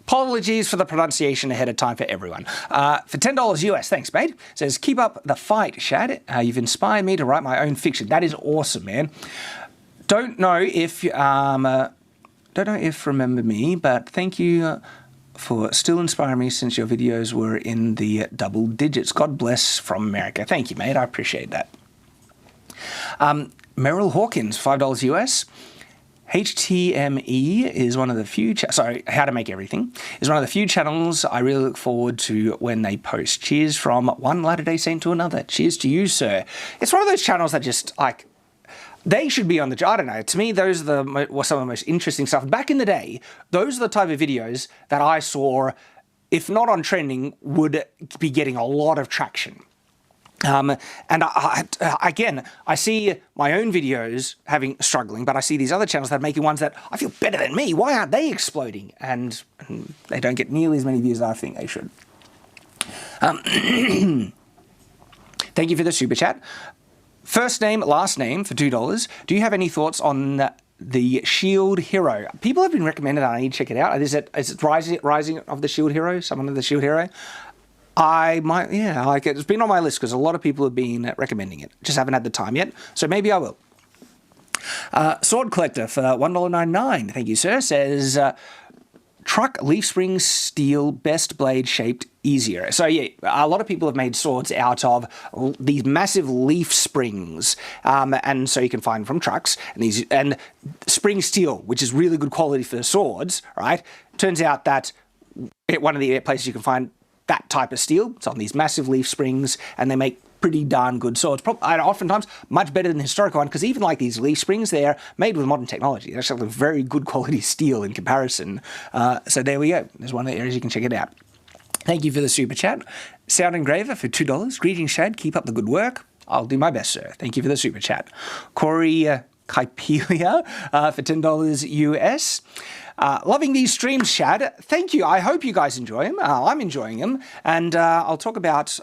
Apologies for the pronunciation ahead of time for everyone. For $10 US, thanks, mate. Says, keep up the fight, Shad. You've inspired me to write my own fiction. That is awesome, man. Don't know if remember me, but thank you for still inspiring me since your videos were in the double digits. God bless from America. Thank you, mate. I appreciate that. Merrill Hawkins, $5 US. HTME is one of the few, How to Make Everything, is one of the few channels I really look forward to when they post. Cheers from one Latter-day Saint to another. Cheers to you, sir. It's one of those channels that just, like, they should be on the, I don't know, to me, those are some of the most interesting stuff. Back in the day, those are the type of videos that I saw, if not on trending, would be getting a lot of traction. And again, I see my own videos struggling, but I see these other channels that are making ones that I feel better than me. Why aren't they exploding? And they don't get nearly as many views as I think they should. Thank you for the super chat. First name, last name for $2. Do you have any thoughts on the Shield Hero? People have been recommending that. I need to check it out. Is it Rising of the Shield Hero? Someone of the Shield Hero? I might, yeah, like it's been on my list because a lot of people have been recommending it. Just haven't had the time yet, so maybe I will. Sword Collector for $1.99, thank you, sir, says, truck leaf spring steel, best blade shaped easier. So yeah, a lot of people have made swords out of these massive leaf springs, and so you can find from trucks, and spring steel, which is really good quality for swords, right? Turns out that one of the places you can find that type of steel, it's on these massive leaf springs, and they make pretty darn good swords. Oftentimes much better than the historical one, because even like these leaf springs, they're made with modern technology. They're actually very good quality steel in comparison. So there we go. There's one of the areas you can check it out. Thank you for the super chat. Sound Engraver for $2. Greetings, Shad. Keep up the good work. I'll do my best, sir. Thank you for the super chat. Corey Kaipelia for $10 US. Loving these streams, Shad. Thank you. I hope you guys enjoy them. I'm enjoying them, and I'll talk about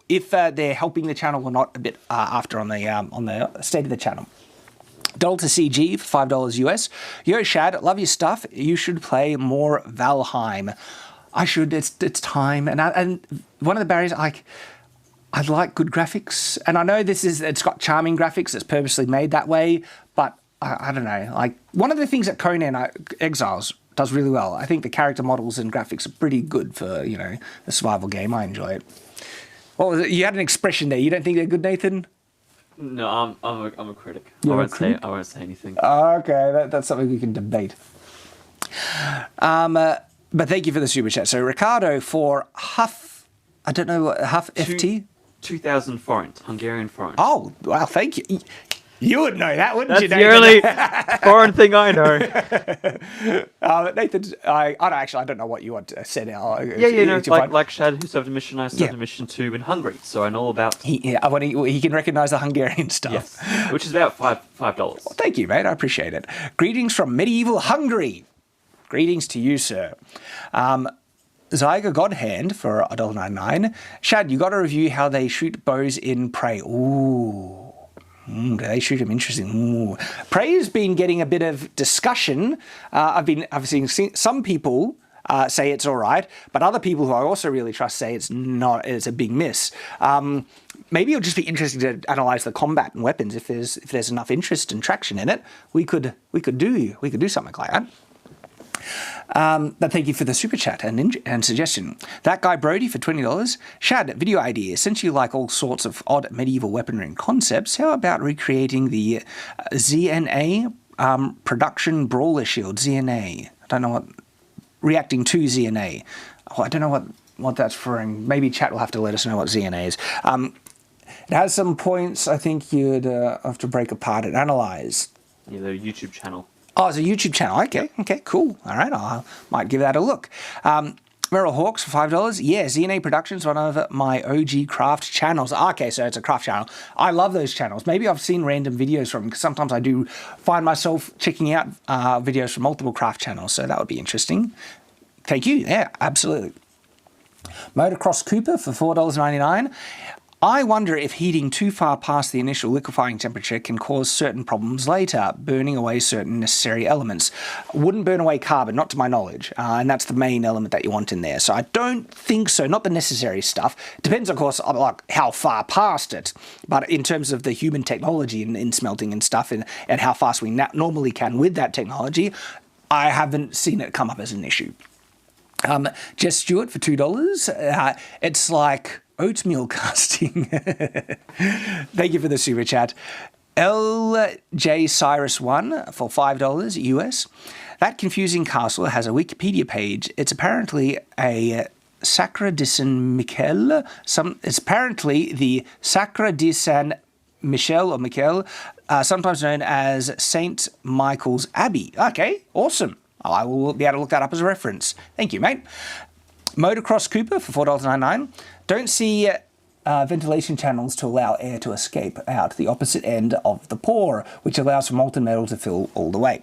if they're helping the channel or not a bit after on the state of the channel. Delta CG for $5 US. Yo, Shad, love your stuff. You should play more Valheim. I should. It's time. And one of the barriers, I like good graphics, and I know it's got charming graphics. It's purposely made that way, but I don't know. Like one of the things that Conan Exiles does really well. I think the character models and graphics are pretty good for a survival game. I enjoy it. What was it? You had an expression there. You don't think they're good, Nathan? No, I'm a critic. You're I won't say anything. Oh, okay, that's something we can debate. But thank you for the super chat. So Ricardo for Huff, I don't know what Huff FT. 2,000 forint, Hungarian forint. Oh, well, thank you. You would know that, wouldn't you, That's Nathan? the only foreign thing I know. Nathan, I don't know what you want to say now. Like Shad, who served a mission, I served a mission too in Hungary, so I know all about. He can recognise the Hungarian stuff. Yes, which is about $5. Well, thank you, mate. I appreciate it. Greetings from medieval Hungary. Greetings to you, sir. Zyga Godhand for $1.99. Shad, you got to review how they shoot bows in Prey. Ooh. Do they shoot them? Interesting. Ooh. Prey has been getting a bit of discussion. I've seen some people say it's all right, but other people who I also really trust say it's not. It's a big miss. Maybe it'll just be interesting to analyze the combat and weapons. If there's enough interest and traction in it, we could do something like that. But thank you for the super chat and suggestion. That guy Brody for $20. Shad, video idea. Since you like all sorts of odd medieval weaponry and concepts, how about recreating the ZNA production brawler shield? ZNA. I don't know what. Reacting to ZNA. Oh, I don't know what that's for. Maybe chat will have to let us know what ZNA is. It has some points I think you'd have to break apart and analyze. Yeah, the YouTube channel. Oh, it's a YouTube channel. Okay, cool. All right, I might give that a look. Merrill Hawks for $5. Yeah, ZNA Productions, one of my OG craft channels. Okay, so it's a craft channel. I love those channels. Maybe I've seen random videos from them, because sometimes I do find myself checking out videos from multiple craft channels, so that would be interesting. Thank you. Yeah, absolutely. Motocross Cooper for $4.99. I wonder if heating too far past the initial liquefying temperature can cause certain problems later, burning away certain necessary elements. Wouldn't burn away carbon, not to my knowledge, and that's the main element that you want in there. So I don't think so, not the necessary stuff. Depends, of course, on like how far past it, but in terms of the human technology in smelting and stuff, and how fast we normally can with that technology, I haven't seen it come up as an issue. Jess Stewart for $2. It's like oatmeal casting. Thank you for the super chat. LJ Cyrus 1 for $5 US. That confusing castle has a Wikipedia page. It's apparently a Sacre de Saint Michel. It's apparently the Sacre de Saint Michel or Michel, sometimes known as Saint Michael's Abbey. Okay, awesome. I will be able to look that up as a reference. Thank you, mate. Motocross Cooper for $4.99. Don't see ventilation channels to allow air to escape out the opposite end of the pore, which allows for molten metal to fill all the way.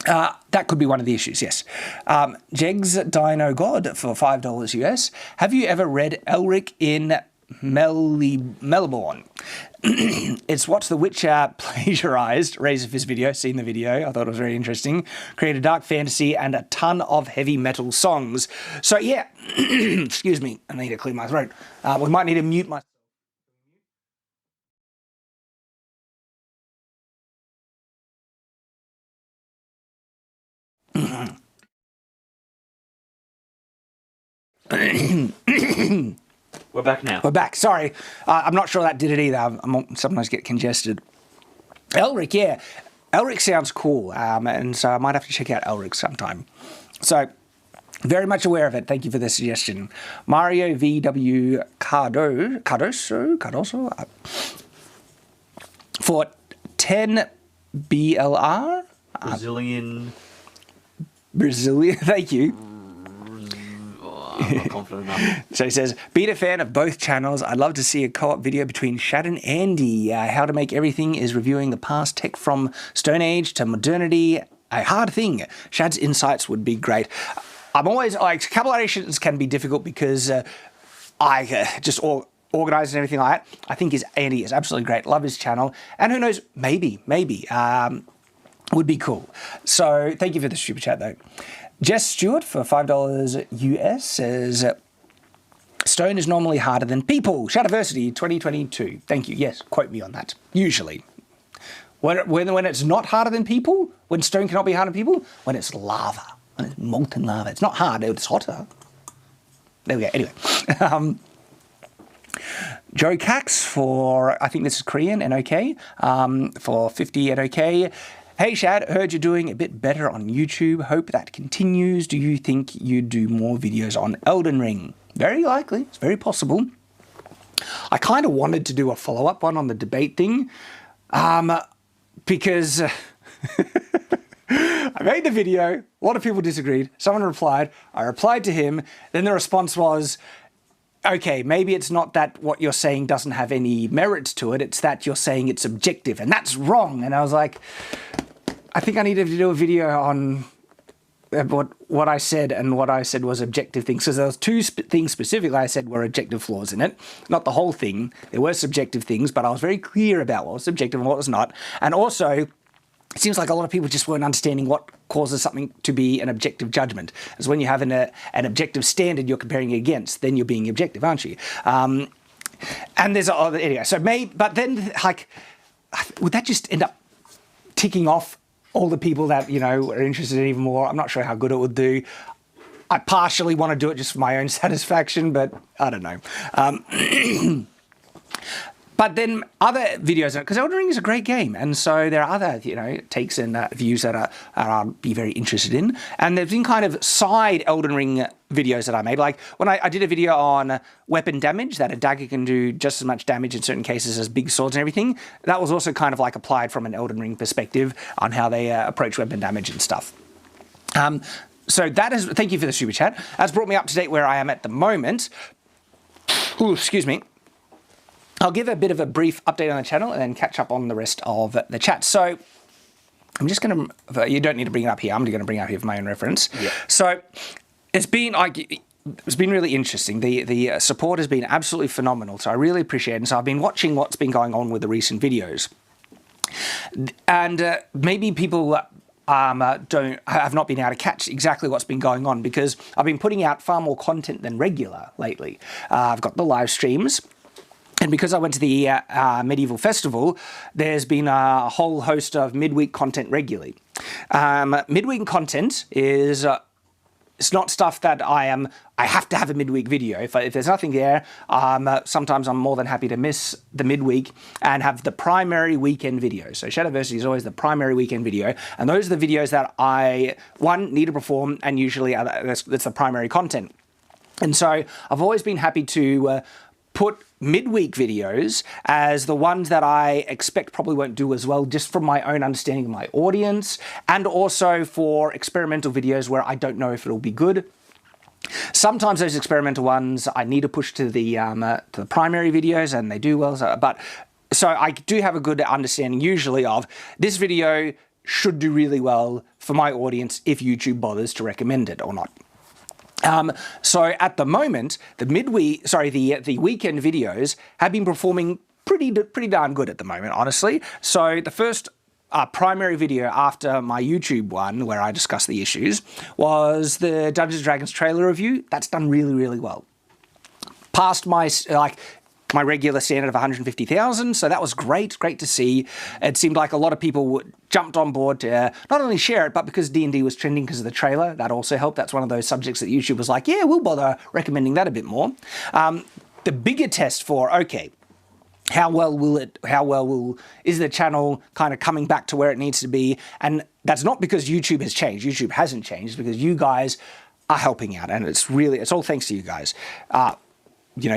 That could be one of the issues, yes. Jegs Dino God for $5 US. Have you ever read Elric in Melbourne? It's what The Witcher plagiarized. Razorfist video, seen the video. I thought it was very interesting. Created dark fantasy and a ton of heavy metal songs. So yeah, excuse me, I need to clear my throat. We might need to mute my... We're back now. We're back. Sorry. I'm not sure that did it either. I sometimes get congested. Elric, yeah. Elric sounds cool. And so I might have to check out Elric sometime. So, very much aware of it. Thank you for the suggestion. Mario VW Cardoso for 10 BLR. Brazilian. Thank you. I'm not confident enough. So he says, being a fan of both channels, I'd love to see a co-op video between Shad and Andy. How to Make Everything is reviewing the past tech from Stone Age to modernity. A hard thing. Shad's insights would be great. I'm always, like, collaborations can be difficult because I just organise and everything like that. I think Andy is absolutely great. Love his channel. And who knows, maybe, would be cool. So thank you for the super chat though. Jess Stewart for $5 US says, stone is normally harder than people. Shadiversity 2022. Thank you. Yes, quote me on that. Usually. When it's not harder than people, when stone cannot be harder than people, when it's lava, when it's molten lava. It's not hard, it's hotter. There we go. Anyway. Joe Cax for, I think this is Korean, NOK, for 50 NOK. Hey Shad, heard you're doing a bit better on YouTube. Hope that continues. Do you think you'd do more videos on Elden Ring? Very likely. It's very possible. I kind of wanted to do a follow-up one on the debate thing because I made the video. A lot of people disagreed. Someone replied. I replied to him. Then the response was, okay, maybe it's not that what you're saying doesn't have any merit to it. It's that you're saying it's objective. And that's wrong. And I was like, I think I need to do a video on what I said, and what I said was objective things. So there was two things specifically I said were objective flaws in it. Not the whole thing. There were subjective things, but I was very clear about what was subjective and what was not. And also, it seems like a lot of people just weren't understanding what causes something to be an objective judgment. As when you have an objective standard you're comparing it against, then you're being objective, aren't you? And there's anyway. So but then, like, would that just end up ticking off all the people that, you know, are interested in even more? I'm not sure how good it would do. I partially want to do it just for my own satisfaction, but I don't know. But then other videos, because Elden Ring is a great game, and so there are other, you know, takes and views that I'd be very interested in. And there's been kind of side Elden Ring videos that I made. Like when I did a video on weapon damage, that a dagger can do just as much damage in certain cases as big swords and everything. That was also kind of like applied from an Elden Ring perspective on how they approach weapon damage and stuff. So that is, thank you for the super chat. That's brought me up to date where I am at the moment. Ooh, excuse me. I'll give a bit of a brief update on the channel and then catch up on the rest of the chat. So I'm just going to, you don't need to bring it up here. I'm going to bring it up here for my own reference. Yeah. So it's been really interesting. The support has been absolutely phenomenal. So I really appreciate it. And so I've been watching what's been going on with the recent videos. And maybe people have not been able to catch exactly what's been going on, because I've been putting out far more content than regular lately. I've got the live streams. And because I went to the Medieval Festival, there's been a whole host of midweek content regularly. Midweek content is it's not stuff that I have to have a midweek video. If there's nothing there, sometimes I'm more than happy to miss the midweek and have the primary weekend video. So Shadowversity is always the primary weekend video. And those are the videos that I, one, need to perform, and usually that's the primary content. And so I've always been happy to put midweek videos as the ones that I expect probably won't do as well, just from my own understanding of my audience, and also for experimental videos where I don't know if it'll be good. Sometimes those experimental ones I need to push to the primary videos, and they do well. So I do have a good understanding usually of this video should do really well for my audience if YouTube bothers to recommend it or not. So at the moment, the weekend videos have been performing pretty darn good at the moment, honestly. So the first primary video after my YouTube one, where I discussed the issues, was the Dungeons & Dragons trailer review. That's done really, really well. Past my regular standard of 150,000, so that was great to see. It seemed like a lot of people jumped on board to not only share it, but because D&D was trending because of the trailer, that also helped. That's one of those subjects that YouTube was like, yeah, we'll bother recommending that a bit more. The bigger test for, okay, how well is the channel kind of coming back to where it needs to be? And that's not because YouTube has changed. YouTube hasn't changed, because you guys are helping out, and it's all thanks to you guys.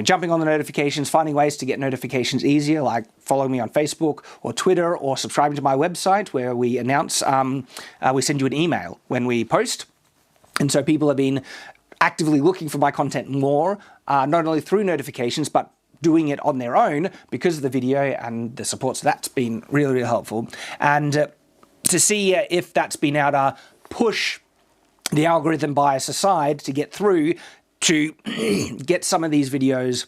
Jumping on the notifications, finding ways to get notifications easier, like following me on Facebook or Twitter, or subscribing to my website where we announce, we send you an email when we post. And so people have been actively looking for my content more, not only through notifications, but doing it on their own because of the video and the support. So that's been really, really helpful. And to see if that's been able to push the algorithm bias aside to get through to get some of these videos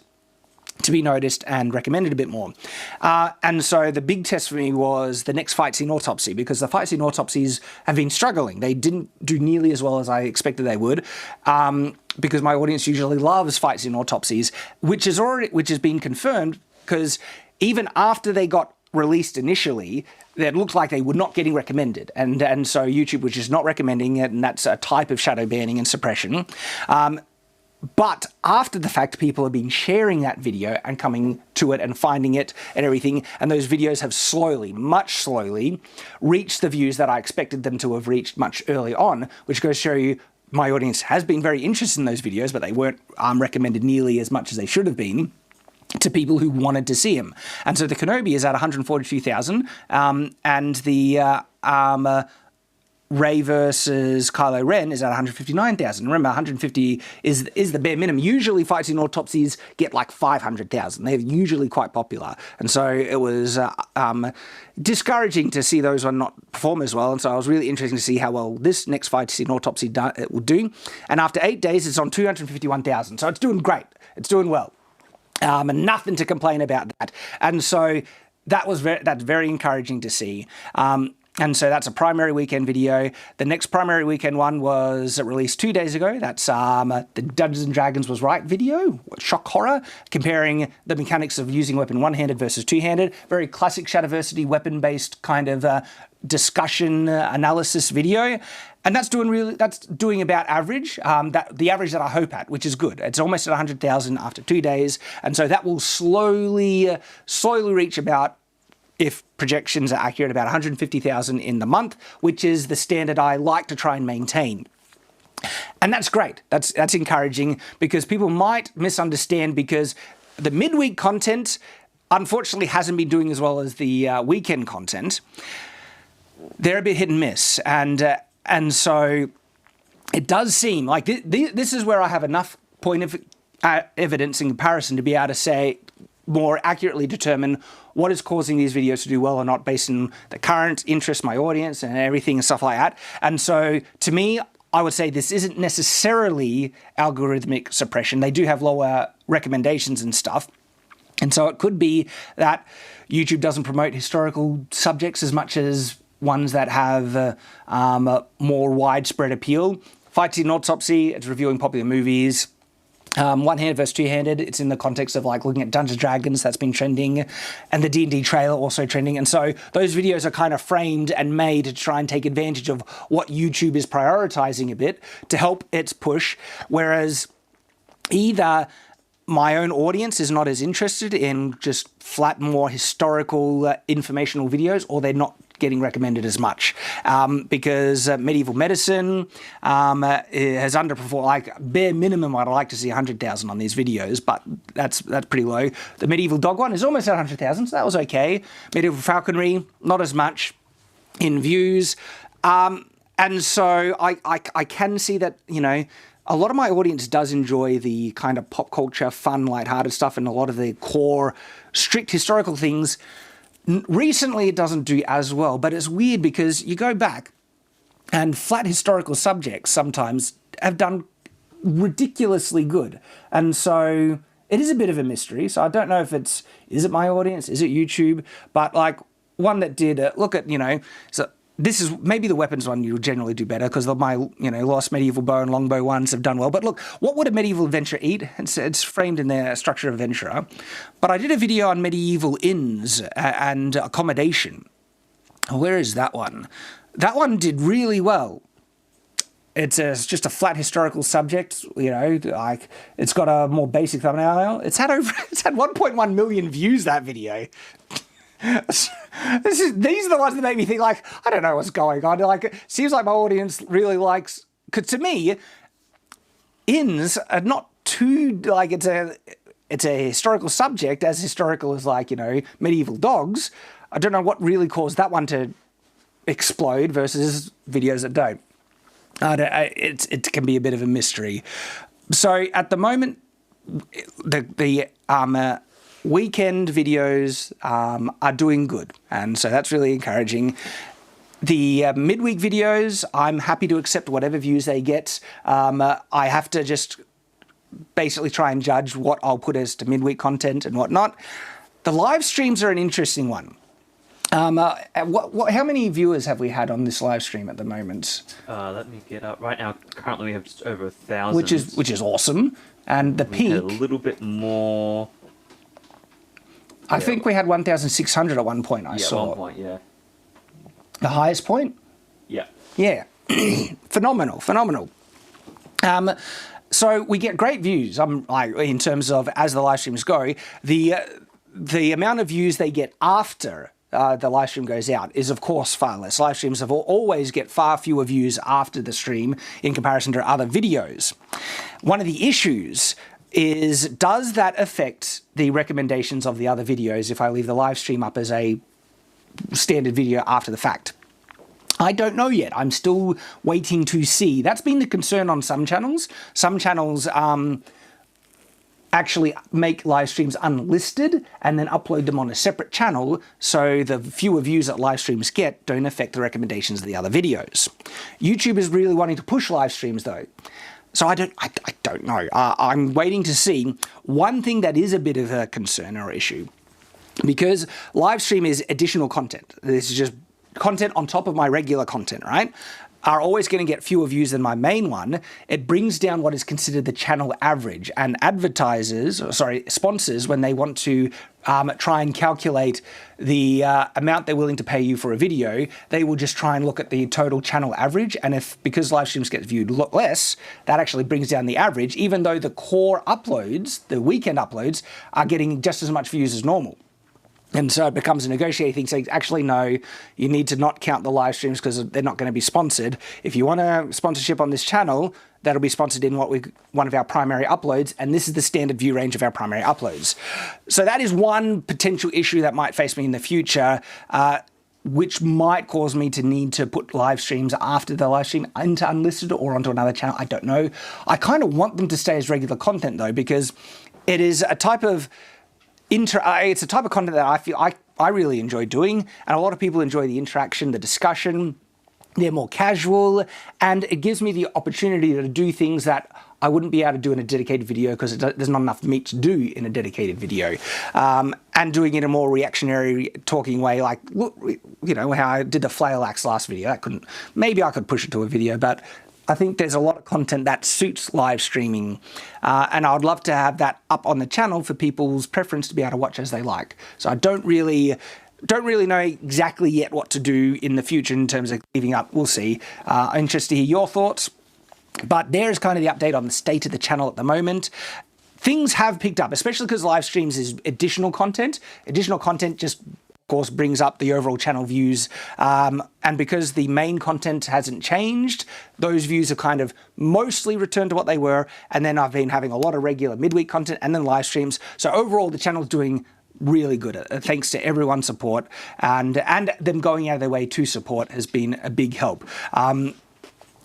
to be noticed and recommended a bit more. And so the big test for me was the next fight scene autopsy, because the fight scene autopsies have been struggling. They didn't do nearly as well as I expected they would, because my audience usually loves fight scene autopsies, which has been confirmed, because even after they got released initially, it looked like they were not getting recommended, and so YouTube was just not recommending it, and that's a type of shadow banning and suppression. But after the fact, people have been sharing that video and coming to it and finding it and everything, and those videos have much slowly, reached the views that I expected them to have reached much early on, which goes to show you my audience has been very interested in those videos, but they weren't recommended nearly as much as they should have been to people who wanted to see them. And so the Kenobi is at 142,000, and the Rey versus Kylo Ren is at 159,000. Remember, 150 is the bare minimum. Usually fight scene autopsies get like 500,000. They're usually quite popular. And so it was discouraging to see those one not perform as well. And so I was really interested to see how well this next fight scene autopsy it will do. And after 8 days, it's on 251,000. So it's doing great. It's doing well. And nothing to complain about that. And so that's very encouraging to see. And so that's a primary weekend video. The next primary weekend one was released 2 days ago. That's the Dungeons & Dragons Was Right video, shock horror, comparing the mechanics of using weapon one-handed versus two-handed. Very classic Shadowversity weapon-based kind of discussion analysis video. And that's doing about average, the average that I hope at, which is good. It's almost at 100,000 after 2 days. And so that will slowly reach about, if projections are accurate, about 150,000 in the month, which is the standard I like to try and maintain. And that's great. That's encouraging, because people might misunderstand, because the midweek content unfortunately hasn't been doing as well as the weekend content. They're a bit hit and miss. And so it does seem like this is where I have enough point of evidence in comparison to be able to say, more accurately determine what is causing these videos to do well or not, based on the current interest, my audience, and everything and stuff like that. And so to me, I would say this isn't necessarily algorithmic suppression. They do have lower recommendations and stuff. And so it could be that YouTube doesn't promote historical subjects as much as ones that have more widespread appeal. Fight Scene Autopsy, it's reviewing popular movies. One-handed versus two-handed, it's in the context of like looking at Dungeons & Dragons, that's been trending, and the D&D trailer also trending. And so those videos are kind of framed and made to try and take advantage of what YouTube is prioritizing a bit to help its push, whereas either my own audience is not as interested in just flat, more historical, informational videos, or they're not getting recommended as much because medieval medicine has underperformed. Like bare minimum, I'd like to see 100,000 on these videos, but that's pretty low. The medieval dog one is almost at 100,000, so that was okay. Medieval falconry, not as much in views, and so I can see that, you know, a lot of my audience does enjoy the kind of pop culture, fun, lighthearted stuff, and a lot of the core, strict historical things. Recently, it doesn't do as well, but it's weird because you go back and flat historical subjects sometimes have done ridiculously good. And so it is a bit of a mystery. So I don't know if is it my audience? Is it YouTube? But like one that did look at, you know, so this is maybe the weapons one you'll generally do better because my, you know, Lost Medieval Bow and Longbow ones have done well. But look, what would a medieval adventurer eat? It's framed in their structure of adventurer. But I did a video on medieval inns and accommodation. Where is that one? That one did really well. It's just a flat historical subject, you know, like it's got a more basic thumbnail. It's had 1.1 million views, that video. These are the ones that make me think, like, I don't know what's going on. Like, it seems like my audience really likes, because to me, inns are not too, like, it's a historical subject, as historical as, like, you know, medieval dogs. I don't know what really caused that one to explode versus videos that don't. It can be a bit of a mystery. So at the moment, the weekend videos are doing good, and so that's really encouraging. The midweek videos, I'm happy to accept whatever views they get. I have to just basically try and judge what I'll put as to midweek content and whatnot. The live streams are an interesting one. How many viewers have we had on this live stream at the moment? Let me get up. Right now, currently we have just over 1,000. Which is awesome. And the peak, had a little bit more. I think we had 1,600 at one point. I saw. At one point, yeah. The highest point? Yeah. Yeah. Phenomenal. So we get great views. Like in terms of as the live streams go, the amount of views they get after the live stream goes out is of course far less. Live streams have always get far fewer views after the stream in comparison to other videos. One of the issues is, does that affect the recommendations of the other videos if I leave the live stream up as a standard video after the fact? I don't know yet. I'm still waiting to see. That's been the concern on some channels. Some channels actually make live streams unlisted and then upload them on a separate channel, so the fewer views that live streams get don't affect the recommendations of the other videos. YouTube is really wanting to push live streams though. So I don't know. I'm waiting to see. One thing that is a bit of a concern or issue, because live stream is additional content. This is just content on top of my regular content, right? Are always going to get fewer views than my main one. It brings down what is considered the channel average, and sponsors, when they want to try and calculate the amount they're willing to pay you for a video, they will just try and look at the total channel average, and because live streams get viewed less, that actually brings down the average, even though the core uploads, the weekend uploads, are getting just as much views as normal. And so it becomes a negotiating thing, saying, actually, no, you need to not count the live streams because they're not going to be sponsored. If you want a sponsorship on this channel, that'll be sponsored in one of our primary uploads, and this is the standard view range of our primary uploads. So that is one potential issue that might face me in the future, which might cause me to need to put live streams after the live stream into unlisted or onto another channel. I don't know. I kind of want them to stay as regular content, though, because it is a type of it's a type of content that I feel I really enjoy doing, and a lot of people enjoy the interaction, the discussion. They're more casual, and it gives me the opportunity to do things that I wouldn't be able to do in a dedicated video because there's not enough meat to do in a dedicated video. And doing it in a more reactionary, talking way, like, look, you know, how I did the flail axe last video. Maybe I could push it to a video, but I think there's a lot of content that suits live streaming, and I would love to have that up on the channel for people's preference to be able to watch as they like. So I don't really know exactly yet what to do in the future in terms of leaving up. We'll see. I'm interested to hear your thoughts. But there's kind of the update on the state of the channel at the moment. Things have picked up, especially because live streams is additional content. Additional content just, of course, brings up the overall channel views. And because the main content hasn't changed, those views have kind of mostly returned to what they were. And then I've been having a lot of regular midweek content and then live streams. So overall, the channel's doing really good, thanks to everyone's support. And them going out of their way to support has been a big help.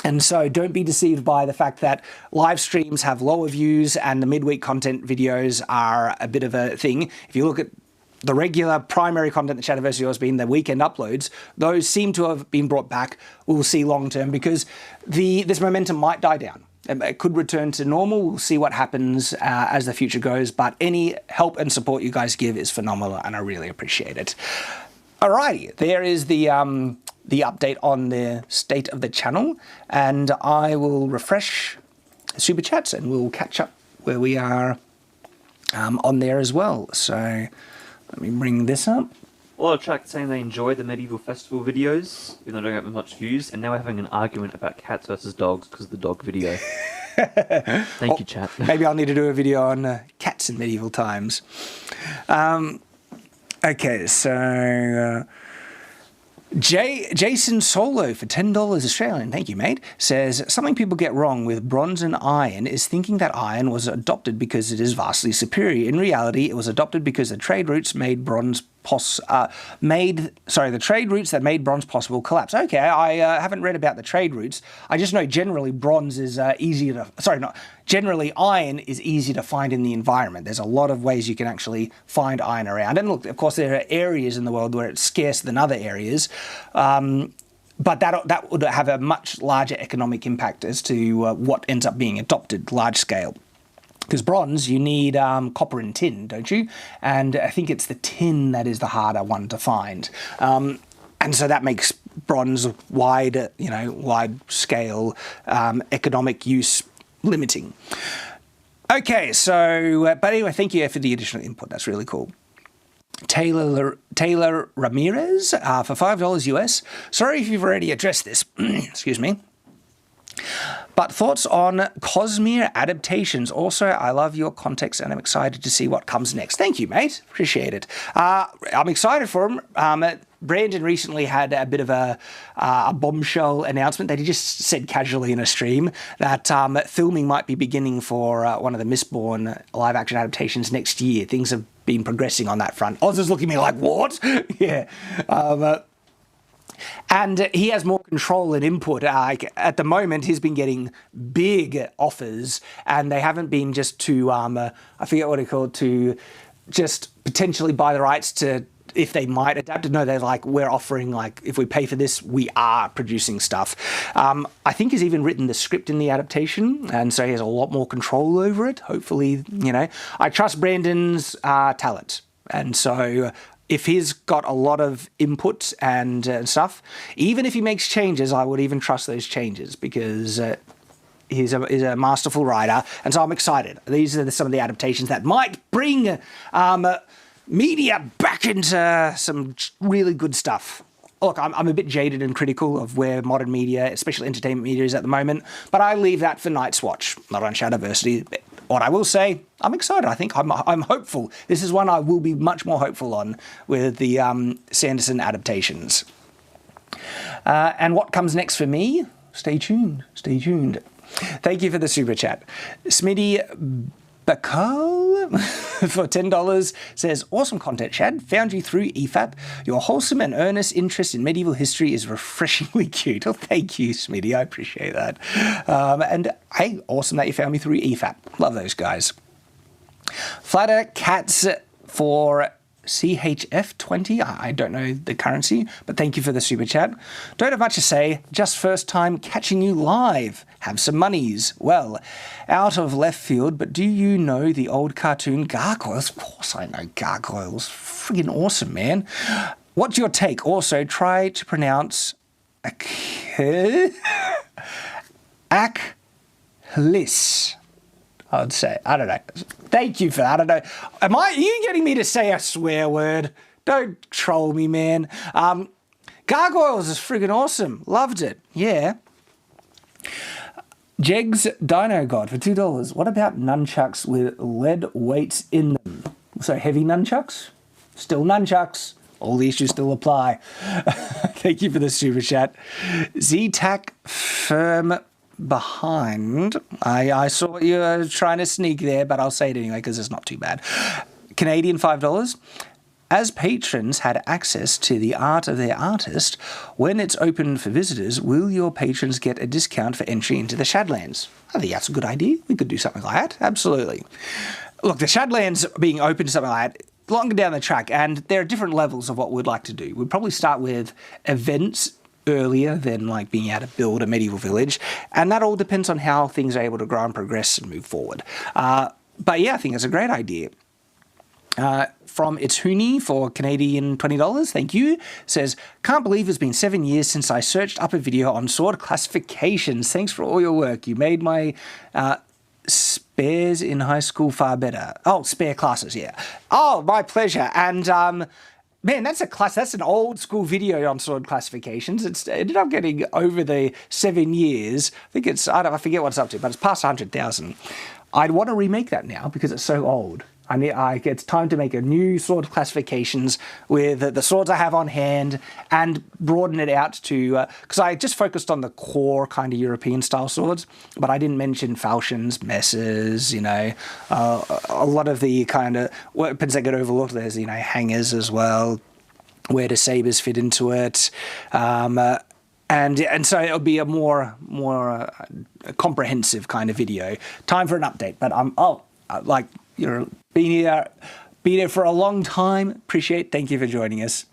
And so don't be deceived by the fact that live streams have lower views and the midweek content videos are a bit of a thing. If you look at the regular primary content that Shadowverse has been, the weekend uploads, those seem to have been brought back. We'll see long term because this momentum might die down. It could return to normal. We'll see what happens as the future goes. But any help and support you guys give is phenomenal and I really appreciate it. Alrighty, there is the update on the state of the channel, and I will refresh Super Chats and we'll catch up where we are on there as well. So let me bring this up. A lot of chat saying they enjoy the medieval festival videos, even though they don't have much views, and now we're having an argument about cats versus dogs because of the dog video. Thank you, chat. Maybe I'll need to do a video on cats in medieval times. Okay, so Jason Solo for $10 Australian, thank you mate, says something people get wrong with bronze and iron is thinking that iron was adopted because it is vastly superior. In reality, it was adopted because the trade routes made bronze the trade routes that made bronze possible collapse. Okay, I haven't read about the trade routes. I just know generally bronze is generally iron is easy to find in the environment. There's a lot of ways you can actually find iron around. And look, of course, there are areas in the world where it's scarcer than other areas. But that would have a much larger economic impact as to what ends up being adopted large scale. Because bronze, you need copper and tin, don't you? And I think it's the tin that is the harder one to find. And so that makes bronze wide scale economic use limiting. Okay, so, but anyway, thank you for the additional input. That's really cool. Taylor Ramirez for $5 US. Sorry if you've already addressed this. Excuse me. But thoughts on Cosmere adaptations. Also, I love your context and I'm excited to see what comes next. Thank you, mate. Appreciate it. I'm excited for him. Brandon recently had a bit of a bombshell announcement that he just said casually in a stream that filming might be beginning for one of the Mistborn live-action adaptations next year. Things have been progressing on that front. Oz is looking at me like, what? Yeah. And he has more control and input. At the moment, he's been getting big offers, and they haven't been just to, I forget what he called, to just potentially buy the rights to, if they might adapt it. No, they're like, we're offering, like, if we pay for this, we are producing stuff. I think he's even written the script in the adaptation, and so he has a lot more control over it. Hopefully, I trust Brandon's talent, and so if he's got a lot of input and stuff, even if he makes changes, I would even trust those changes because he's a masterful writer, and so I'm excited. These are some of the adaptations that might bring media back into some really good stuff. Look, I'm a bit jaded and critical of where modern media, especially entertainment media, is at the moment, but I leave that for Night's Watch, not on Shadowversity. What I will say, I'm excited. I think I'm hopeful. This is one I will be much more hopeful on with the Sanderson adaptations. And what comes next for me? Stay tuned. Stay tuned. Thank you for the super chat. Smitty Bakal for $10 says, awesome content, Shad. Found you through EFAP. Your wholesome and earnest interest in medieval history is refreshingly cute. Oh, thank you, Smitty. I appreciate that. And hey, awesome that you found me through EFAP. Love those guys. Flatter Cats for CHF20. I don't know the currency, but thank you for the super chat. Don't have much to say, just first time catching you live. Have some monies. Well, out of left field, but do you know the old cartoon Gargoyles? Of course I know Gargoyles. Friggin' awesome, man. What's your take? Also, try to pronounce Achlis. I would say. I don't know. Thank you for that. I don't know. Are you getting me to say a swear word? Don't troll me, man. Gargoyles is friggin' awesome. Loved it. Yeah. Jegs Dino God for $2. What about nunchucks with lead weights in them? So heavy nunchucks? Still nunchucks. All the issues still apply. Thank you for the super chat. Z-Tac Firm Behind. I saw what you were trying to sneak there, but I'll say it anyway because it's not too bad. Canadian $5. As patrons had access to the art of their artist, when it's open for visitors, will your patrons get a discount for entry into the Shadlands? I think that's a good idea. We could do something like that. Absolutely. Look, the Shadlands being open to something like that, longer down the track, and there are different levels of what we'd like to do. We'd probably start with events earlier than like being able to build a medieval village, and that all depends on how things are able to grow and progress and move forward. But yeah, I think it's a great idea. From It's Hooney for Canadian $20, thank you, says, can't believe it's been 7 years since I searched up a video on sword classifications. Thanks for all your work. You made my spares in high school far better. Oh, spare classes, yeah. Oh, my pleasure. And man, that's an old school video on sword classifications. It ended up getting over the 7 years. I think I forget what it's up to, but it's past 100,000. I'd want to remake that now because it's so old. It's time to make a new sword classifications with the swords I have on hand and broaden it out to... Because I just focused on the core kind of European style swords, but I didn't mention falchions, messes, a lot of the kind of weapons that get overlooked. There's, hangers as well. Where do sabers fit into it? And so it'll be a more comprehensive kind of video. Time for an update, but you're been here for a long time. Appreciate. Thank you for joining us.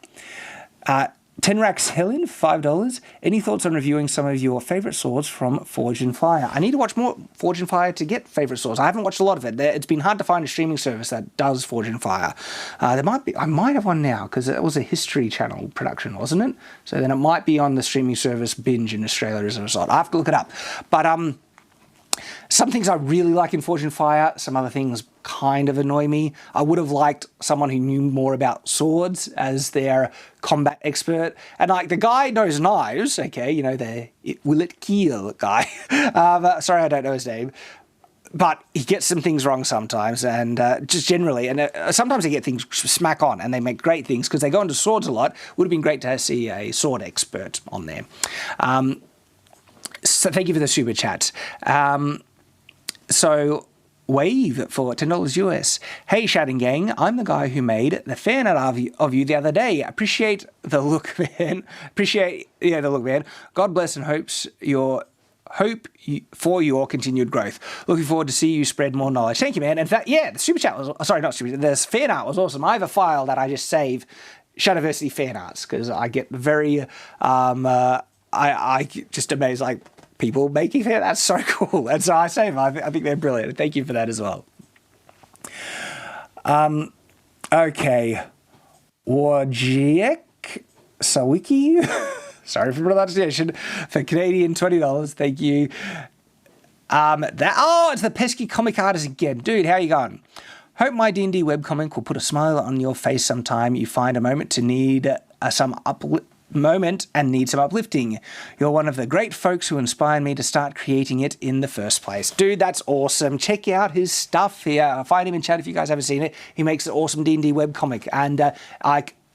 Tenrax Helen, $5. Any thoughts on reviewing some of your favorite swords from Forge and Fire? I need to watch more Forge and Fire to get favorite swords. I haven't watched a lot of it. It's been hard to find a streaming service that does Forge and Fire. I might have one now because it was a History Channel production, wasn't it? So then it might be on the streaming service Binge in Australia as a result. I have to look it up. But some things I really like in Forge and Fire. Some other things kind of annoy me. I would have liked someone who knew more about swords as their combat expert. And the guy knows knives, okay, the will it kill guy. Sorry, I don't know his name. But he gets some things wrong sometimes, and just generally, and sometimes they get things smack on, and they make great things because they go into swords a lot. Would have been great to see a sword expert on there. So thank you for the super chat. So Wave for $10 US. Hey, Shouting Gang, I'm the guy who made the fan art of you the other day. Appreciate the look, man. God bless and hope for your continued growth. Looking forward to see you spread more knowledge. Thank you, man. In fact, yeah, the super chat was, sorry, not super chat, this fan art was awesome. I have a file that I just save Shadowversity fan arts because I get very, I just amazed, people making fan. That's so cool. And so I say them. I think they're brilliant. Thank you for that as well. Okay. Wojciech Sawicki. Sorry for pronunciation. For Canadian $20. Thank you. It's the pesky comic artist again. Dude, how you going? Hope my D&D webcomic will put a smile on your face sometime you find a moment to need some uplifting. You're one of the great folks who inspired me to start creating it in the first place. Dude, that's awesome. Check out his stuff here. Find him in chat if you guys haven't seen it. He makes an awesome D&D webcomic, and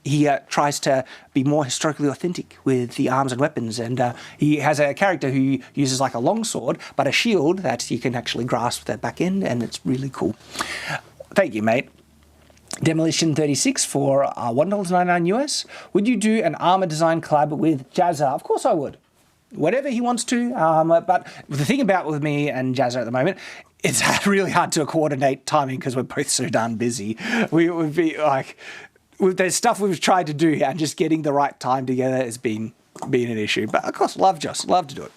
he tries to be more historically authentic with the arms and weapons, and he has a character who uses a longsword, but a shield that you can actually grasp the back end, and it's really cool. Thank you, mate. Demolition 36 for $1.99 US. Would you do an armor design collab with Jazza? Of course I would. Whatever he wants to. But the thing about with me and Jazza at the moment, it's really hard to coordinate timing because we're both so darn busy. We would be there's stuff we've tried to do, and just getting the right time together has been an issue. But of course, love to do it.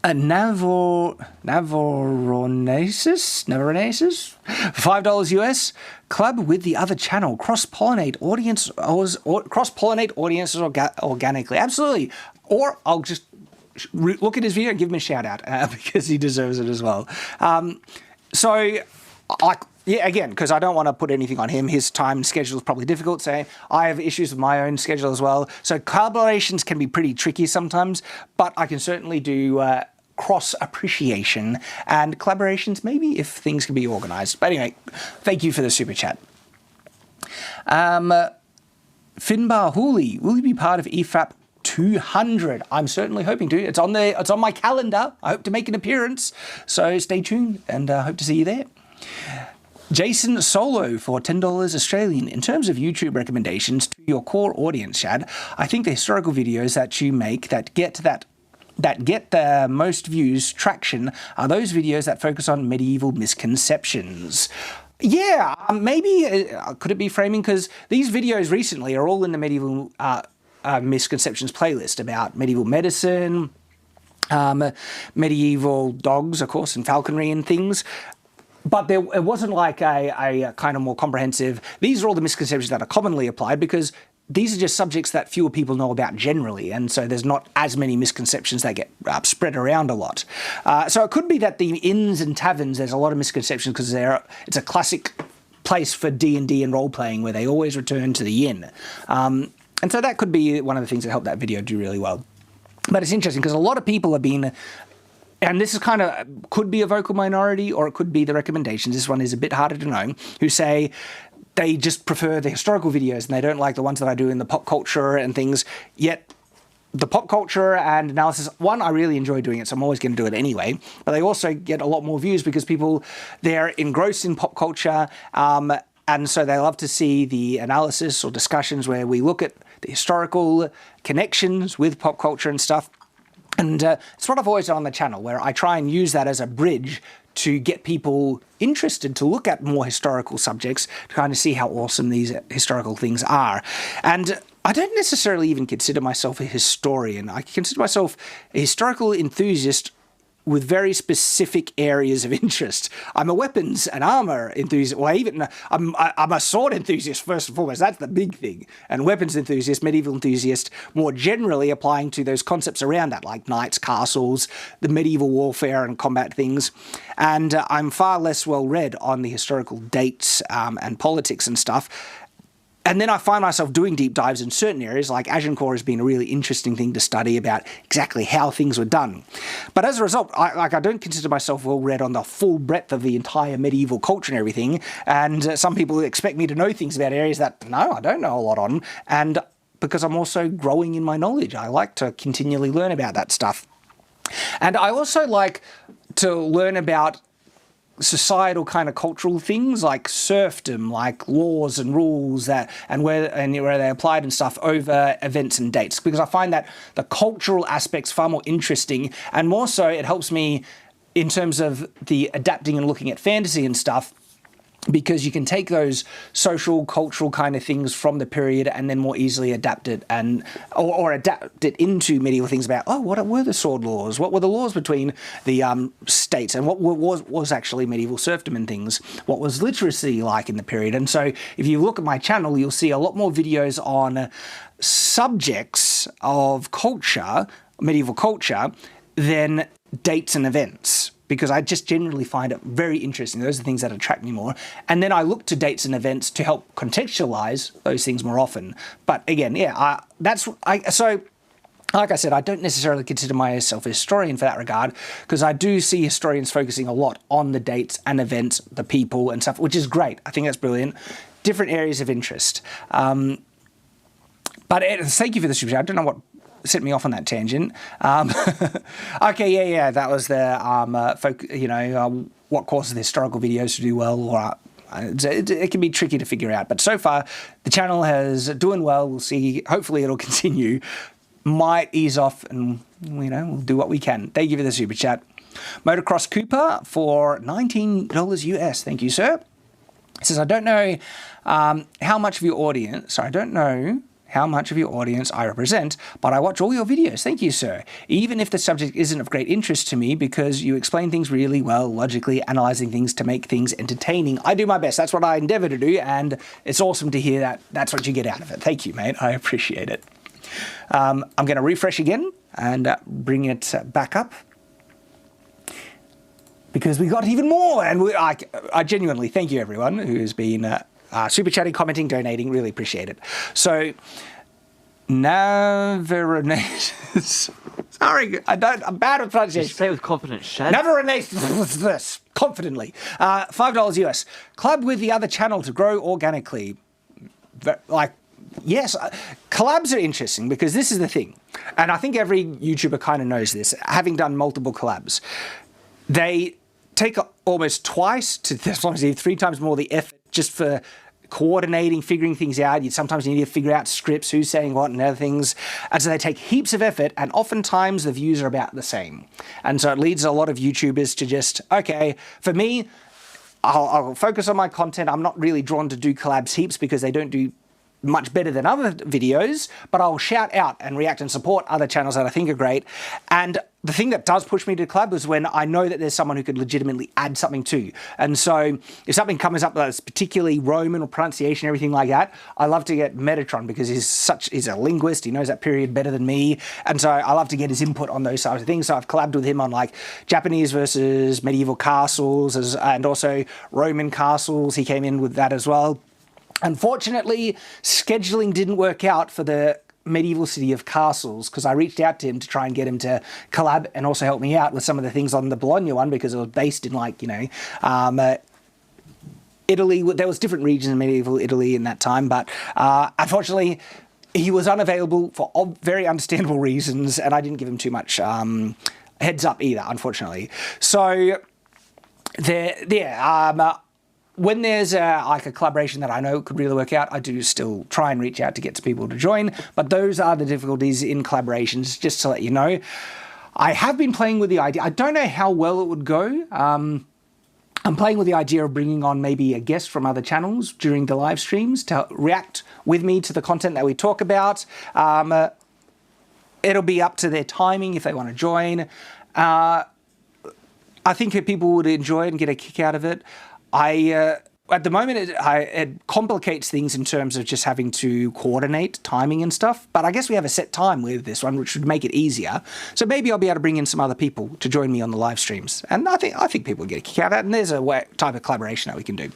Navaronesis, $5 US. Club with the other channel. Cross-pollinate audiences organically. Absolutely. Or I'll just look at his video and give him a shout out because he deserves it as well. Yeah, again, because I don't want to put anything on him. His time schedule is probably difficult. So I have issues with my own schedule as well. So collaborations can be pretty tricky sometimes, but I can certainly do cross appreciation and collaborations maybe if things can be organized. But anyway, thank you for the super chat. Finbar Hooley, will you be part of EFAP 200? I'm certainly hoping to. It's on my calendar. I hope to make an appearance. So stay tuned and hope to see you there. Jason Solo for $10 Australian. In terms of YouTube recommendations to your core audience, Shad, I think the historical videos that you make that get the most views, traction, are those videos that focus on medieval misconceptions. Yeah, maybe, could it be framing? Because these videos recently are all in the medieval misconceptions playlist about medieval medicine, medieval dogs, of course, and falconry and things. But it wasn't like a kind of more comprehensive, these are all the misconceptions that are commonly applied, because these are just subjects that fewer people know about generally, and so there's not as many misconceptions that get spread around a lot. So it could be that the inns and taverns, there's a lot of misconceptions because it's a classic place for D&D and role-playing where they always return to the inn. And so that could be one of the things that helped that video do really well. But it's interesting because a lot of people have been... And this is kind of, could be a vocal minority or it could be the recommendations. This one is a bit harder to know, who say they just prefer the historical videos and they don't like the ones that I do in the pop culture and things. Yet the pop culture and analysis, one, I really enjoy doing it, so I'm always going to do it anyway. But they also get a lot more views because they're engrossed in pop culture. And so they love to see the analysis or discussions where we look at the historical connections with pop culture and stuff. And it's what I've always done on the channel, where I try and use that as a bridge to get people interested to look at more historical subjects, to kind of see how awesome these historical things are. And I don't necessarily even consider myself a historian. I consider myself a historical enthusiast with very specific areas of interest. I'm a weapons and armor enthusiast. Well, I'm a sword enthusiast first and foremost. That's the big thing. And weapons enthusiast, medieval enthusiast, more generally applying to those concepts around that, like knights, castles, the medieval warfare and combat things. And I'm far less well read on the historical dates and politics and stuff. And then I find myself doing deep dives in certain areas, like Agincourt has been a really interesting thing to study about exactly how things were done. But as a result, I don't consider myself well read on the full breadth of the entire medieval culture and everything. And some people expect me to know things about areas that, no, I don't know a lot on. And because I'm also growing in my knowledge, I like to continually learn about that stuff. And I also like to learn about societal kind of cultural things like serfdom, like laws and rules and where they applied and stuff over events and dates, because I find that the cultural aspects far more interesting, and more so it helps me in terms of the adapting and looking at fantasy and stuff, because you can take those social, cultural kind of things from the period and then more easily adapt it or adapt it into medieval things about, what were the sword laws? What were the laws between the states? And what was actually medieval serfdom and things? What was literacy like in the period? And so if you look at my channel, you'll see a lot more videos on subjects of culture, medieval culture, than dates and events, because I just generally find it very interesting. Those are the things that attract me more. And then I look to dates and events to help contextualize those things more often. But again, yeah, so like I said, I don't necessarily consider myself a historian for that regard, because I do see historians focusing a lot on the dates and events, the people and stuff, which is great. I think that's brilliant. Different areas of interest. But thank you for the super chat. I don't know what set me off on that tangent. Okay, yeah, that was the what causes the historical videos to do well, or it can be tricky to figure out. But so far, the channel is doing well. We'll see. Hopefully, it'll continue. Might ease off, and we'll do what we can. Thank you for the super chat. Motocross Cooper for $19 US. Thank you, sir. It says, I don't know how much of your audience. I don't know how much of your audience I represent, but I watch all your videos. Thank you, sir. Even if the subject isn't of great interest to me, because you explain things really well, logically analyzing things to make things entertaining. I do my best. That's what I endeavor to do, and it's awesome to hear that that's what you get out of it. Thank you, mate. I appreciate it. I'm going to refresh again. and bring it back up. Because we got even more, and I genuinely thank you everyone who's been super chatting, commenting, donating. Really appreciate it. So, Naveronatus. Sorry, I'm bad at pronunciation. Just say it with confidence, Shad. Naveronatus, this confidently. $5 US. Collab with the other channel to grow organically. Like, yes, collabs are interesting because this is the thing, and I think every YouTuber kind of knows this. Having done multiple collabs, they take almost twice to sometimes even 3 times more the effort just for coordinating, figuring things out. Sometimes you need to figure out scripts, who's saying what and other things. And so they take heaps of effort, and oftentimes the views are about the same. And so it leads a lot of YouTubers to just, okay, for me, I'll focus on my content. I'm not really drawn to do collabs heaps because they don't do much better than other videos, but I'll shout out and react and support other channels that I think are great. And the thing that does push me to collab is when I know that there's someone who could legitimately add something to. And so if something comes up that's particularly Roman or pronunciation, everything like that, I love to get Metatron because he's a linguist. He knows that period better than me. And so I love to get his input on those types of things. So I've collabed with him on like Japanese versus medieval castles and also Roman castles. He came in with that as well. Unfortunately, scheduling didn't work out for the medieval city of castles because I reached out to him to try and get him to collab and also help me out with some of the things on the Bologna one because it was based in like, Italy. There was different regions in medieval Italy in that time, but unfortunately, he was unavailable for very understandable reasons, and I didn't give him too much heads up either, unfortunately. So, when there's like a collaboration that I know could really work out, I do still try and reach out to get people to join. But those are the difficulties in collaborations, just to let you know. I have been playing with the idea. I don't know how well it would go. I'm playing with the idea of bringing on maybe a guest from other channels during the live streams to react with me to the content that we talk about. It'll be up to their timing if they want to join. I think people would enjoy it and get a kick out of it. At the moment, it complicates things in terms of just having to coordinate timing and stuff. But I guess we have a set time with this one, which would make it easier. So maybe I'll be able to bring in some other people to join me on the live streams. And I think people will get a kick out of that. And there's a type of collaboration that we can do,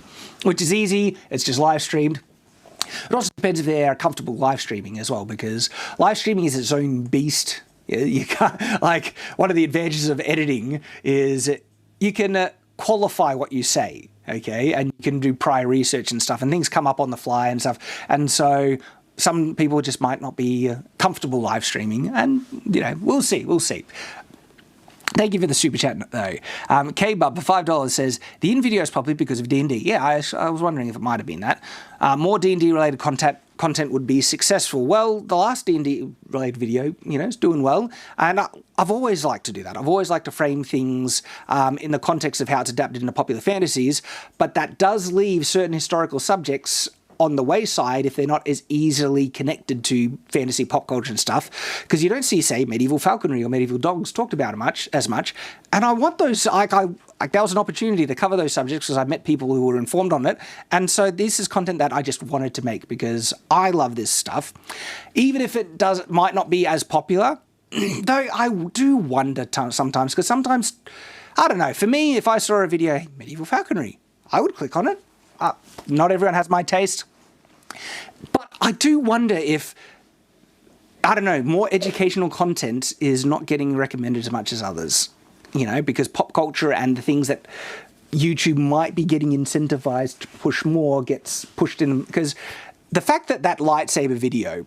which is easy. It's just live streamed. It also depends if they're comfortable live streaming as well, because live streaming is its own beast. You can't, like, one of the advantages of editing is you can qualify what you say. Okay, and you can do prior research and stuff, and things come up on the fly and stuff. And so some people just might not be comfortable live streaming, and we'll see. Thank you for the super chat though. K-Bub for $5 says the in video is probably because of D&D. Yeah, I was wondering if it might have been that. More D&D related content would be successful. Well, the last D&D related video, is doing well. And I've always liked to do that. I've always liked to frame things in the context of how it's adapted into popular fantasies, but that does leave certain historical subjects on the wayside if they're not as easily connected to fantasy pop culture and stuff, because you don't see, say, medieval falconry or medieval dogs talked about as much. And I want those, that was an opportunity to cover those subjects because I met people who were informed on it. And so this is content that I just wanted to make because I love this stuff. Even if it might not be as popular, though I do wonder sometimes, because sometimes, I don't know, for me, if I saw a video, hey, medieval falconry, I would click on it. Not everyone has my taste. But I do wonder if, I don't know, more educational content is not getting recommended as much as others. Because pop culture and the things that YouTube might be getting incentivized to push more gets pushed in. Because the fact that lightsaber video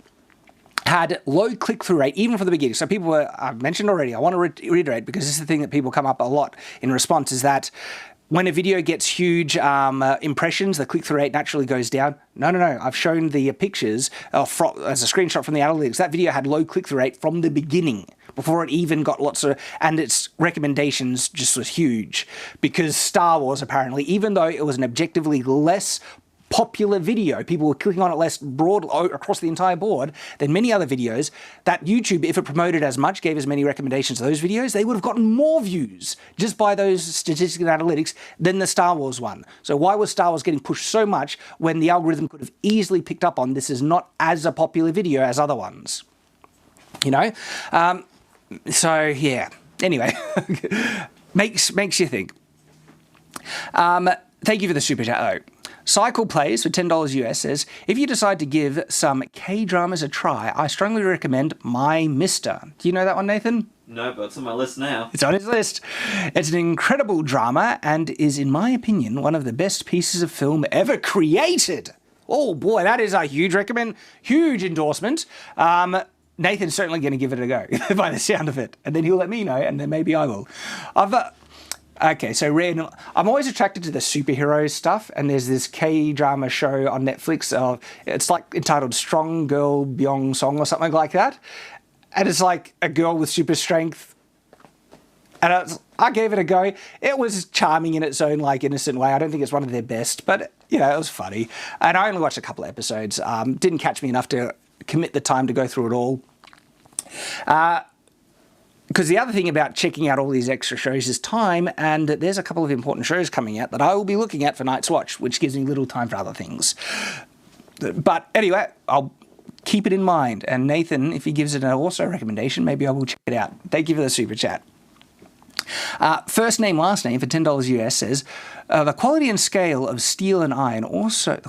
had low click-through rate, even from the beginning. So people I've mentioned already, I want to reiterate, because this is the thing that people come up a lot in response, is that when a video gets huge impressions, the click-through rate naturally goes down. No. I've shown the pictures as a screenshot from the analytics. That video had low click-through rate from the beginning, before it even got lots of... And its recommendations just was huge. Because Star Wars, apparently, even though it was an objectively less popular video, people were clicking on it less broad across the entire board than many other videos, that YouTube, if it promoted as much, gave as many recommendations to those videos, they would have gotten more views just by those statistics and analytics than the Star Wars one. So why was Star Wars getting pushed so much when the algorithm could have easily picked up on this is not as a popular video as other ones? So yeah. Anyway, makes you think. Thank you for the super chat though. Cycle Plays for $10 US says, if you decide to give some K-dramas a try, I strongly recommend My Mister. Do you know that one, Nathan? No, but it's on my list now. It's on his list. It's an incredible drama and is, in my opinion, one of the best pieces of film ever created. Oh boy, that is a huge endorsement. Nathan's certainly going to give it a go by the sound of it, and then he'll let me know, and then maybe I will. Okay, so random. I'm always attracted to the superhero stuff, and there's this K-drama show on Netflix. It's like entitled Strong Girl Byung Song or something like that, and it's like a girl with super strength. And I gave it a go. It was charming in its own like innocent way. I don't think it's one of their best, but you know, it was funny. And I only watched a couple of episodes. Didn't catch me enough to commit the time to go through it all. Because the other thing about checking out all these extra shows is time, and there's a couple of important shows coming out that I will be looking at for Night's Watch, which gives me little time for other things. But anyway, I'll keep it in mind. And Nathan, if he gives it an also recommendation, maybe I will check it out. Thank you for the super chat. First name, last name for $10 US says, the quality and scale of steel and iron also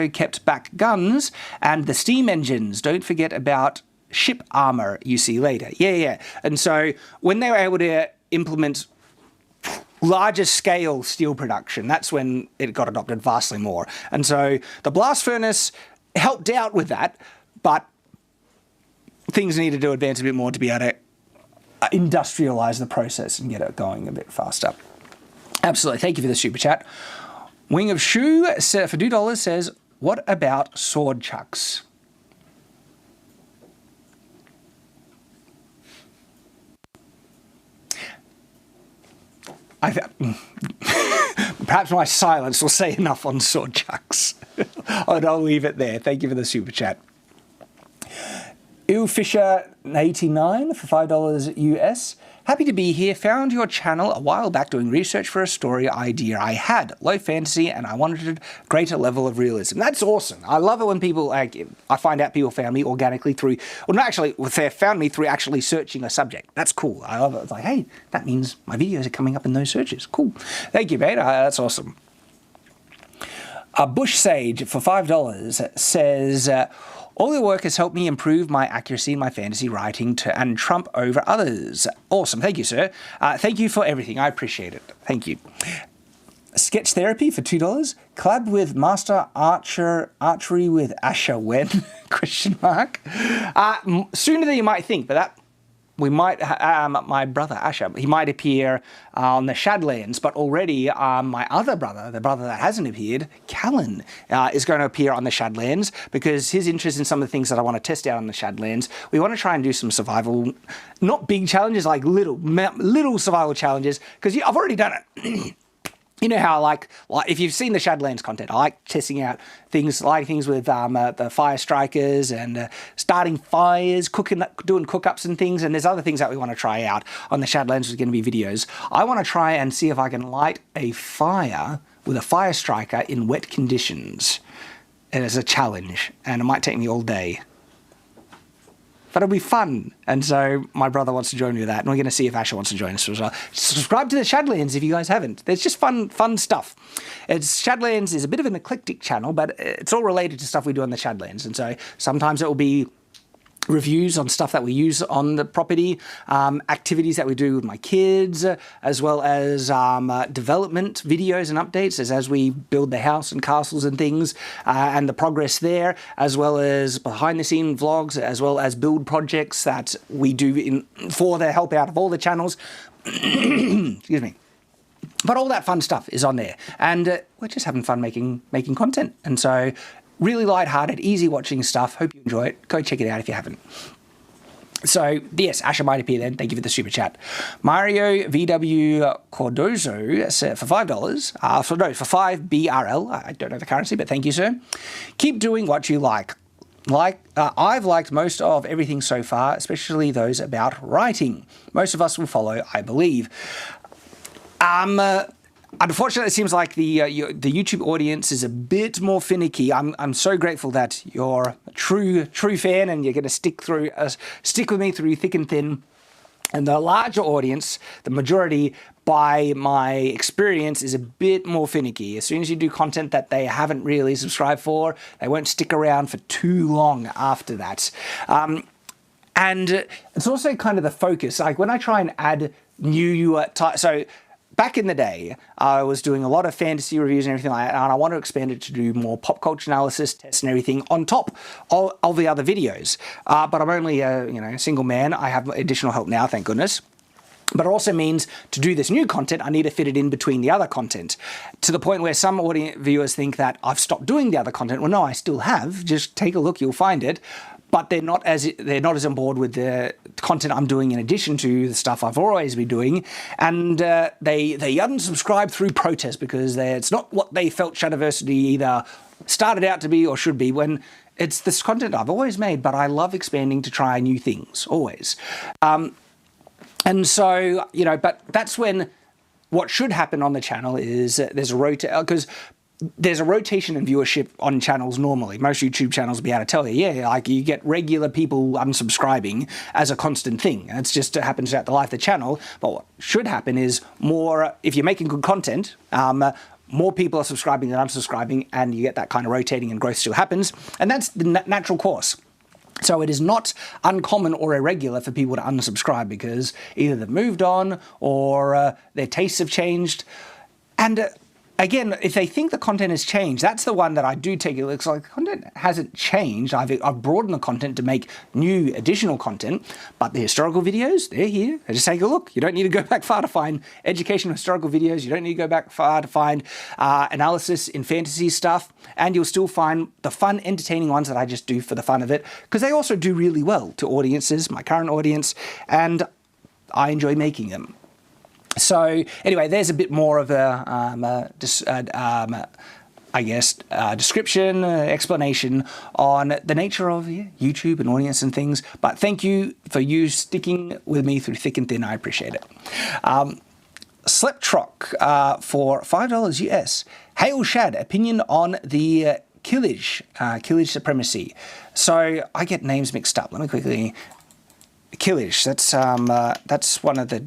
kept back guns and the steam engines. Don't forget about ship armor you see later. Yeah. And so when they were able to implement larger scale steel production, that's when it got adopted vastly more. And so the blast furnace helped out with that, but things needed to advance a bit more to be able to industrialize the process and get it going a bit faster. Absolutely. Thank you for the super chat. Wing of Shoe for $2 says, what about sword chucks? Perhaps my silence will say enough on sword chucks. And I'll leave it there. Thank you for the super chat. Fisher89 for $5 US. Happy to be here. Found your channel a while back doing research for a story idea I had. Low fantasy, and I wanted a greater level of realism. That's awesome. I love it when people, like, I find out people found me organically through, well, not actually, they found me through actually searching a subject. That's cool. I love it. It's like, hey, that means my videos are coming up in those searches. Cool. Thank you, mate. That's awesome. Bush Sage for $5 says, all your work has helped me improve my accuracy in my fantasy writing and trump over others. Awesome. Thank you, sir. Thank you for everything. I appreciate it. Thank you. Sketch Therapy for $2. Collab with Master Archery with Asher when? ? Sooner than you might think, but that we might, my brother Asher, he might appear on the Shadlands, but already my other brother, the brother that hasn't appeared, Callan, is going to appear on the Shadlands because his interest in some of the things that I want to test out on the Shadlands. We want to try and do some survival, not big challenges, like little survival challenges, because I've already done it. You know how I like if you've seen the Shadlands content, I like testing out things with the fire strikers and starting fires, doing cook-ups and things, and there's other things that we want to try out on the Shadlands. There's going to be videos. I want to try and see if I can light a fire with a fire striker in wet conditions as a challenge, and it might take me all day. But it'll be fun. And so my brother wants to join me with that. And we're going to see if Asher wants to join us as well. Subscribe to the Shadlands if you guys haven't. There's just fun stuff. Shadlands is a bit of an eclectic channel, but it's all related to stuff we do on the Shadlands. And so sometimes it will be reviews on stuff that we use on the property, activities that we do with my kids, as well as development videos and updates as we build the house and castles and things, and the progress there, as well as behind-the-scene vlogs, as well as build projects that we do for the help out of all the channels. Excuse me. But all that fun stuff is on there, and we're just having fun making content, and so really light-hearted, easy watching stuff. Hope you enjoy it. Go check it out if you haven't. So, yes, Asher might appear then. Thank you for the super chat. Mario VW Cordozo for $5. For 5 BRL. I don't know the currency, but thank you, sir. Keep doing what you like. I've liked most of everything so far, especially those about writing. Most of us will follow, I believe. Unfortunately, it seems like the YouTube audience is a bit more finicky. I'm so grateful that you're a true fan and you're going to stick with me through thick and thin. And the larger audience, the majority, by my experience, is a bit more finicky. As soon as you do content that they haven't really subscribed for, they won't stick around for too long after that. And it's also kind of the focus. Like when I try and add new so back in the day, I was doing a lot of fantasy reviews and everything like that, and I want to expand it to do more pop culture analysis, tests and everything on top of the other videos. But I'm only a single man. I have additional help now, thank goodness. But it also means to do this new content, I need to fit it in between the other content, to the point where some viewers think that I've stopped doing the other content. Well, no, I still have. Just take a look, you'll find it. But they're not as on board with the content I'm doing in addition to the stuff I've always been doing, and they unsubscribe through protest because it's not what they felt Shadowversity either started out to be or should be. When it's this content I've always made, but I love expanding to try new things always. And so, but that's when what should happen on the channel is there's a rotation in viewership on channels normally. Most YouTube channels will be able to tell you, like you get regular people unsubscribing as a constant thing. And it's just happens throughout the life of the channel. But what should happen is more, if you're making good content, more people are subscribing than unsubscribing, and you get that kind of rotating and growth still happens. And that's the natural course. So it is not uncommon or irregular for people to unsubscribe because either they've moved on or their tastes have changed. And again, if they think the content has changed, that's the one that I do take. It looks like the content hasn't changed. I've broadened the content to make new additional content, but the historical videos, they're here. Just take a look. You don't need to go back far to find educational historical videos. You don't need to go back far to find analysis in fantasy stuff, and you'll still find the fun, entertaining ones that I just do for the fun of it, because they also do really well to audiences, my current audience, and I enjoy making them. So anyway, there's a bit more of a description, explanation on the nature of YouTube and audience and things. But thank you for you sticking with me through thick and thin. I appreciate it. Sleptrock for $5 US. Hail Shad, opinion on the Killage supremacy. So I get names mixed up. Let me quickly. Killage. That's one of the.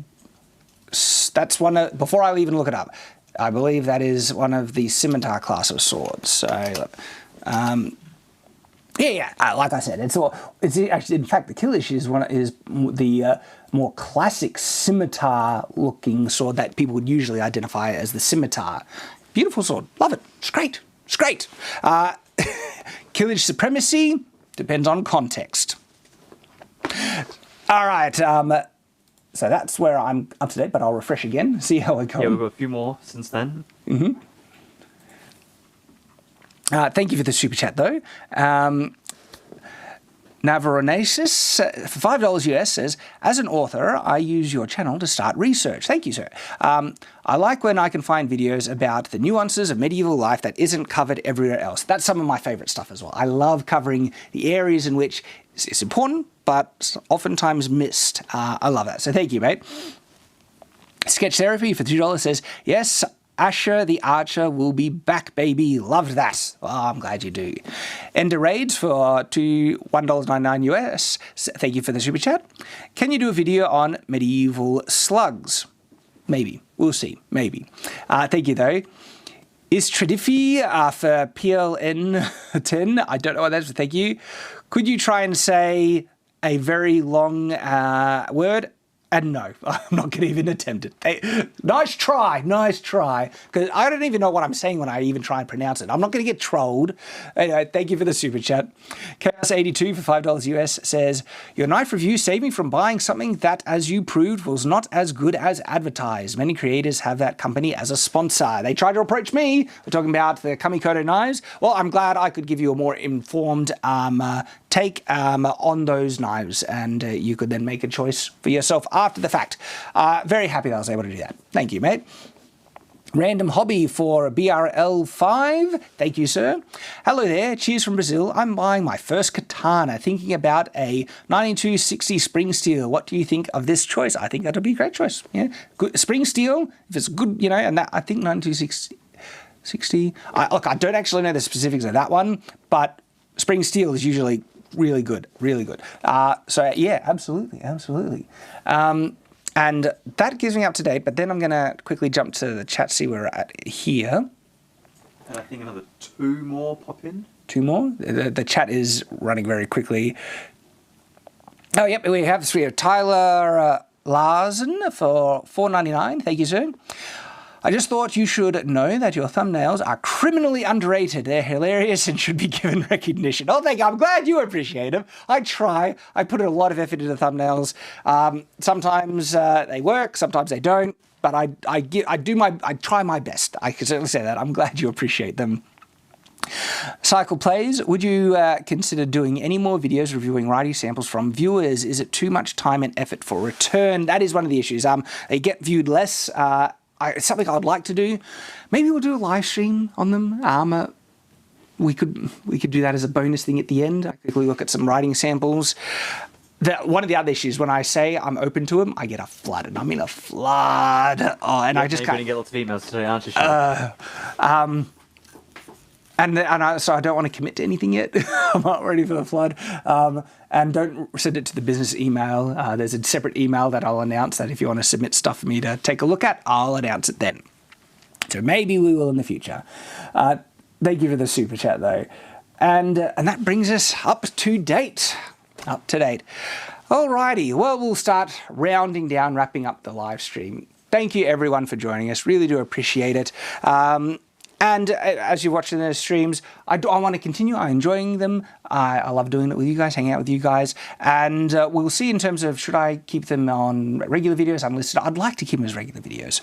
Before I even look it up, I believe that is one of the scimitar class of swords. So, like I said, it's actually, in fact, the Killage is the more classic scimitar-looking sword that people would usually identify as the scimitar. Beautiful sword, love it. It's great. It's great. Killage supremacy depends on context. All right. So that's where I'm up to date, but I'll refresh again, see how I go. Yeah, we've got a few more since then. Thank you for the super chat, though. Navaronesis, for $5 US, says, as an author, I use your channel to start research. Thank you, sir. I like when I can find videos about the nuances of medieval life that isn't covered everywhere else. That's some of my favorite stuff as well. I love covering the areas in which it's important, but oftentimes missed. I love that. So thank you, mate. Sketch Therapy for $3 says, yes, Asher the Archer will be back, baby. Loved that. Oh, I'm glad you do. Ender Raids for $1.99 US. Thank you for the super chat. Can you do a video on medieval slugs? Maybe. We'll see. Maybe. Thank you, though. Is Tradifi for PLN 10? I don't know what that's for. Thank you. Could you try and say a very long word? And no, I'm not going to even attempt it. Hey, nice try. Because I don't even know what I'm saying when I even try and pronounce it. I'm not going to get trolled. Anyway, thank you for the super chat. Chaos82 for $5 US says, your knife review saved me from buying something that, as you proved, was not as good as advertised. Many creators have that company as a sponsor. They tried to approach me. We're talking about the Kamikoto knives. Well, I'm glad I could give you a more informed take on those knives, and you could then make a choice for yourself after the fact. Very happy that I was able to do that. Thank you, mate. Random Hobby for BRL5. Thank you, sir. Hello there. Cheers from Brazil. I'm buying my first katana, thinking about a 9260 spring steel. What do you think of this choice? I think that'll be a great choice. Yeah, good spring steel. If it's good, you know, and that I think 9260. Look, I don't actually know the specifics of that one, but spring steel is usually really good, really good. So yeah, absolutely, absolutely. And that gives me up to date, but then I'm going to quickly jump to the chat, see where we're at here. And I think another 2 more pop in. 2 more? The chat is running very quickly. Oh, yep, we have Tyler Larsen for $4.99. Thank you, sir. I just thought you should know that your thumbnails are criminally underrated. They're hilarious and should be given recognition. Oh, thank you. I'm glad you appreciate them. I try. I put a lot of effort into thumbnails. Sometimes they work, sometimes they don't. But I try my best. I can certainly say that. I'm glad you appreciate them. Cycle Plays, would you consider doing any more videos reviewing writing samples from viewers? Is it too much time and effort for return? That is one of the issues. They get viewed less. It's something I'd like to do. Maybe we'll do a live stream on them. We could do that as a bonus thing at the end. I quickly look at some writing samples. One of the other issues, when I say I'm open to them, I get a flood, and I'm in a flood. Oh, and I just can't. You're going to get lots of emails today, aren't you, Sean? So I don't want to commit to anything yet. I'm not ready for the flood. And don't send it to the business email. There's a separate email that I'll announce that if you want to submit stuff for me to take a look at, I'll announce it then. So maybe we will in the future. Thank you for the super chat though. And that brings us up to date. Up to date. Alrighty, well, we'll start rounding down, wrapping up the live stream. Thank you everyone for joining us. Really do appreciate it. And as you're watching the streams, I want to continue. I'm enjoying them. I love doing it with you guys, hanging out with you guys. And we'll see in terms of should I keep them on regular videos, unlisted. I'd like to keep them as regular videos.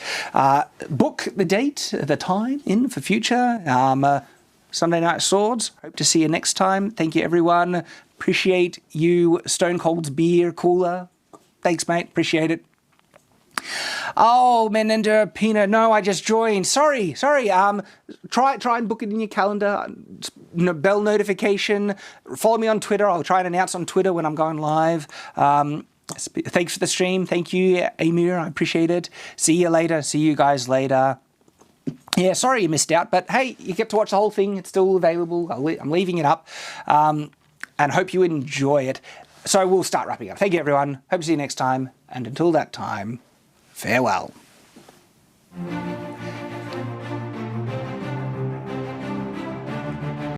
Book the date, the time in for future. Sunday Night Swords. Hope to see you next time. Thank you, everyone. Appreciate you. Stone Cold's beer cooler. Thanks, mate. Appreciate it. Oh, Menender Pina, no, I just joined. Sorry. Try and book it in your calendar. Bell notification. Follow me on Twitter. I'll try and announce on Twitter when I'm going live. Thanks for the stream. Thank you, Amir. I appreciate it. See you later. See you guys later. Yeah, sorry you missed out, but hey, you get to watch the whole thing. It's still available. I'm leaving it up, and hope you enjoy it. So we'll start wrapping up. Thank you, everyone. Hope to see you next time, and until that time, farewell.